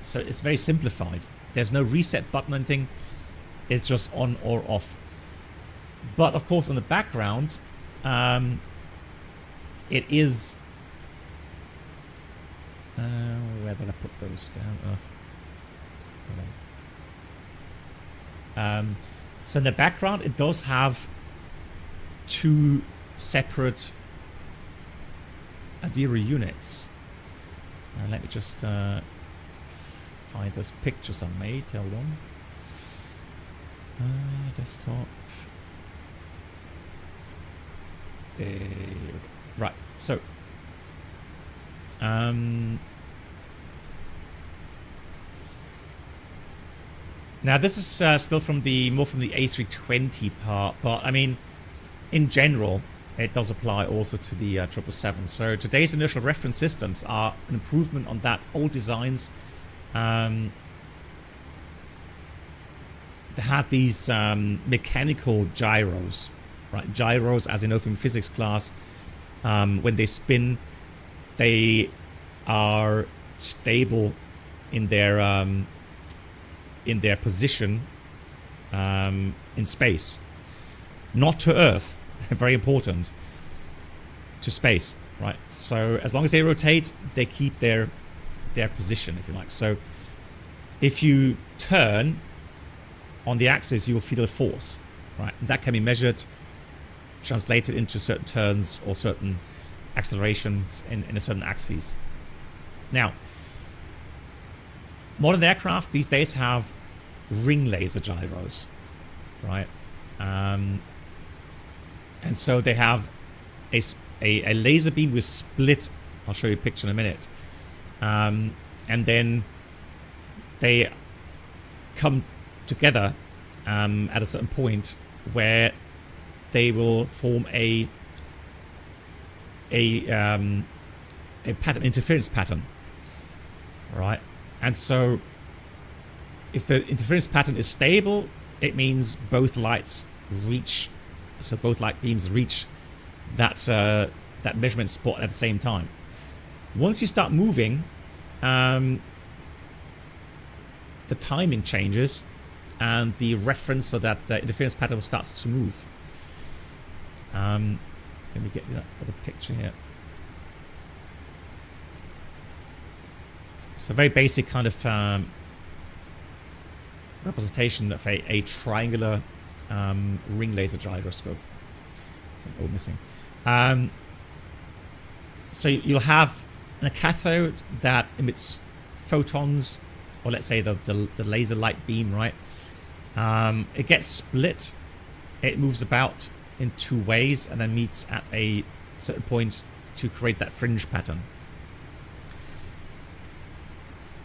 So it's very simplified. There's no reset button or anything. It's just on or off. But of course, on the background, it is... where did I put those down? So in the background, it does have 2 separate ADIRU units. Let me just find those pictures I made. Hold on. Desktop. There. Right. So. Now this is still from the A320 part, but I mean, in general, it does apply also to the 777. So today's initial reference systems are an improvement on that. Old designs, they had these mechanical gyros, right? Gyros, as you know from physics class, when they spin, they are stable in their position in space, not to Earth. Very important, to space, right? So as long as they rotate, they keep their position, if you like. So if you turn on the axis, you will feel a force, right? And that can be measured, translated into certain turns or certain accelerations in a certain axis. Now, modern aircraft these days have ring laser gyros, right? And so they have a laser beam with split. I'll show you a picture in a minute. And then they come together at a certain point where they will form a pattern, interference pattern, right? And so if the interference pattern is stable, it means both lights reach, so both light beams reach that that measurement spot at the same time. Once you start moving, the timing changes and the reference, so that interference pattern starts to move. Let me get the other picture here. So very basic kind of representation of a triangular ring laser gyroscope. Something all missing. So you'll have a cathode that emits photons, or let's say the laser light beam, right? It gets split. It moves about in two ways and then meets at a certain point to create that fringe pattern.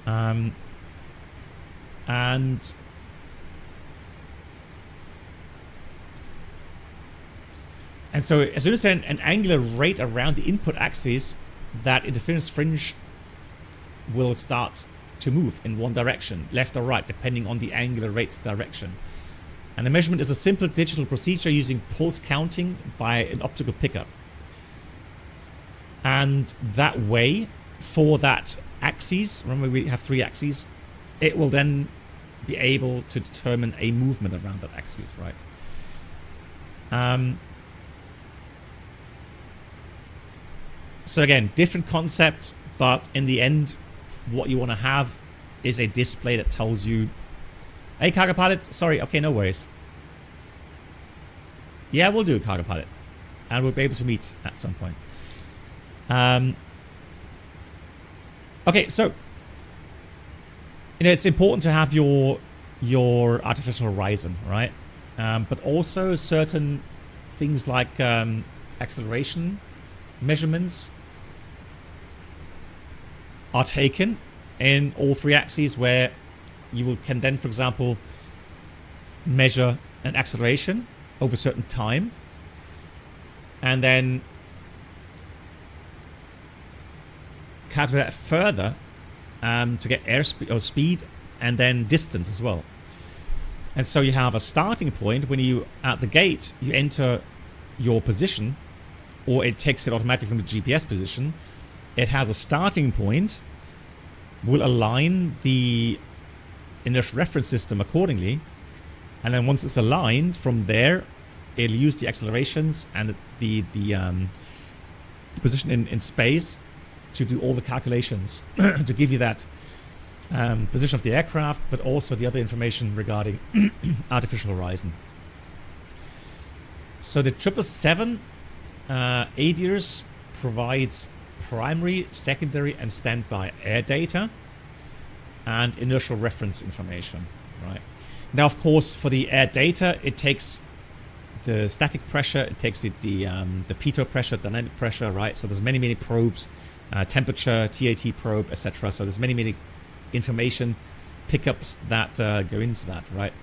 And so as soon as there's an angular rate around the input axis, that interference fringe will start to move in one direction, left or right, depending on the angular rate direction. And the measurement is a simple digital procedure using pulse counting by an optical pickup. And that way, for that axis, remember we have 3 axes, it will then be able to determine a movement around that axis, right? So again, different concept, but in the end, what you want to have is a display that tells you, hey, cargo pilot, sorry, okay, no worries. Yeah, we'll do cargo pilot. And we'll be able to meet at some point. Okay, so, you know, it's important to have your artificial horizon, right? But also certain things like acceleration measurements are taken in all 3 axes, where you can then, for example, measure an acceleration over a certain time, and then calculate that further to get airspeed or speed, and then distance as well. And so you have a starting point when you at the gate you enter your position, or it takes it automatically from the GPS position. It has a starting point, will align the inertial reference system accordingly, and then once it's aligned, from there it'll use the accelerations and the position in space to do all the calculations to give you that position of the aircraft, but also the other information regarding artificial horizon. So the 777 ADIRS provides primary, secondary, and standby air data and inertial reference information, right? Now, of course, for the air data, it takes the static pressure, it takes the pitot pressure, dynamic pressure, right? So there's many probes, temperature, TAT probe, etc. So there's many information pickups that go into that, right?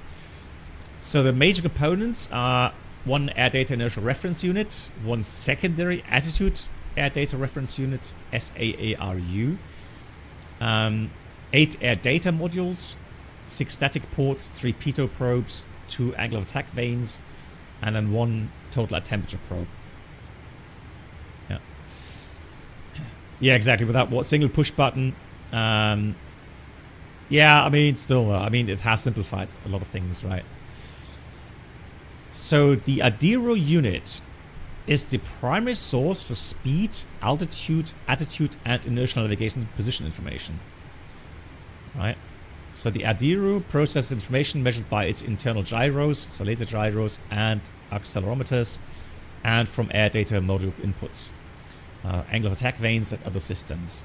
So the major components are 1 air data inertial reference unit, 1 secondary attitude air data reference unit, SAARU, 8 air data modules, 6 static ports, 3 pitot probes, 2 angle of attack vanes, and then 1 total at temperature probe. Yeah, exactly. Without what single push button. Yeah, I mean, still, it has simplified a lot of things, right? So the ADIRU unit is the primary source for speed, altitude, attitude, and inertial navigation position information, right? So the ADIRU processes information measured by its internal gyros, so laser gyros and accelerometers, and from air data module inputs, angle of attack vanes, and other systems.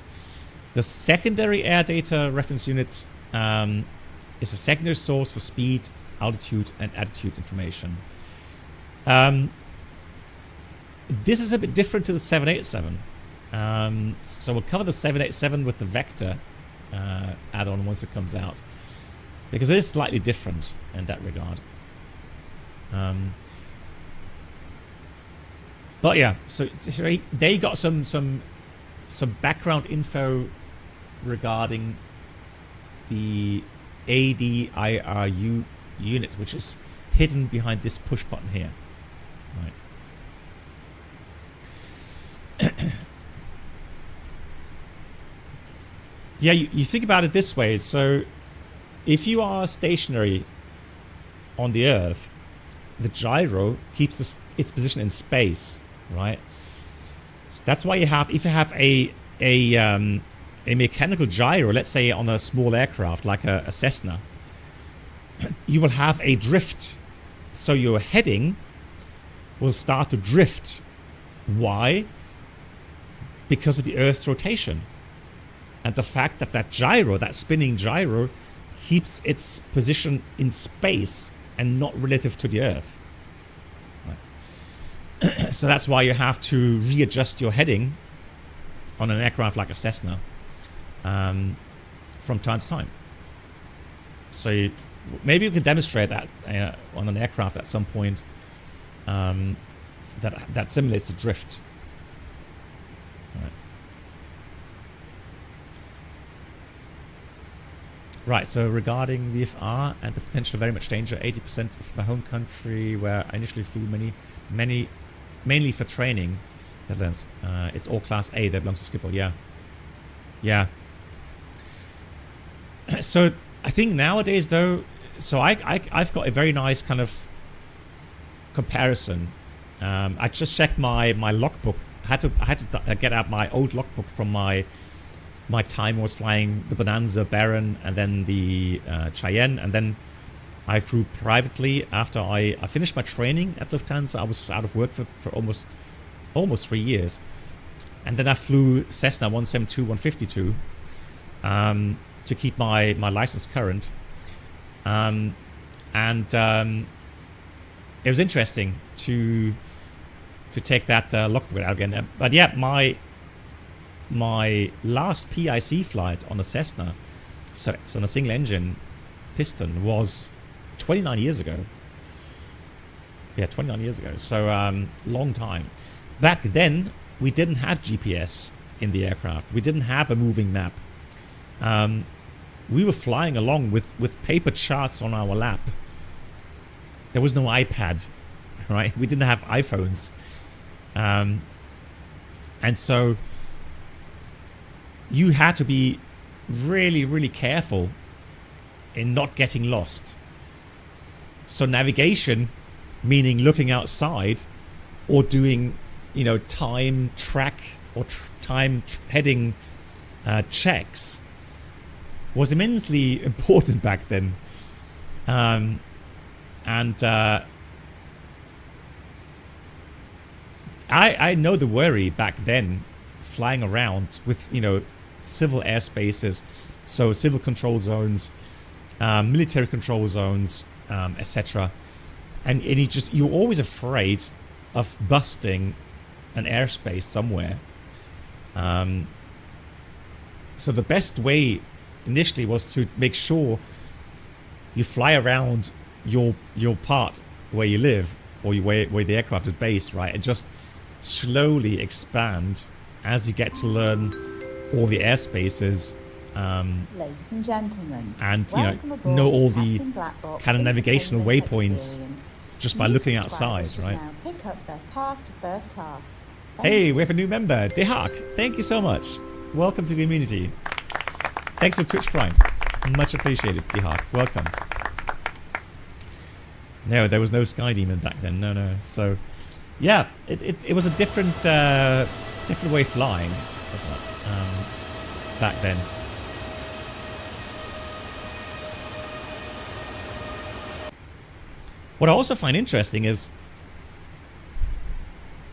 The secondary air data reference unit is a secondary source for speed, altitude, and attitude information. This is a bit different to the 787. So we'll cover the 787 with the Vector add-on once it comes out, because it is slightly different in that regard. But yeah, so they got some background info regarding the ADIRU unit, which is hidden behind this push button here. Right. Yeah, you think about it this way. So if you are stationary on the Earth, the gyro keeps its position in space, right? So that's why you have, if you have a mechanical gyro, let's say on a small aircraft like a Cessna, you will have a drift. So your heading will start to drift. Why? Because of the Earth's rotation. And the fact that that gyro, that spinning gyro, keeps its position in space and not relative to the Earth. Right. So that's why you have to readjust your heading on an aircraft like a Cessna from time to time. So maybe we can demonstrate that on an aircraft at some point that simulates the drift. Right, so regarding VFR and the potential of very much danger, 80% of my home country where I initially flew mainly for training, Netherlands, it's all Class A that belongs to Schiphol, yeah. Yeah. So I think nowadays though, so I've got a very nice kind of comparison. I just checked my logbook. I had to get out my old logbook from my time. I was flying the Bonanza, Baron, and then the Cheyenne, and then I flew privately after I finished my training at Lufthansa. I was out of work for almost 3 years, and then I flew Cessna 172, 152 to keep my license current, and it was interesting to take that logbook out again. But yeah, my last PIC flight on a Cessna, so on a single engine piston, was 29 years ago. Yeah, 29 years ago. So long time. Back then, we didn't have GPS in the aircraft. We didn't have a moving map. We were flying along with paper charts on our lap. There was no iPad, right? We didn't have iPhones. And so you had to be really, really careful in not getting lost. So navigation, meaning looking outside or doing, time track or time heading checks, was immensely important back then. I know the worry back then, flying around with, civil airspaces, so civil control zones, military control zones, etc. And you're always afraid of busting an airspace somewhere. So the best way initially was to make sure you fly around your part where you live, or where the aircraft is based, right? And just slowly expand as you get to learn all the airspaces, ladies and gentlemen, and know all the kind of navigational waypoints just by looking outside, right? Now pick up the pass to first class. Hey, we have a new member, Dehak. Thank you so much. Welcome to the community. Thanks for Twitch Prime. Much appreciated, Dehak. Welcome. No, there was no Sky Demon back then. No. So, yeah, it was a different way of flying back then. What I also find interesting is,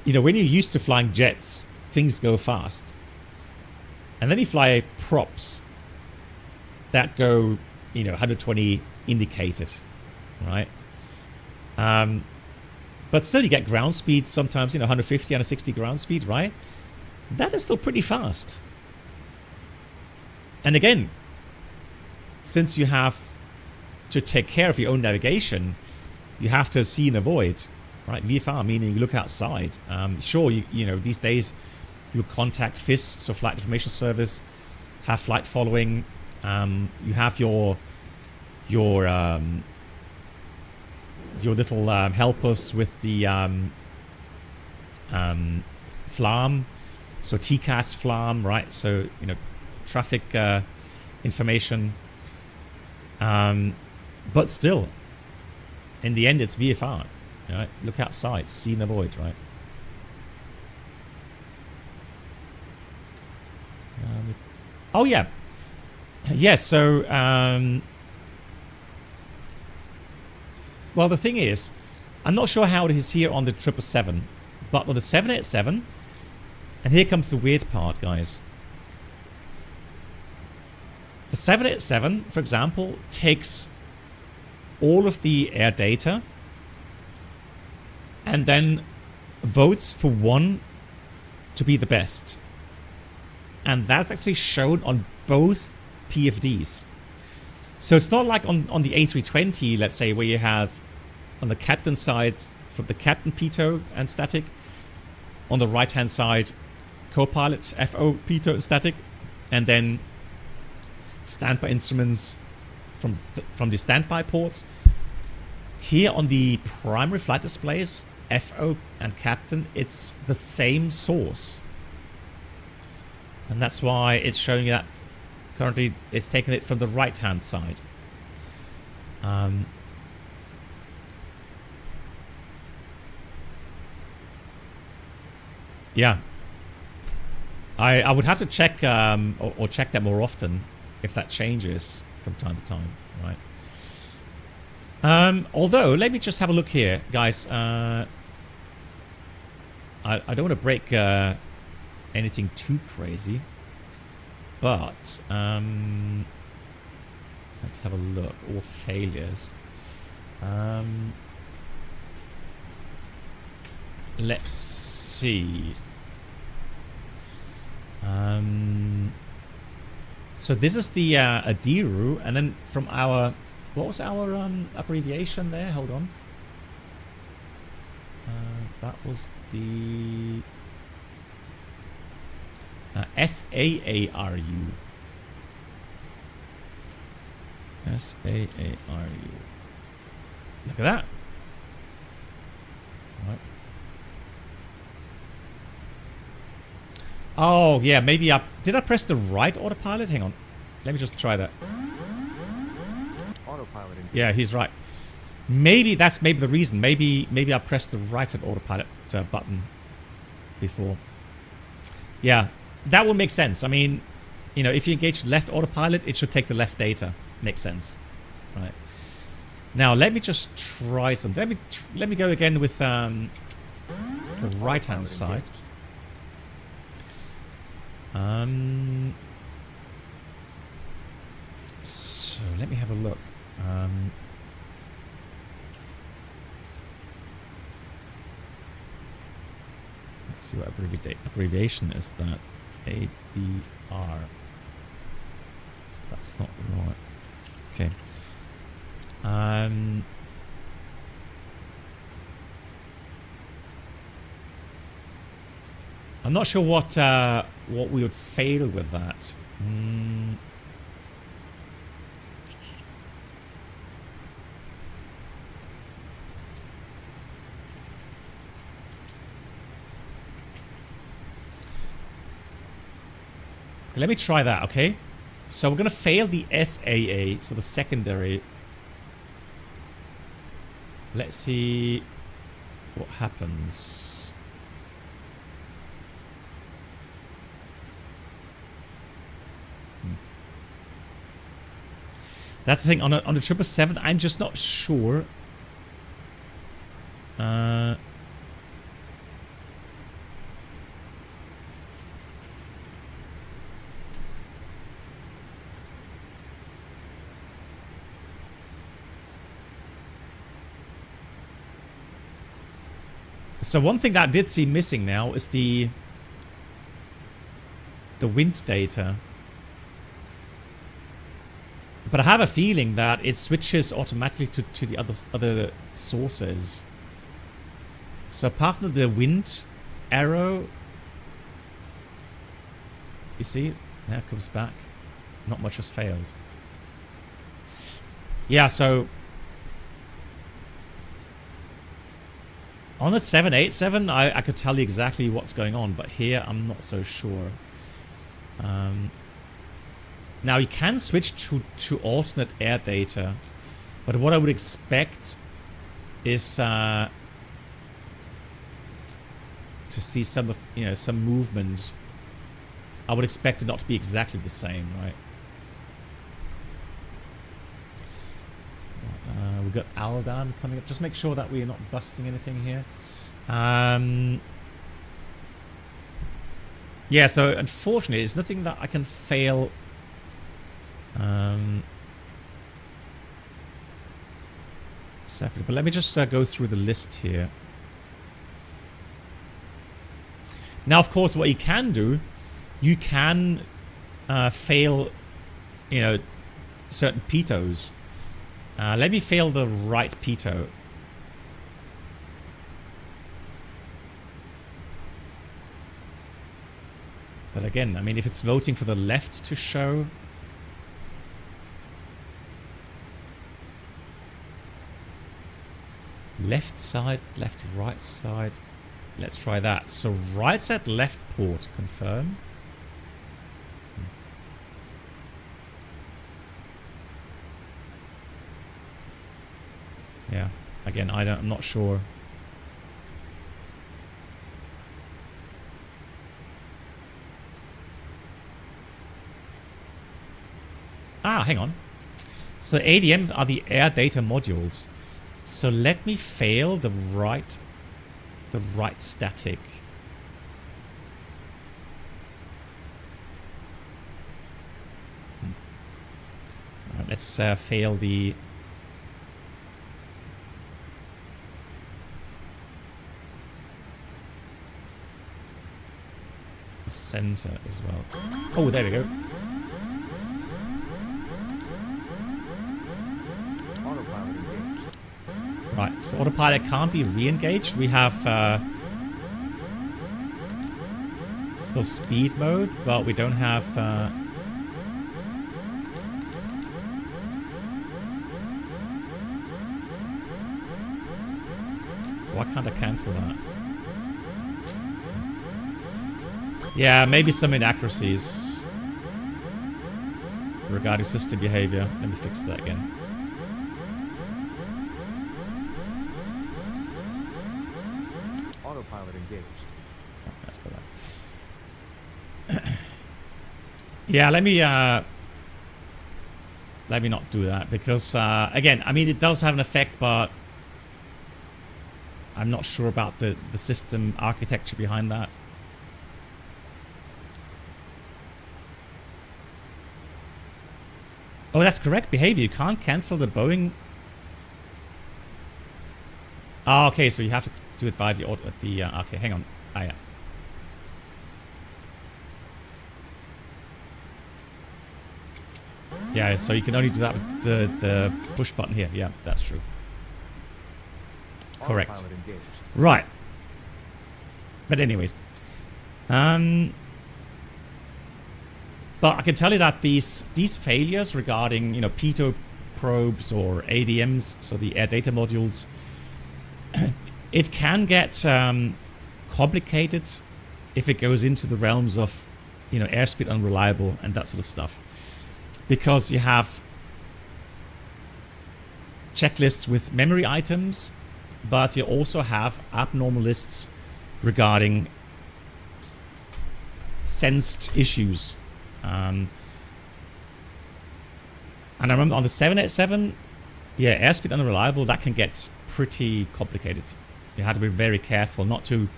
when you're used to flying jets, things go fast. And then you fly props that go, 120 indicated, right? But still you get ground speed sometimes, 150, 160 ground speed, right? That is still pretty fast. And again, since you have to take care of your own navigation, you have to see and avoid. right? VFR meaning you look outside. Sure, you know, these days you contact FIS, so Flight Information Service, have flight following. You have your little helpers with the FLAM, so TCAS FLAM, right? So, you know, traffic information. But still, in the end, it's VFR. Right? Look outside, see and avoid, right? Oh yeah, yes. So, well, the thing is, I'm not sure how it is here on the 777, but on the 787, and here comes the weird part, guys. The 787, for example, takes all of the air data and then votes for one to be the best. And that's actually shown on both PFDs. So it's not like on the A320, let's say, where you have on the captain side from the captain pitot and static, on the right hand side co-pilot FO pitot and static, and then standby instruments from the standby ports. Here on the primary flight displays, FO and captain, it's the same source. And that's why it's showing that currently it's taking it from the right hand side. Yeah. I would have to check or check that more often if that changes from time to time, right? Although, let me just have a look here, guys. I don't want to break anything too crazy, but let's have a look. All failures. Let's see. So this is the ADIRU, and then from our, what was our abbreviation there? Hold on. That was the SAARU. SAARU. Look at that. Right. Oh, yeah, maybe did I press the right autopilot? Hang on. Let me just try that. Autopiloting. Yeah, he's right. Maybe that's the reason. Maybe I pressed the right autopilot button before. Yeah, that would make sense. I mean, you know, if you engage left autopilot, it should take the left data. Makes sense. Right. Now, let me just try something. Let me go again with the right-hand side. So let me have a look. Let's see what abbreviation is that. ADR. So that's not right. Okay. I'm not sure what we would fail with that. Let me try that, okay? So we're going to fail the SAA, so the secondary. Let's see what happens. That's the thing, on the 777, I'm just not sure. So one thing that I did see missing now is the wind data. But I have a feeling that it switches automatically to the other sources. So apart from the wind arrow, you see, there it comes back. Not much has failed. Yeah, so on the 787, I could tell you exactly what's going on, but here I'm not so sure. Now you can switch to alternate air data, but what I would expect is to see some of, you know, some movement. I would expect it not to be exactly the same, right? We've got Aldan coming up. Just make sure that we're not busting anything here. Yeah, so unfortunately, there's nothing that I can fail. Separately, but let me just go through the list here. Now, of course, what you can do, you can fail, you know, certain pitos. Let me fail the right pito. But again, I mean, if it's voting for the left to show, left side, left, right side. Let's try that. So right side, left port, confirm. Yeah, again, I'm not sure. Ah, hang on. So ADM are the air data modules. So let me fail the right static. Right, let's fail the center as well. Oh, there we go. Autopilot engaged. Right, so autopilot can't be re-engaged. We have still speed mode, but we don't have why can't I cancel that? Yeah, maybe some inaccuracies regarding system behavior. Let me fix that again. Autopilot engaged. Oh, that's better. Yeah, let me not do that because again, I mean, it does have an effect, but I'm not sure about the system architecture behind that. Oh, that's correct behavior. You can't cancel the Boeing. Oh, okay, so you have to do it via the okay, hang on. Ah, yeah. Yeah, so you can only do that with the push button here. Yeah, that's true. Correct. Right. But anyways. But I can tell you that these failures regarding, you know, pitot probes or ADMs, so the air data modules, it can get complicated if it goes into the realms of, you know, airspeed unreliable and that sort of stuff. Because you have checklists with memory items, but you also have abnormal lists regarding sensed issues. And I remember on the 787, yeah, airspeed unreliable, that can get pretty complicated. You had to be very careful not to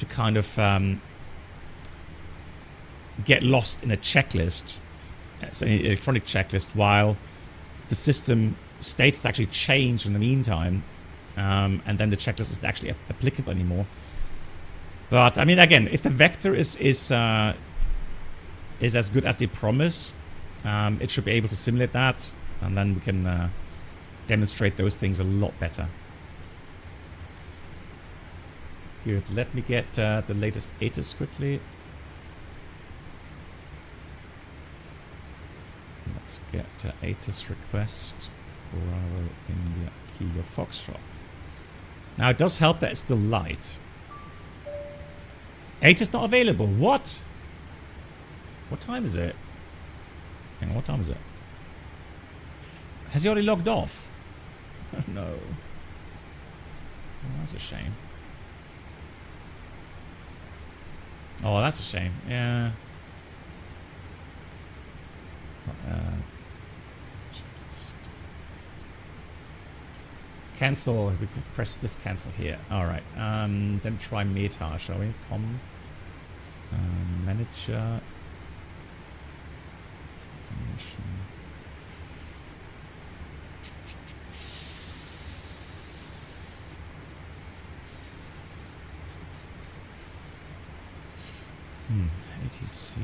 kind of get lost in a checklist, so an electronic checklist, while the system states it's actually changed in the meantime, and then the checklist isn't actually applicable anymore. But I mean, again, if the vector is as good as they promise, it should be able to simulate that, and then we can demonstrate those things a lot better. Good. Let me get the latest ATIS quickly. Let's get ATIS request. Bravo India Kilo Foxtrot. Now it does help that it's still light. ATIS not available. What? What time is it? Hang on, what time is it? Has he already logged off? No. Oh, that's a shame. Oh, that's a shame. Yeah. Cancel. We could press this cancel here. All right. Then try Meta, shall we? Manager. Information. ATC.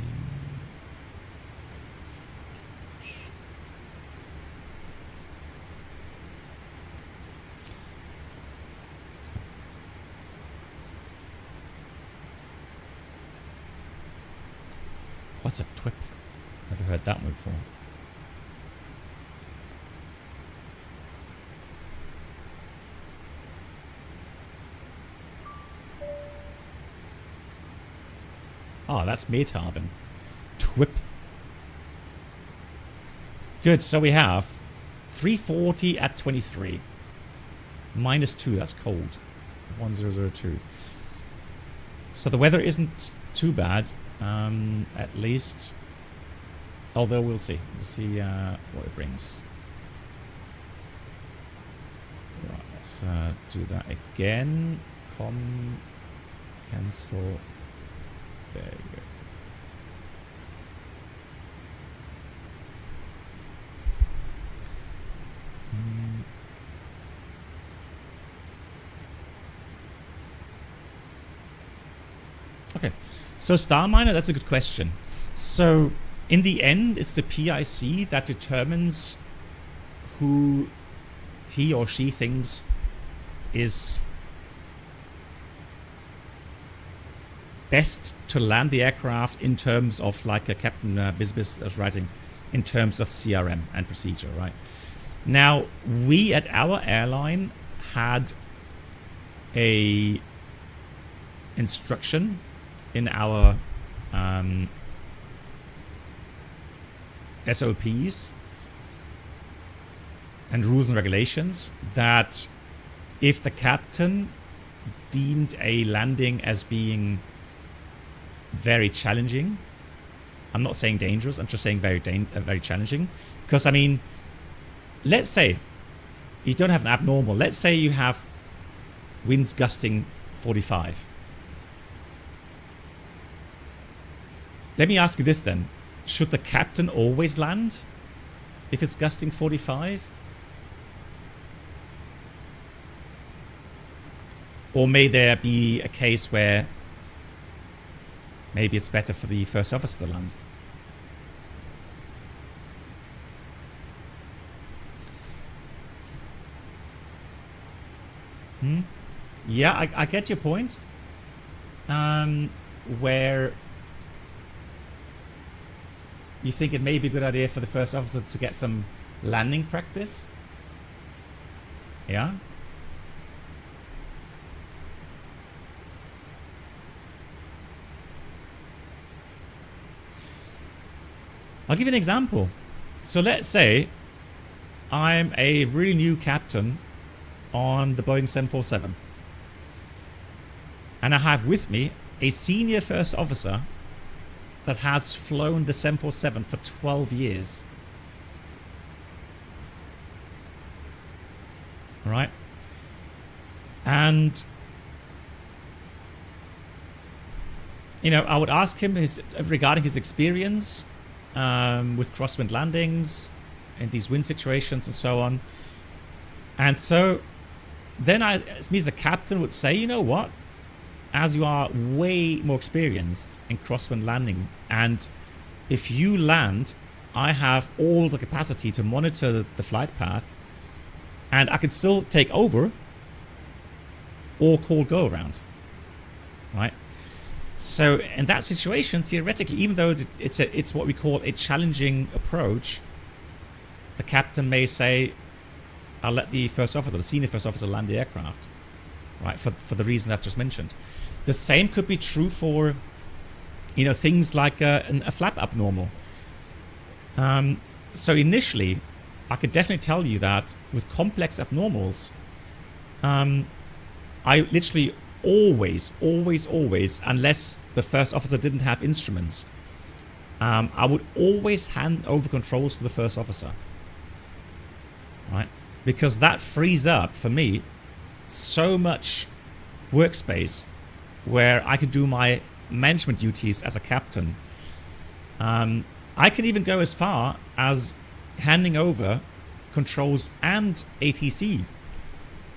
What's a TWIP? Never heard that one before. Oh, that's Meta then. TWIP. Good, so we have 340 at 23. -2, that's cold. 1002. So the weather isn't too bad, at least. Although we'll see. We'll see what it brings. Right, let's do that again. Cancel. There you go. Okay, so Star Miner, that's a good question. So in the end, it's the PIC that determines who he or she thinks is best to land the aircraft in terms of, like Captain Bizbiz is writing, in terms of CRM and procedure, right? Now, we at our airline had a instruction in our SOPs and rules and regulations that if the captain deemed a landing as being very challenging, I'm not saying dangerous, I'm just saying very challenging, because I mean, let's say you don't have an abnormal, let's say you have winds gusting 45. Let me ask you this then, should the captain always land if it's gusting 45? Or may there be a case where maybe it's better for the first officer to land? Yeah, I get your point. Where you think it may be a good idea for the first officer to get some landing practice. Yeah. I'll give you an example. So let's say I'm a really new captain on the Boeing 747. And I have with me a senior first officer that has flown the 747 for 12 years. All right? And, you know, I would ask him regarding his experience with crosswind landings in these wind situations and so on. And so then me as a captain would say, you know what? As you are way more experienced in crosswind landing, and if you land, I have all the capacity to monitor the flight path, and I can still take over or call go around. right? So in that situation, theoretically, even though it's what we call a challenging approach, the captain may say, I'll let the first officer, the senior first officer, land the aircraft, right, for the reasons I've just mentioned. The same could be true for, you know, things like a flap abnormal. So initially, I could definitely tell you that with complex abnormals, I literally always, unless the first officer didn't have instruments, I would always hand over controls to the first officer, right? Because that frees up, for me, so much workspace where I could do my management duties as a captain. I can even go as far as handing over controls and ATC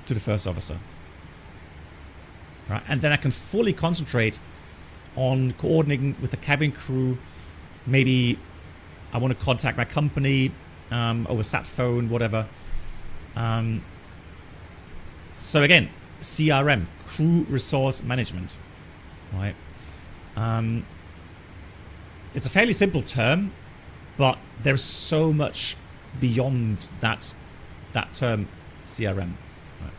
to the first officer. Right? And then I can fully concentrate on coordinating with the cabin crew. Maybe I want to contact my company over sat phone, whatever. So again, CRM, crew resource management, right? It's a fairly simple term, but there's so much beyond that term, CRM. Right?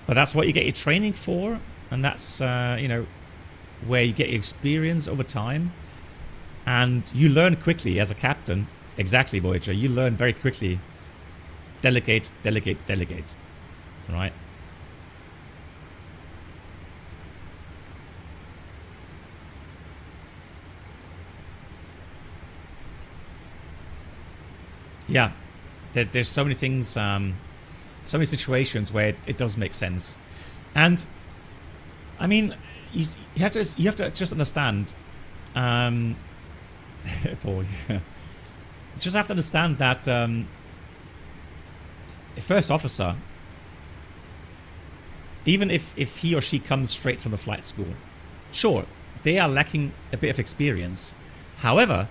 But that's what you get your training for, and that's you know, where you get your experience over time, and you learn quickly as a captain. Exactly, Voyager. You learn very quickly. Delegate, delegate, delegate. Right? Yeah, there's so many things, so many situations where it does make sense, and I mean, you have to just understand, Paul. Yeah. You just have to understand that a first officer, even if he or she comes straight from the flight school, sure, they are lacking a bit of experience. However,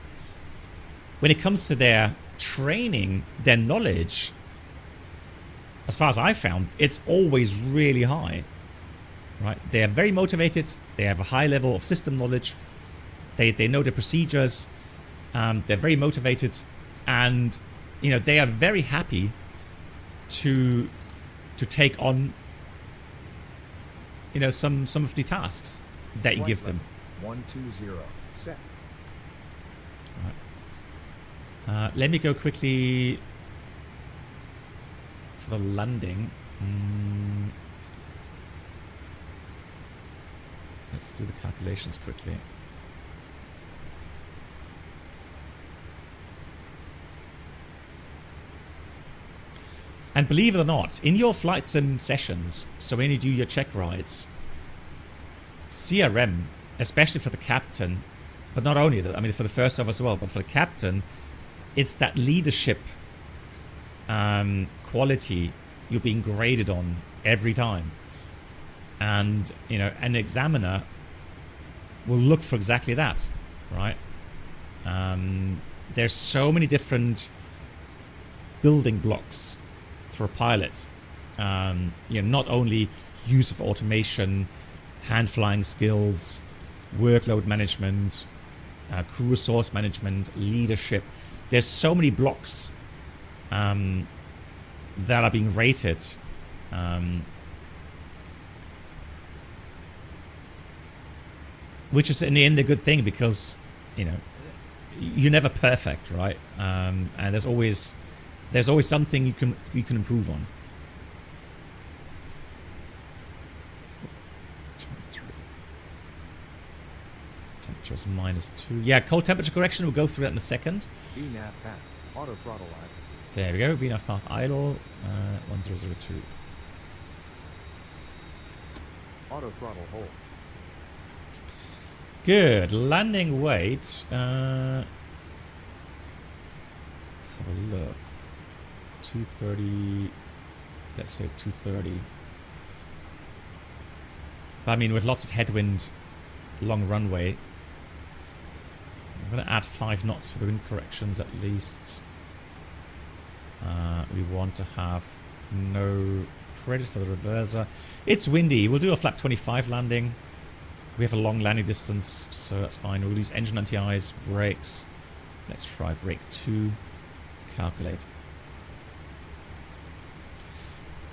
when it comes to their training, their knowledge, as far as I found, it's always really high, right? They are very motivated. They have a high level of system knowledge. They know the procedures. They're very motivated, and you know, they are very happy to take on, you know, some of the tasks that you give them. 120 set. Let me go quickly for the landing. Let's do the calculations quickly. And believe it or not, in your flight sim sessions, so when you do your check rides, CRM, especially for the captain, but not only that, I mean for the first officer as well, but for the captain, it's that leadership quality you're being graded on every time. And, you know, an examiner will look for exactly that, right? There's so many different building blocks for a pilot. You know, not only use of automation, hand flying skills, workload management, crew resource management, leadership. There's so many blocks that are being rated. Which is in the end a good thing, because, you know, you're never perfect, right? And there's always something you can improve on. 23. Temperature's -2. Yeah, cold temperature correction. We'll go through that in a second. VNAV path. Auto throttle idle. There we go. VNAV path idle. 1002. Auto throttle hold. Good. Landing weight. Let's have a look. 230. Let's say 230. But I mean, with lots of headwind, long runway, I'm going to add 5 knots for the wind corrections at least. We want to have no credit for the reverser. It's windy. We'll do a flap 25 landing. We have a long landing distance, so that's fine. We'll use engine anti-ice, brakes. Let's try brake 2. Calculate.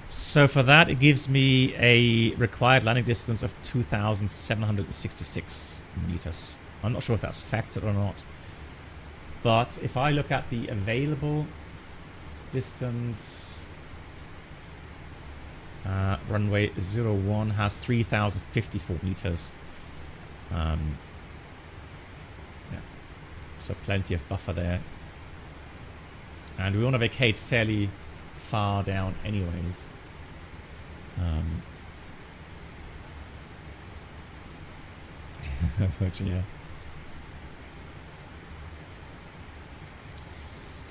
So for that, it gives me a required landing distance of 2,766 meters. I'm not sure if that's factored or not. But if I look at the available distance, runway 01 has 3,054 meters. Yeah. So plenty of buffer there. And we want to vacate fairly far down anyways. Virginia.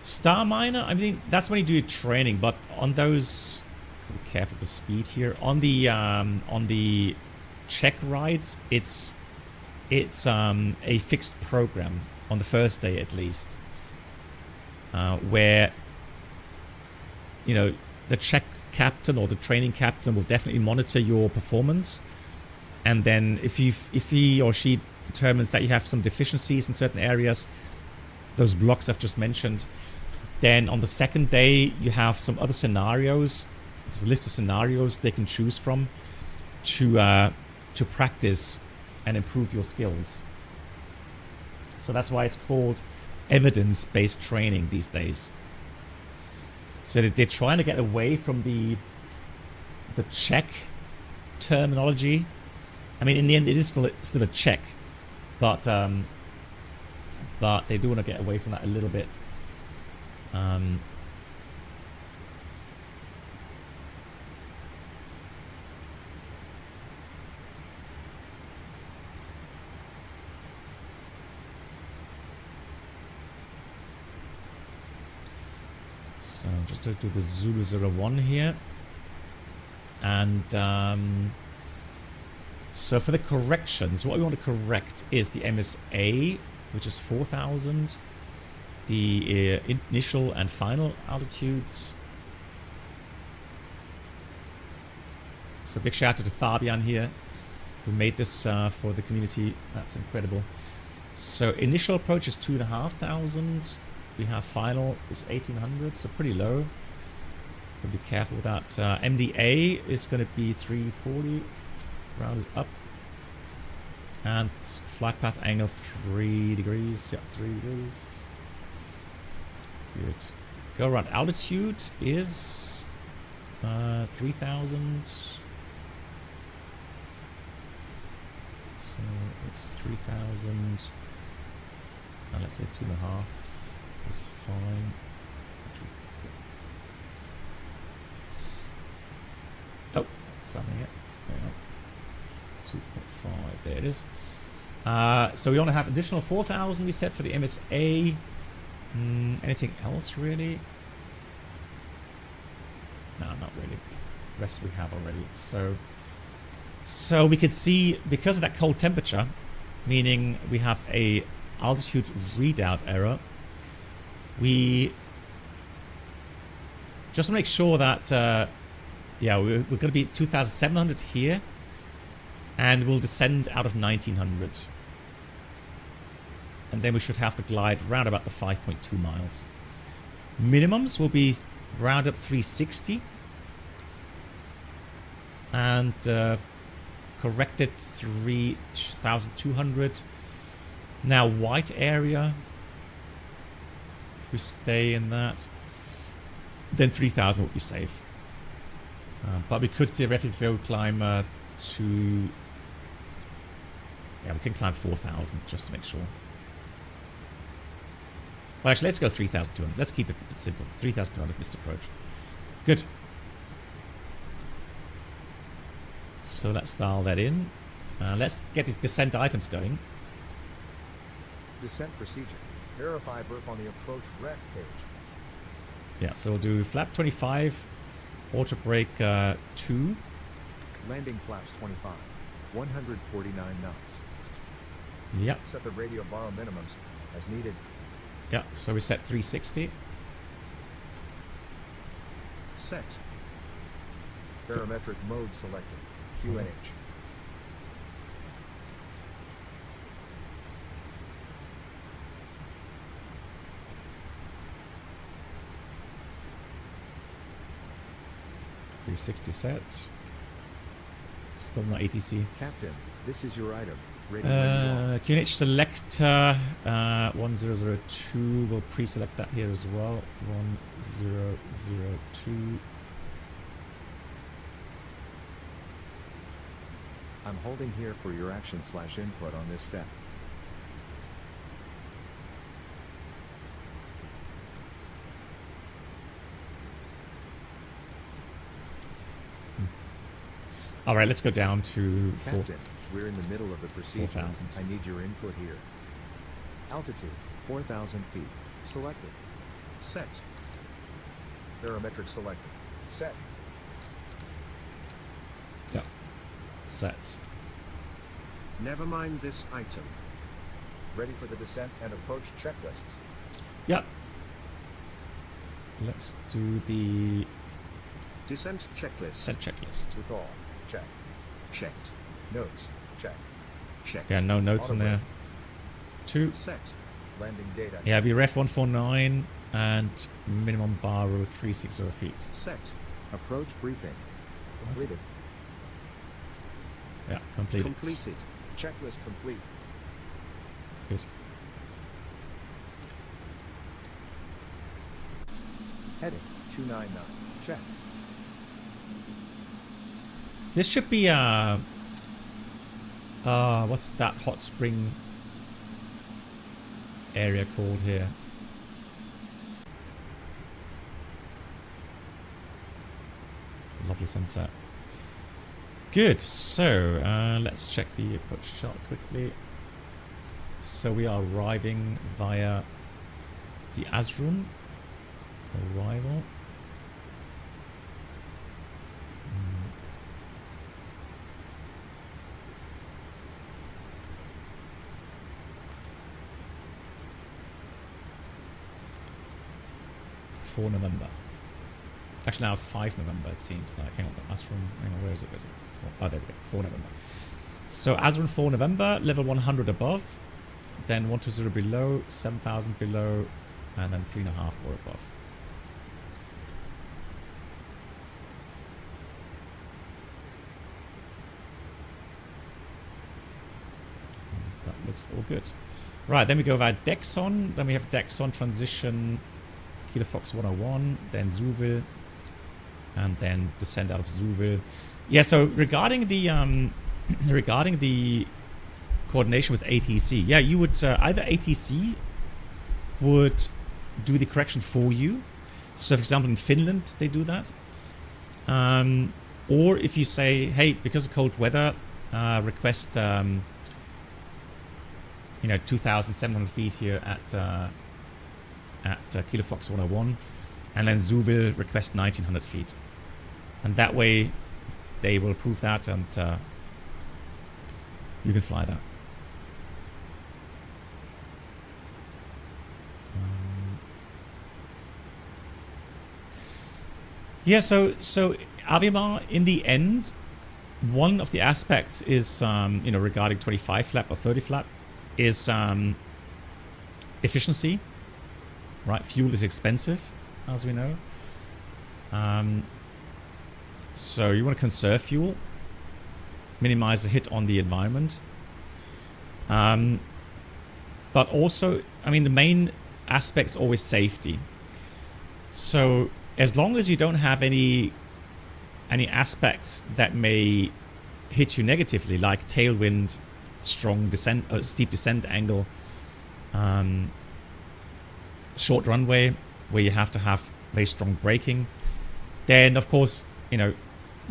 Star Miner, I mean, that's when you do training, but on those, be careful with the speed here. On the check rides, it's a fixed program on the first day at least, where the check captain or the training captain will definitely monitor your performance, and then if he or she determines that you have some deficiencies in certain areas, those blocks I've just mentioned, then on the second day you have some other scenarios. There's a list of scenarios they can choose from to practice and improve your skills. So that's why it's called evidence-based training these days. So they're trying to get away from the check terminology. I mean, in the end, it is still a check, but they do want to get away from that a little bit. So I'm just going to do the Zulu 01 here. And so for the corrections, what we want to correct is the MSA, which is 4,000. The initial and final altitudes. So big shout out to Fabian here, who made this for the community. That's incredible. So initial approach is 2,500. We have final is 1,800, so pretty low. Gotta be careful with that. MDA is going to be 340, rounded up. And flight path angle 3 degrees. Yeah, 3 degrees. Good. Go around. Altitude is 3,000. So it's 3,000. And let's say 2.5 is fine. Oh, something here. 2.5. There it is. So we want to have additional 4,000 we set for the MSA. Anything else really? No, not really. The rest we have already. So we could see, because of that cold temperature, meaning we have a altitude readout error, we just want to make sure that yeah, we're going to be 2,700 here, and we'll descend out of 1,900. And then we should have to glide round about the 5.2 miles. Minimums will be round up 360. And corrected 3,200. Now white area, if we stay in that, then 3,000 would be safe. But we could theoretically go climb to... Yeah, we can climb 4,000 just to make sure. Well, actually, let's go 3,200. Let's keep it simple. 3,200 missed approach. Good. So let's dial that in. Let's get the descent items going. Descent procedure. Verify berth on the approach ref page. Yeah, so we'll do flap 25, auto brake 2. Landing flaps 25, 149 knots. Yep. Set the radio borrow minimums as needed. Yeah, so we set 360. Set. Barometric mode selected. QNH. .360 set. Still not ATC. Captain, this is your item. Ready when you are. QNH selector 1002. We'll pre-select that here as well. 1002. I'm holding here for your action/input on this step. All right, let's go down to Captain, we're in the middle of the procedure. 4,000. I need your input here. Altitude, 4,000 feet. Selected. Set. Barometric selected. Set. Yeah. Set. Never mind this item. Ready for the descent and approach checklists. Yeah. Let's do the Descent checklist. set checklist. Recall. Check. Checked. Notes. Check. Checked. Yeah, no notes on there. 2. Set. Landing data. Yeah, VREF 149 and minimum bar row 360 feet. Set. Approach briefing. Completed. Yeah, completed. Completed. Checklist complete. Good. Heading 299. Check. This should be what's that hot spring area called here? Lovely sunset. Good. So let's check the approach chart quickly. So we are arriving via the Azrun. Arrival. November. Actually, now it's 5 November, it seems like. Hang on, Azrun, hang on, where is it? Oh, there we go, 4 November. So, Azrun 4 November, level 100 above, then 120 below, 7,000 below, and then 3.5 or above. That looks all good. Right, then we go via Dexon, then we have Dexon transition Kilo Fox 101, then Zouville, and then descend out of Zouville. Yeah, so regarding the coordination with ATC, yeah, you would either ATC would do the correction for you. So, for example, in Finland they do that, or if you say, hey, because of cold weather, request 2,700 feet here at Kilo Fox 101, and then Zouville request 1,900 feet, and that way they will approve that, and you can fly that. Yeah, so Avimar, in the end, one of the aspects is regarding 25 flap or 30 flap is efficiency. Right, fuel is expensive, as we know. So you want to conserve fuel, minimize the hit on the environment. But also, I mean, the main aspect is always safety. So as long as you don't have any aspects that may hit you negatively, like tailwind, strong descent, steep descent angle, short runway where you have to have very strong braking, then of course you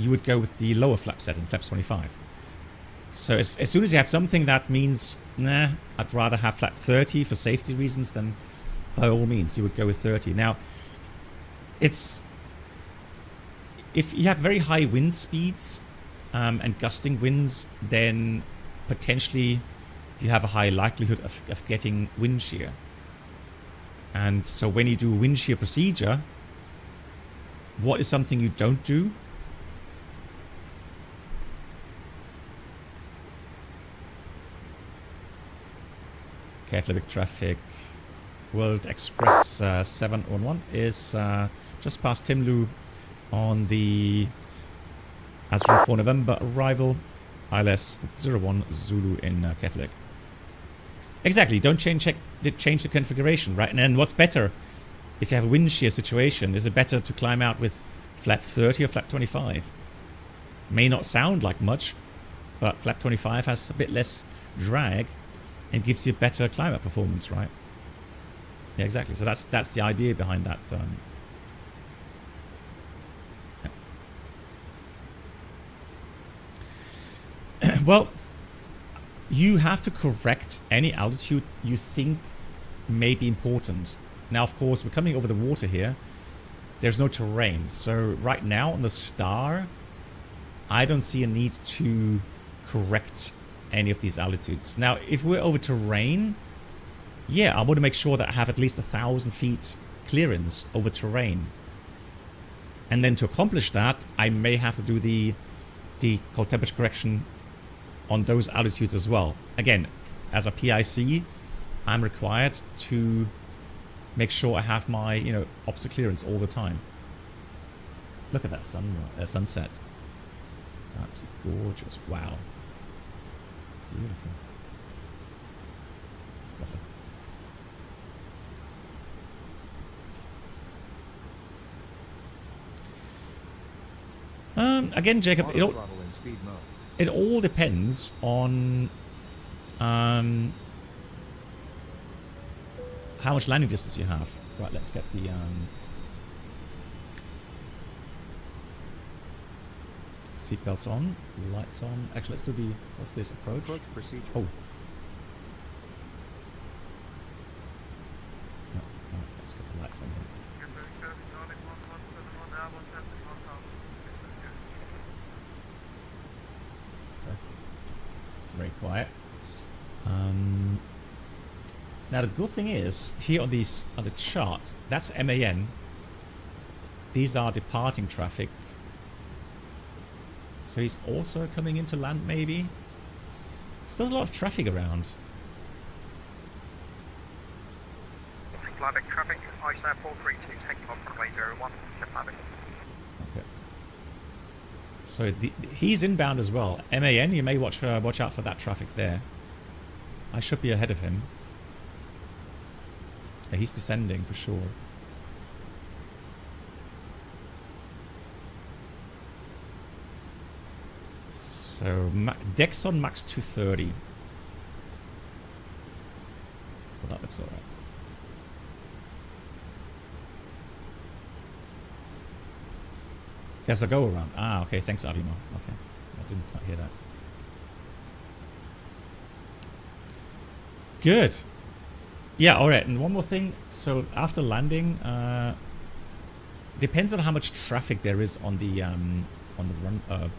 would go with the lower flap setting, flaps 25. So as soon as you have something that means I'd rather have flap 30 for safety reasons, then by all means you would go with 30. Now if you have very high wind speeds and gusting winds, then potentially you have a high likelihood of getting wind shear. And so when you do wind shear procedure, what is something you don't do? Keflavik traffic. World Express 711 is just past Timlu on the Azure 4 November arrival. ILS 01 Zulu in Keflavik. Exactly, don't change the configuration, right? And then what's better, if you have a wind shear situation, is it better to climb out with flap 30 or flap 25? May not sound like much, but flap 25 has a bit less drag and gives you better climb out performance, right? Yeah, exactly. So that's the idea behind that. Well, you have to correct any altitude you think may be important. Now, of course, we're coming over the water here. There's no terrain. So right now on the star, I don't see a need to correct any of these altitudes. Now, if we're over terrain, yeah, I want to make sure that I have at least 1,000 feet clearance over terrain. And then to accomplish that, I may have to do the cold temperature correction on those altitudes as well. Again, as a PIC, I'm required to make sure I have my, opposite clearance all the time. Look at that sunset. That's gorgeous. Wow. Beautiful. Lovely. Again, Jacob, it all depends on how much landing distance you have. Right, let's get the seatbelts on, lights on. Actually, let's do the, what's this, approach? Approach procedure. Oh. No, let's get the lights on here. It's very quiet. Now the good thing is, here on the charts, that's MAN. These are departing traffic. So he's also coming into land, maybe. Still a lot of traffic around. Keflavik traffic, ISA 432, taking off runway 01, Keflavik. Okay. So he's inbound as well. MAN, you may watch out for that traffic there. I should be ahead of him. Yeah, he's descending for sure. So Dex on max 230. Well, that looks alright. There's a go around. Ah, okay. Thanks, Abimo. Okay, I didn't quite hear that. Good. Yeah, alright. And one more thing. So after landing, depends on how much traffic there is on the run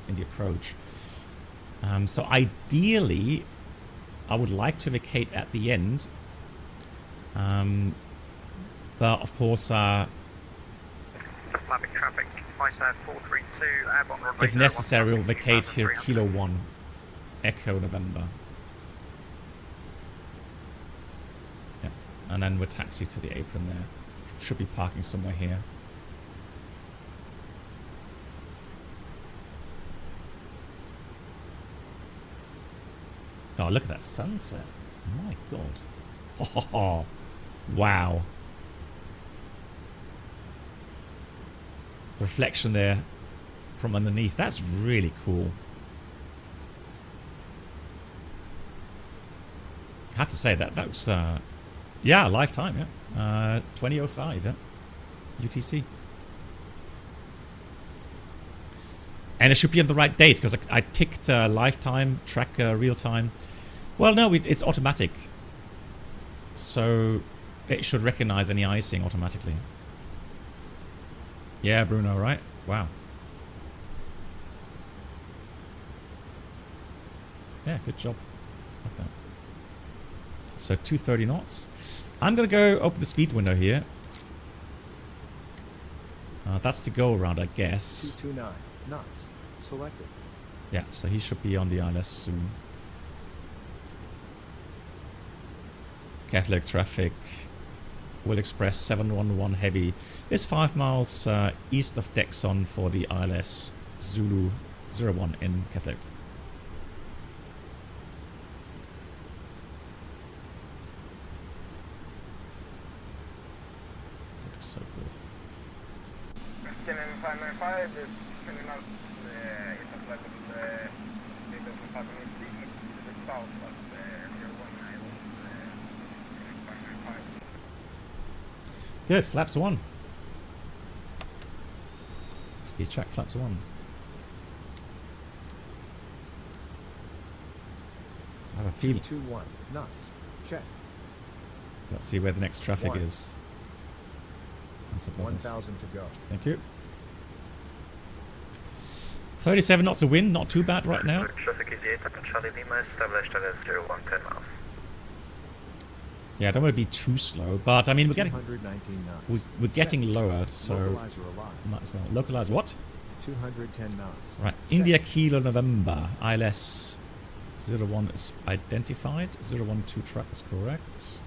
in the approach. So ideally, I would like to vacate at the end. But of course, traffic, ISA 432, airborne runway if necessary, we'll vacate here Kilo 1, Echo November. Yeah, and then we'll taxi to the apron there. Should be parking somewhere here. Oh, look at that sunset. My God. Oh, wow. The reflection there from underneath. That's really cool. I have to say that was, yeah, lifetime, yeah. 2005, yeah. UTC. And it should be on the right date because I ticked lifetime, track real time. Well, no, it's automatic. So it should recognize any icing automatically. Yeah, Bruno, right? Wow. Yeah, good job. Like that. So 230 knots. I'm going to go open the speed window here. That's the go around, I guess. 229 knots. Selected. Yeah, so he should be on the ILS soon. Keflavik traffic. Will Express 711 Heavy is 5 miles east of Dexon for the ILS Zulu 01 in Keflavik. That looks so good. Scanning 595 is sending out it's like data from 590 to the south, but 019 was 595. Good, flaps 1. Speed check, flaps 1. I have a feeling. 221 knots. Check. Let's see where the next traffic 1. is. 1,000 to go. Thank you. 37 knots a wind, not too bad right now. Traffic is 8 up Charlie Lima, established at 0110 miles. Yeah, I don't want to be too slow, but I mean we're getting 219 knots. we're getting lower, so Localizer alive. might as well localize what? 210 knots. Right, Set. India Kilo November ILS 01 is identified. 012 track is correct.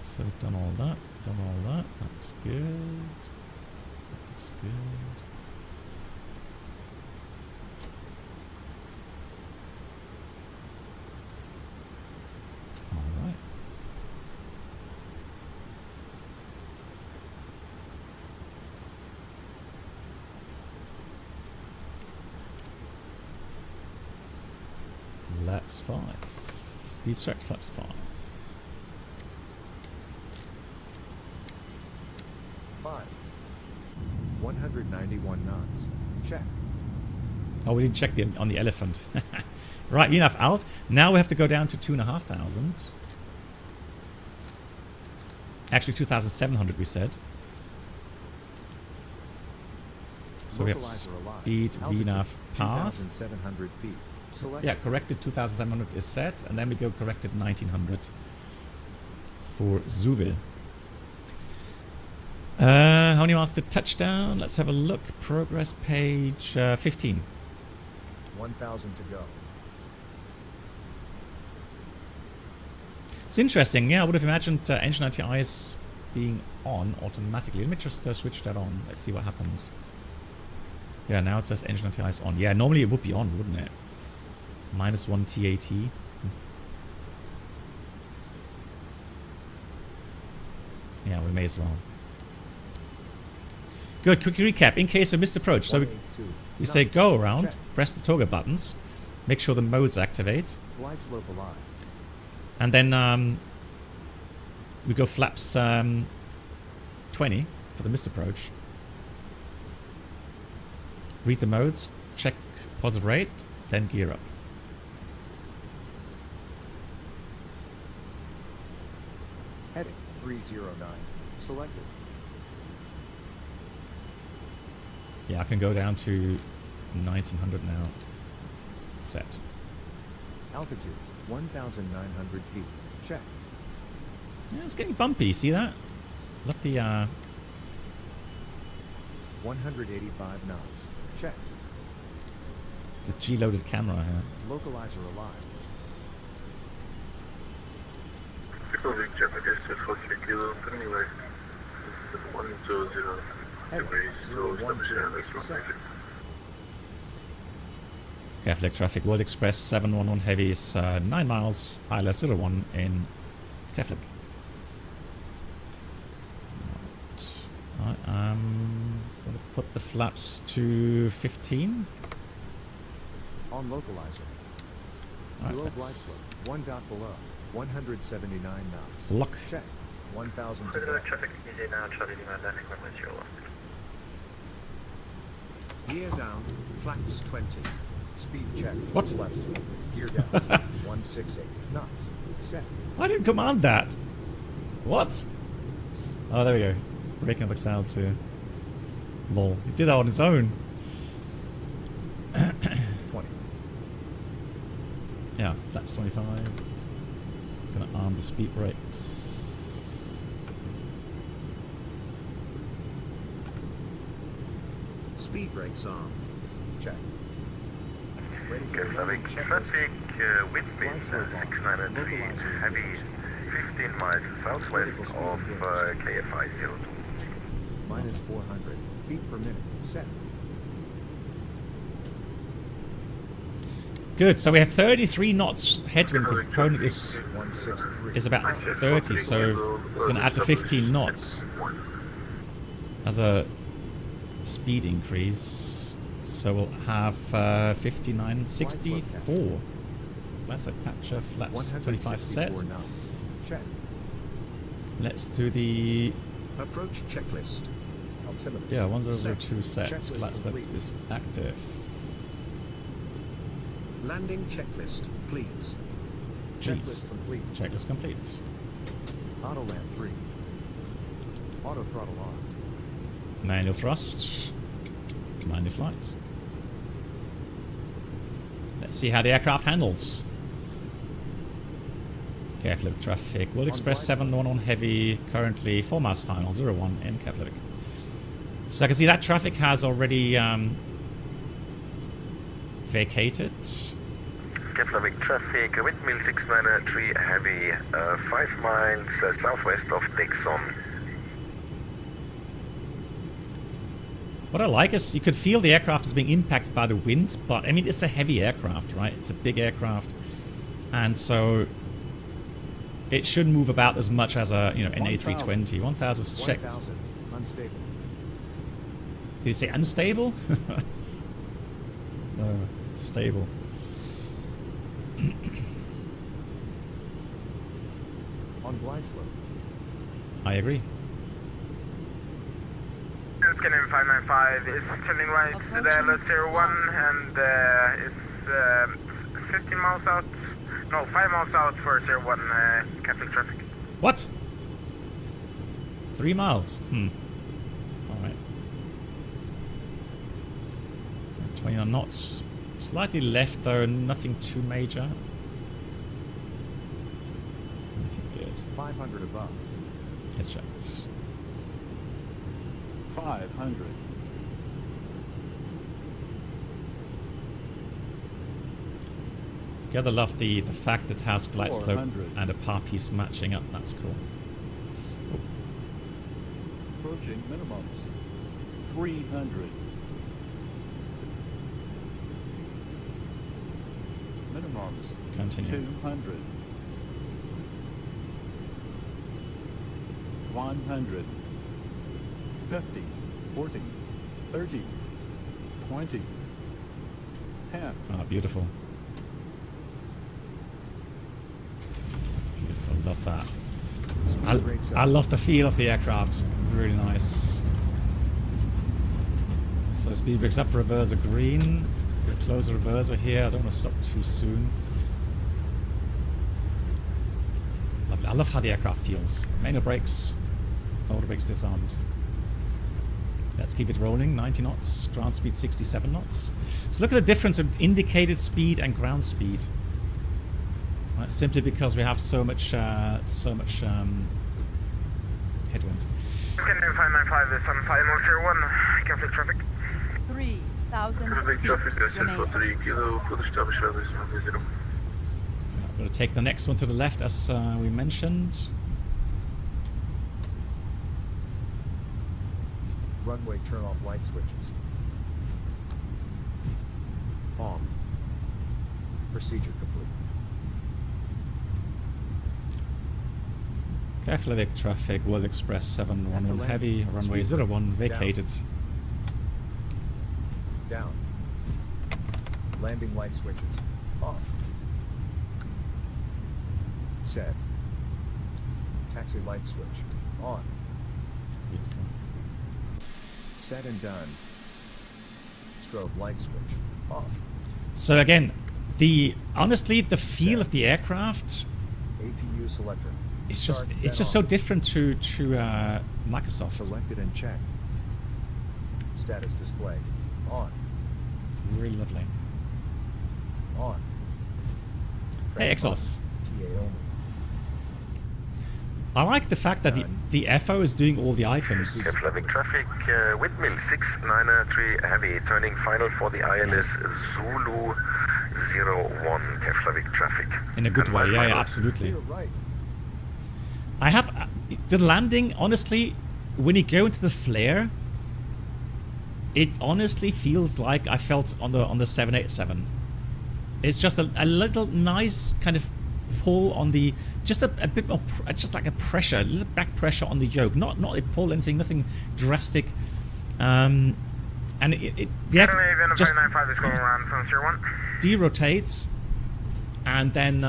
So we've done all that. Done all that. That looks good. That looks good. All right. Flaps 5. Speed check flaps 5. 5. 191 knots. Check. Oh, we didn't check on the elephant. Right, enough alt. Now we have to go down to 2,500. Actually, 2,700 we said. So we have speed, VNAV, path. 2,700 feet. Select. Yeah, corrected 2,700 is set, and then we go corrected 1,900 for Zuvil. How many miles to touchdown? Let's have a look. Progress page 15. 1,000 to go. It's interesting. Yeah, I would have imagined engine ITIs being on automatically. Let me just switch that on. Let's see what happens. Yeah, now it says engine ITIs on. Yeah, normally it would be on, wouldn't it? -1 TAT. Yeah, we may as well. Good, quick recap in case of missed approach. So we say go around, check. press the toggle buttons, make sure the modes activate, Glide slope alive. and then we go flaps 20 for the missed approach. Read the modes, check positive rate, then gear up. Heading 309. Selected. Yeah, I can go down to 1900 now. Set. Altitude 1,900 feet. Check. Yeah, it's getting bumpy. See that? Love the 185 knots. Check. the G-loaded camera here. Localizer alive. Keflavik traffic, World Express 711 Heavy is 9 miles, ILS 01 in Keflavik. Right. I am going to put the flaps to 15. On localizer. Right, Below glide slope, 1 dot below, 179 knots. Lock. Check. 1,000 to go. Traffic easy now, Charlie Lima, landing when with your left. Gear down, flaps 20. Speed check. What? Left. Gear down. 168 knots. Set. I didn't command that. What? Oh, there we go. Breaking up the clouds here. Lol. He did that on his own. 20. Yeah, flaps 25. Gonna arm the speed brakes. Speed brakes armed. Check. Ready for Keflavik traffic, wind speed 693, heavy 15 miles southwest of KFI 02. Minus 400 feet per minute. Set. Good, so we have 33 knots headwind, but the component is about 30, so we're going to add the 15 knots as a speed increase. So we'll have 59, 64. That's a capture, flaps 25 set. Check. Let's do the Approach checklist. Altimeter. yeah 1002 set. Flat slope is active. Landing checklist, please. Checklist complete. Checklist complete. Auto land 3. Auto throttle on. Manual thrust. Manual flight. Let's see how the aircraft handles. Keflavik traffic. World Express 71 on heavy. Currently 4 miles final. 01 in Keflavik. So I can see that traffic has already vacated. Keflavik traffic, windmill 693 heavy, 5 miles southwest of Dixon. What I like is you could feel the aircraft is being impacted by the wind, but I mean it's a heavy aircraft, right? It's a big aircraft, and so it should move about as much as a an A320. 1,000 is checked. 1,000. Unstable. Did you say unstable? No, it's stable. On glide slope. I agree. Scanning 595 is turning right to the LS01 and it's 15 miles out. No, 5 miles out for 01 Keflavik traffic. What? 3 miles? Alright. 29 knots. Slightly left though, nothing too major. Okay, good. 500 above. Let's check. 500. Gotta love the fact that it has glide slope 400. and a par piece matching up. That's cool. Approaching minimums. 300. Minimums. Continue. 200. 100. 50. 40. 30. 20. 10. Ah, beautiful. Beautiful, love that. I love the feel of the aircraft. Really nice. So speed brakes up, reverser green. Close the reverser here. I don't want to stop too soon. Lovely. I love how the aircraft feels. Manual brakes. Auto brakes disarmed. Let's keep it rolling. 90 knots. Ground speed 67 knots. So look at the difference of indicated speed and ground speed. Right, simply because we have so much headwind. Scanning 595 is on 5 miles 01 Keflavik traffic. 3,000 Keflavik feet traffic, remaining. 3 kilo, podejrzamy ślady z 0. I'm going to take the next one to the left as we mentioned. Runway turn off light switches. On. Procedure complete. Keflavik traffic, World Express 711 heavy, runway 01 vacated. Down. Landing light switches. Off. Set. Taxi light switch. On. Beautiful. Set and done. Strobe light switch. Off. So again, honestly the feel of the aircraft APU selector. it's just so different to Microsoft. Selected and checked. Status display. On. It's really lovely. On. Hey Exos. TA only. I like the fact that the FO is doing all the items. Keflavik traffic, windmill 693 heavy, turning final for the ILS Zulu 01 Keflavik traffic. In a good way, yeah, You're absolutely. right. I have the landing, honestly, when you go into the flare, it honestly feels like I felt on the 787. It's just a little nice kind of pull on the, just a bit more, just like a pressure, a little back pressure on the yoke. Not a pull, anything, nothing drastic. And it just derotates, and then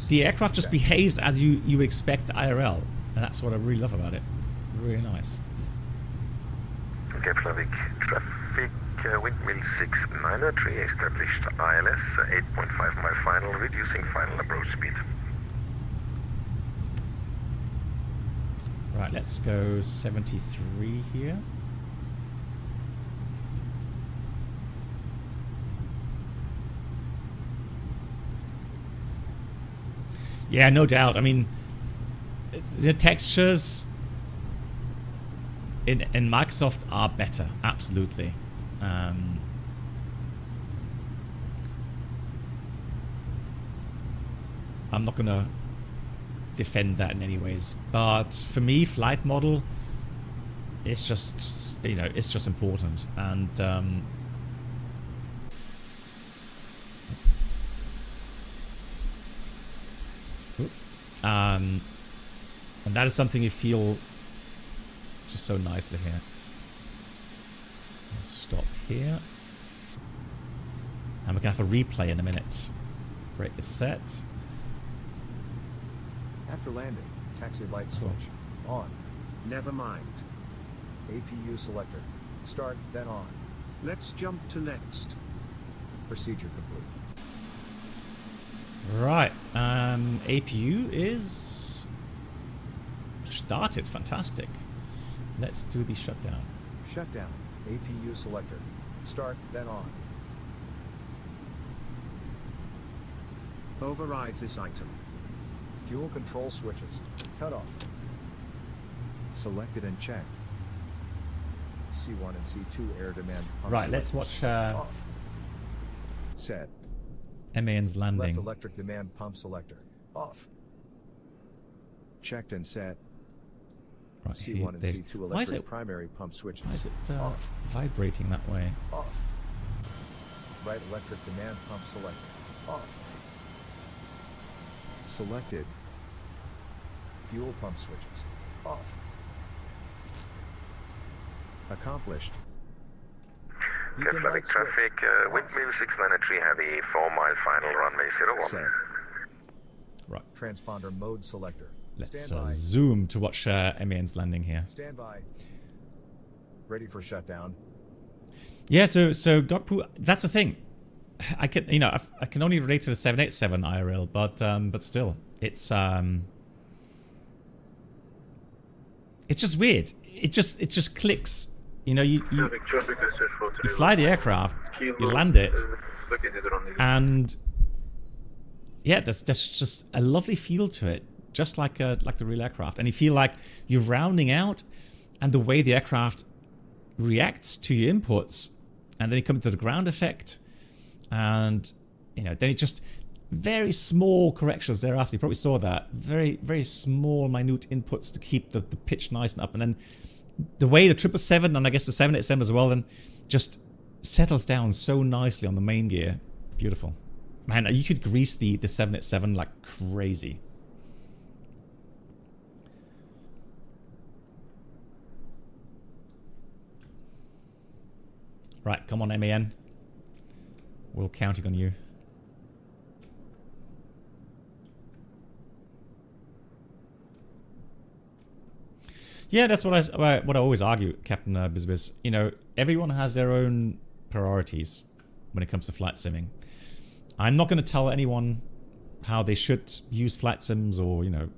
the aircraft just behaves as you expect IRL, and that's what I really love about it. Really nice. Keflavik traffic, windmill 693, established ILS 8.5 mile final, reducing final approach speed. Right, let's go 73 here. Yeah, no doubt. I mean, the textures in Microsoft are better, absolutely. I'm not gonna defend that in any ways, but for me, flight model, it's just, you know, it's just important. And and that is something you feel just so nicely here. Let's stop here. And we're going to have a replay in a minute. Brake is set. After landing, taxi light switch on. Never mind. APU selector. Start, then on. Let's jump to next. Procedure complete. Right. APU is started. Fantastic. Let's do the shutdown. Shutdown. APU selector. Start, then on. Override this item. Fuel control switches. Cut off. Selected and checked. C1 and C2 air demand. Right, let's watch off. Set. MAN's landing. Left electric demand pump selector. Off. Checked and set. Right, C1 and C2 electric primary pump switches. Why is it off. Vibrating that way? Off. Right electric demand pump selector. Off. Selected. Fuel pump switches. Off. Accomplished. Keflavik traffic, windmill 693 heavy, 4 mile final, runway 01. Set. Right. Transponder mode selector. Let's zoom to watch MAN's landing here. Stand by. Ready for shutdown. Yeah, so Gokpu, that's the thing. I can, you know, I can only relate to the 787 IRL, but still, it's just weird. It just clicks. You know, you fly the aircraft, you land it, and yeah, there's just a lovely feel to it, just like the real aircraft. And you feel like you're rounding out, and the way the aircraft reacts to your inputs, and then you come to the ground effect, and you know, then it just very small corrections thereafter. You probably saw that, very very small, minute inputs to keep the pitch nice and up, and then the way the 777 and I guess the 787 as well then just settles down so nicely on the main gear. Beautiful. Man, you could grease the 787 like crazy. Right, come on MAN. We're counting on you. Yeah, that's what I always argue, Captain Bizbiz. You know, everyone has their own priorities when it comes to flight simming. I'm not going to tell anyone how they should use flight sims, or, you know,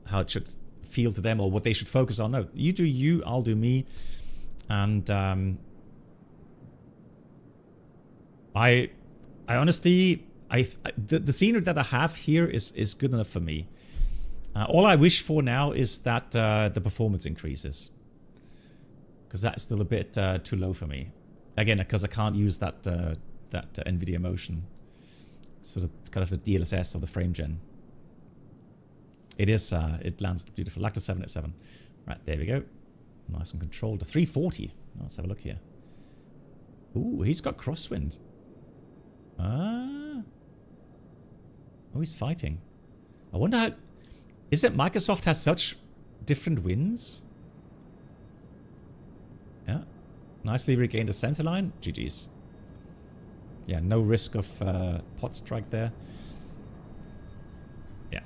how it should feel to them, or what they should focus on. No, you do you, I'll do me. And I honestly, the scenery that I have here is good enough for me. All I wish for now is that the performance increases, because that's still a bit too low for me. Again, because I can't use that NVIDIA Motion. So it's kind of the DLSS or the frame gen. It is, it lands beautiful, like the 787. Right, there we go. Nice and controlled. The 340. Let's have a look here. Ooh, he's got crosswind. Ah. Oh, he's fighting. I wonder how... Is it Microsoft has such different winds? Yeah. Nicely regained the center line. GG's. Yeah, no risk of pot strike there. Yeah.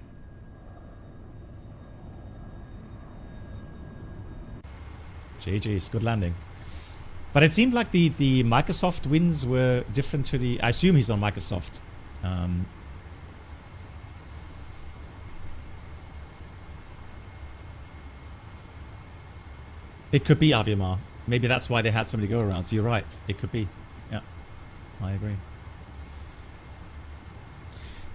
GG's. Good landing. But it seemed like the Microsoft wins were different to the... I assume he's on Microsoft. It could be Aviemar. Maybe that's why they had somebody go around. So you're right. It could be. Yeah, I agree.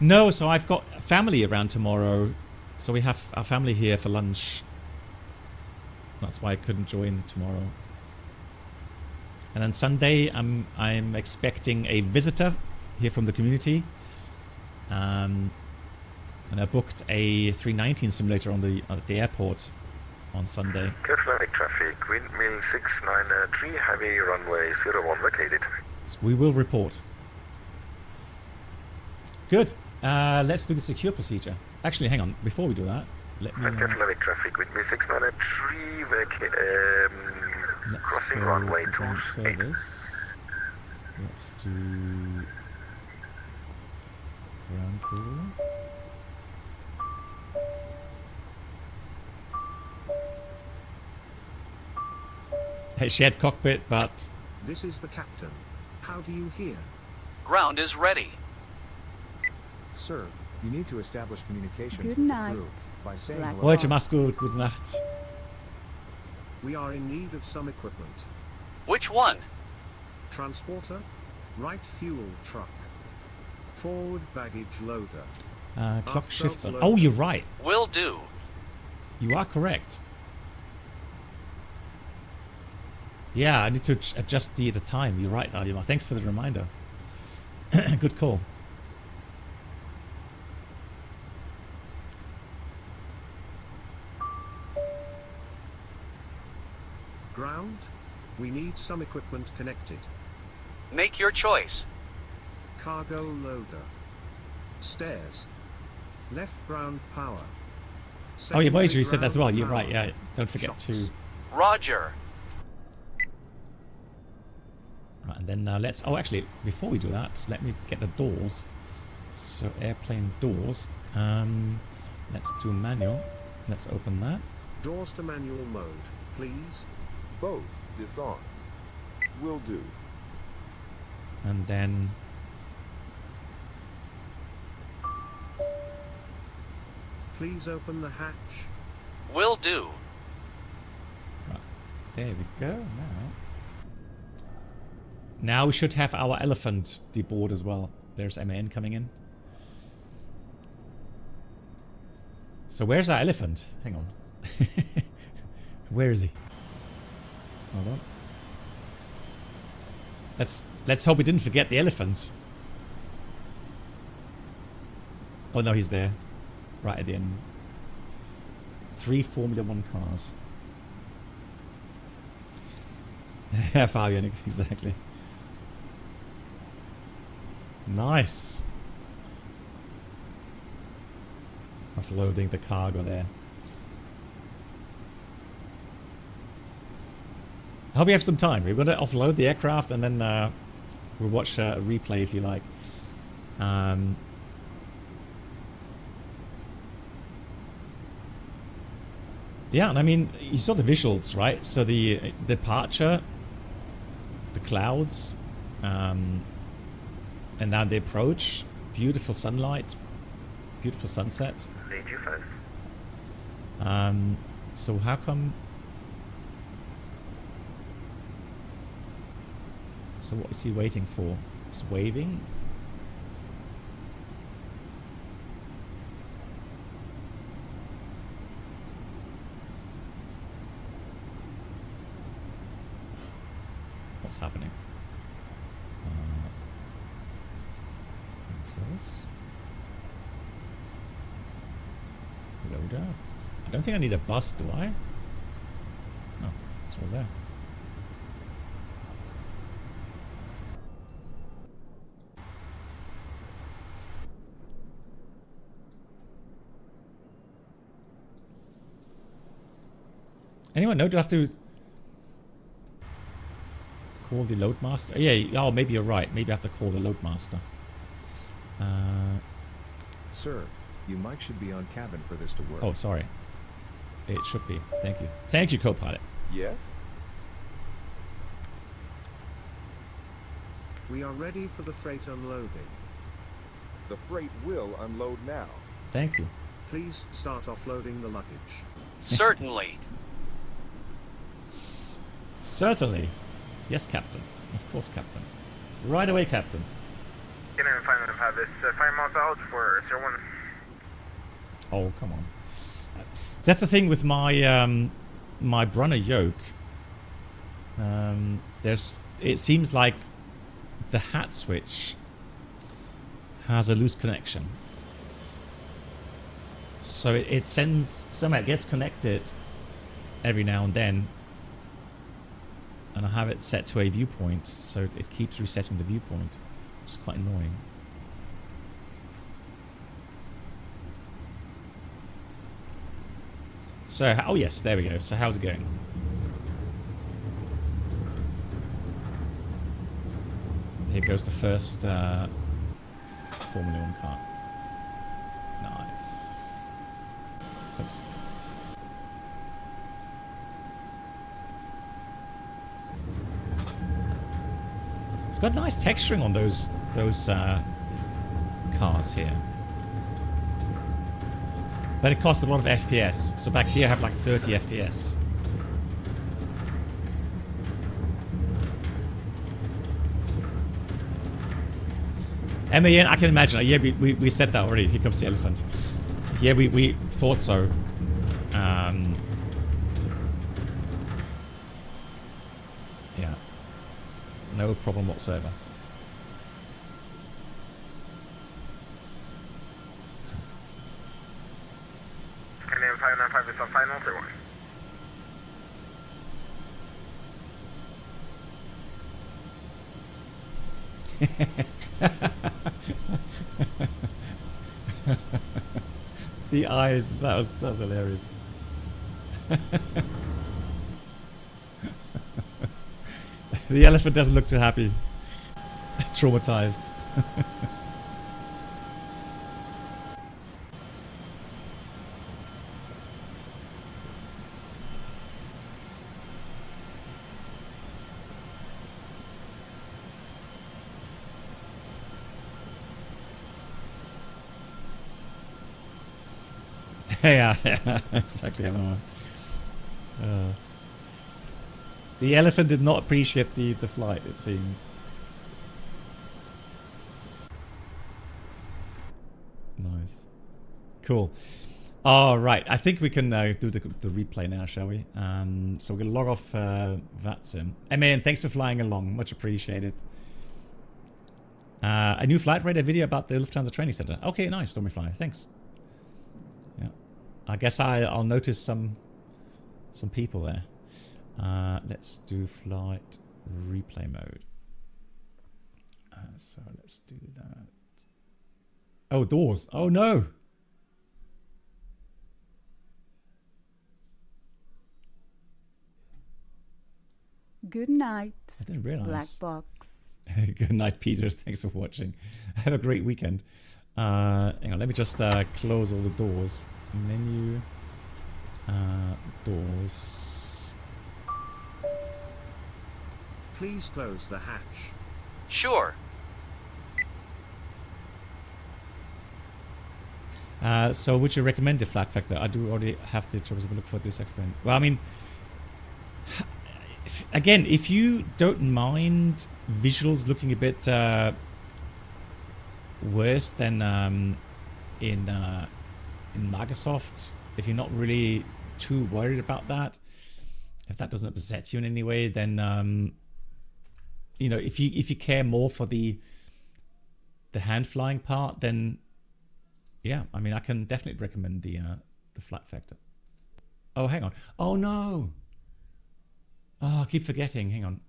No, so I've got family around tomorrow. So we have our family here for lunch. That's why I couldn't join tomorrow. And then Sunday, I'm expecting a visitor here from the community. And I booked a 319 simulator on at the airport on Sunday. Keflavik traffic, windmill 693, heavy runway 01 vacated. So we will report. Good. Let's do the secure procedure. Actually, hang on. Before we do that, let me... Keflavik traffic, windmill 693, crossing runway 28. Let's do... ground crew. A shared cockpit, but... This is the captain. How do you hear? Ground is ready. Sir, you need to establish communication Good with night. the crew by saying hello. Heute mach's gut. Gute Nacht. We are in need of some equipment. Which one? Transporter, right fuel truck, forward baggage loader. Clock After shifts on. loader. Oh, you're right. Will do. You are correct. Yeah, I need to adjust the time. You're right, Aviemar. Thanks for the reminder. Good call. Ground, we need some equipment connected. Make your choice. Cargo loader. Stairs. Left ground power. Oh, yeah, Voyager, you Secondary said that as well. ground You're right. power. Yeah, don't forget Shops. to... Roger. Right, and then let's... Oh, actually, before we do that, let me get the doors. So, airplane doors. Let's do manual. Let's open that. Doors to manual mode, please. Both disarm. Will do. And then... Please open the hatch. Will do. Right, there we go. Now we should have our elephant deboard as well. There's MAN coming in. So where's our elephant? Hang on. Where is he? Hold on. Let's hope we didn't forget the elephant. Oh no, he's there. Right at the end. 3 Formula 1 cars. Yeah, Fabian, exactly. Nice. Offloading the cargo there. I hope you have some time. We're going to offload the aircraft and then we'll watch a replay if you like. Yeah, and I mean, you saw the visuals, right? So the departure, the clouds, and now the approach. Beautiful sunlight, beautiful sunset. So how come... So what is he waiting for? He's waving? What's happening? Sensors. Loader. I don't think I need a bus, do I? No, it's all there. Anyone know? Do I have to call the loadmaster? Yeah, oh, maybe you're right. Maybe I have to call the loadmaster. Sir, your mic should be on cabin for this to work. Oh, sorry. It should be. Thank you. Thank you, co-pilot. Yes? We are ready for the freight unloading. The freight will unload now. Thank you. Please start offloading the luggage. Certainly. Certainly. Yes, Captain. Of course, Captain. Right away, Captain. Can I find out how this 5 miles out for 01? Oh, come on. That's the thing with my my Brunner yoke. It seems like the hat switch has a loose connection. So it sends somehow it gets connected every now and then. And I have it set to a viewpoint, so it keeps resetting the viewpoint, which is quite annoying. So, oh yes, there we go. So how's it going? Here goes the first Formula 1 car. Nice. Oops. It's got nice texturing on those cars here. But it costs a lot of FPS. So back here I have like 30 FPS. MAN, I can imagine. Yeah, we said that already. Here comes the elephant. Yeah, we thought so. Yeah. No problem whatsoever. Canadian 595 is on final or what? The eyes, that was hilarious. The elephant doesn't look too happy. Traumatized. Yeah, exactly. I know. The elephant did not appreciate the flight, it seems. Nice. Cool. All right, I think we can do the replay now, shall we? So we're going to log off VATSIM. MAN, thanks for flying along. Much appreciated. A new flight radar video about the Lufthansa Training Center. Okay, nice, Stormy Flyer. Thanks. Yeah. I guess I'll notice some people there. Let's do flight replay mode. So let's do that. Oh, doors. Oh no. Good night. I didn't realize. Black box. Good night, Peter. Thanks for watching. Have a great weekend. Hang on, let me just close all the doors. Menu. Doors. Please close the hatch. Sure. So would you recommend the FlightFactor? I do already have the troubleshooting look for this explained. Well, I mean, again, if you don't mind visuals looking a bit worse than in Microsoft, if you're not really too worried about that, if that doesn't upset you in any way, then you know, if you care more for the hand flying part, then yeah, I mean, I can definitely recommend the FlightFactor. Oh, hang on. Oh no. Oh, I keep forgetting. Hang on.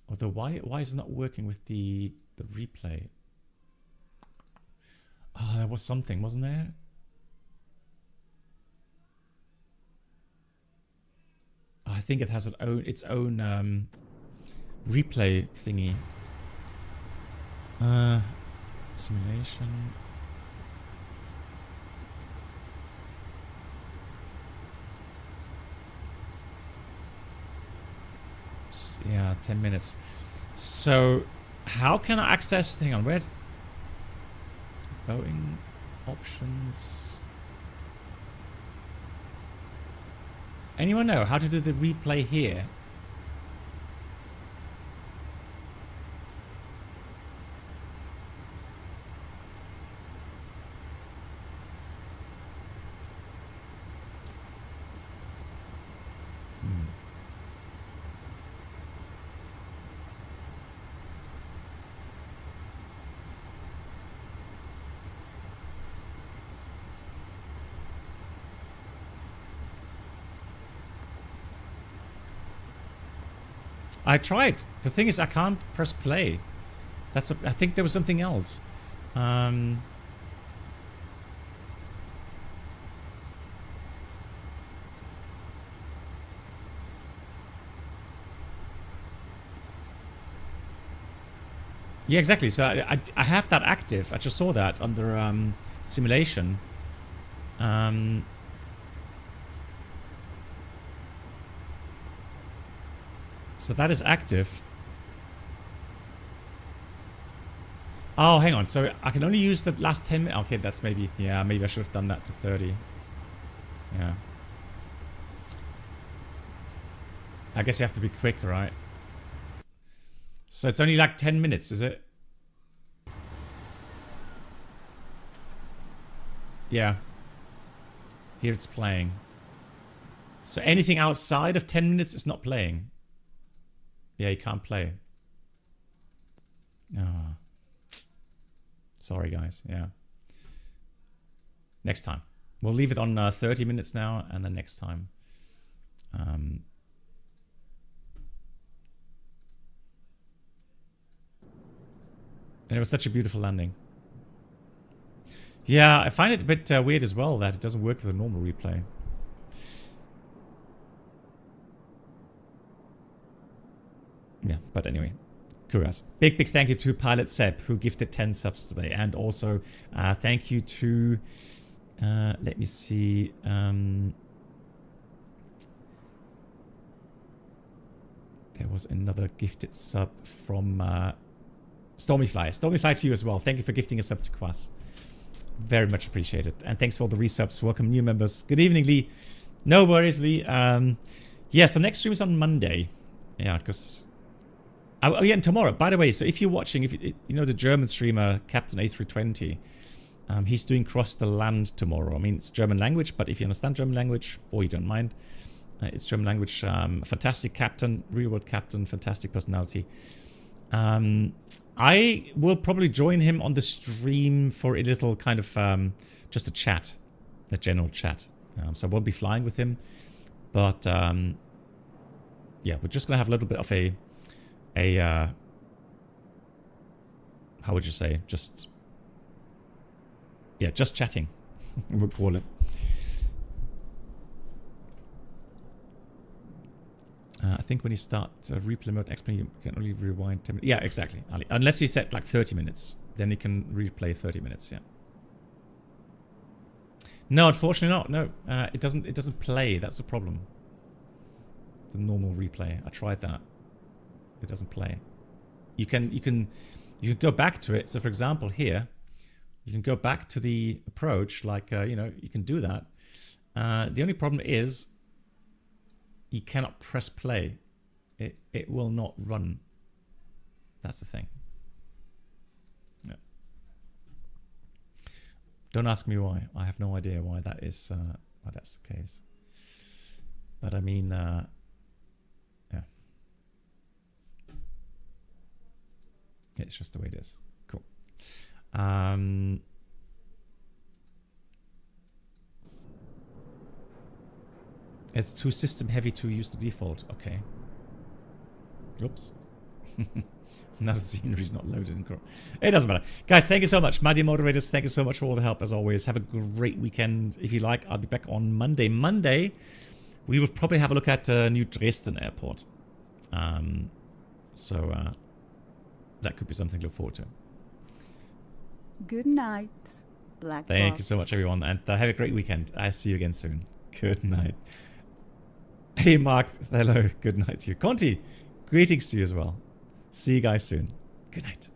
Although why is it not working with the replay? Oh, there was something, wasn't there? I think it has its own replay thingy. Simulation. Yeah, 10 minutes. So how can I access, hang on, where? Boeing options. Anyone know how to do the replay here? I tried. The thing is, I can't press play. I think there was something else. Yeah, exactly. So I have that active. I just saw that under simulation. So that is active. Oh, hang on. So I can only use the last 10 minutes. Okay, that's maybe... Yeah, maybe I should have done that to 30. Yeah. I guess you have to be quick, right? So it's only like 10 minutes, is it? Yeah. Here it's playing. So anything outside of 10 minutes is not playing. Yeah, you can't play. Oh. Sorry, guys. Yeah. Next time. We'll leave it on 30 minutes now, and then next time. And it was such a beautiful landing. Yeah, I find it a bit weird as well that it doesn't work with a normal replay. Yeah, but anyway, kudos. Big thank you to Pilot Seb, who gifted 10 subs today. And also thank you to, let me see, there was another gifted sub from Stormyfly. Stormyfly to you as well. Thank you for gifting a sub to Quas. Very much appreciated. And thanks for all the resubs. Welcome new members. Good evening, Lee. No worries, Lee. Yeah, so next stream is on Monday. Yeah, because... Oh yeah, and tomorrow, by the way, so if you're watching, if you know the German streamer, Captain A320, he's doing Cross the Land tomorrow. I mean, it's German language, but if you understand German language, or you don't mind, it's German language. Fantastic captain, real world captain, fantastic personality. I will probably join him on the stream for a little kind of just a chat, a general chat. So I won't be flying with him, but yeah, we're just gonna have a little bit of a how would you say, just chatting we'll call it. I think when you start replay mode explain, you can only rewind 10 minutes. Yeah, exactly, Ali. Unless you set like 30 minutes, then you can replay 30 minutes. Yeah. No, unfortunately not. No, it doesn't play. That's the problem. The normal replay. I tried that. It doesn't play. You can go back to it. So for example, here, you can go back to the approach. Like you can do that. The only problem is you cannot press play. It will not run. That's the thing. Yeah. Don't ask me why. I have no idea why that is. Why that's the case. But I mean, yeah. It's just the way it is. Cool. It's too system heavy to use the default. Okay. Oops. Now the scenery's not loaded in Chrome. It doesn't matter. Guys, thank you so much. My dear moderators, thank you so much for all the help as always. Have a great weekend. If you like, I'll be back on Monday. Monday, we will probably have a look at New Dresden Airport. So that could be something to look forward to. Good night, Black Thank Box. you so much, everyone. And have a great weekend. I'll see you again soon. Good night. Hey, Mark. Hello. Good night to you. Conti, greetings to you as well. See you guys soon. Good night.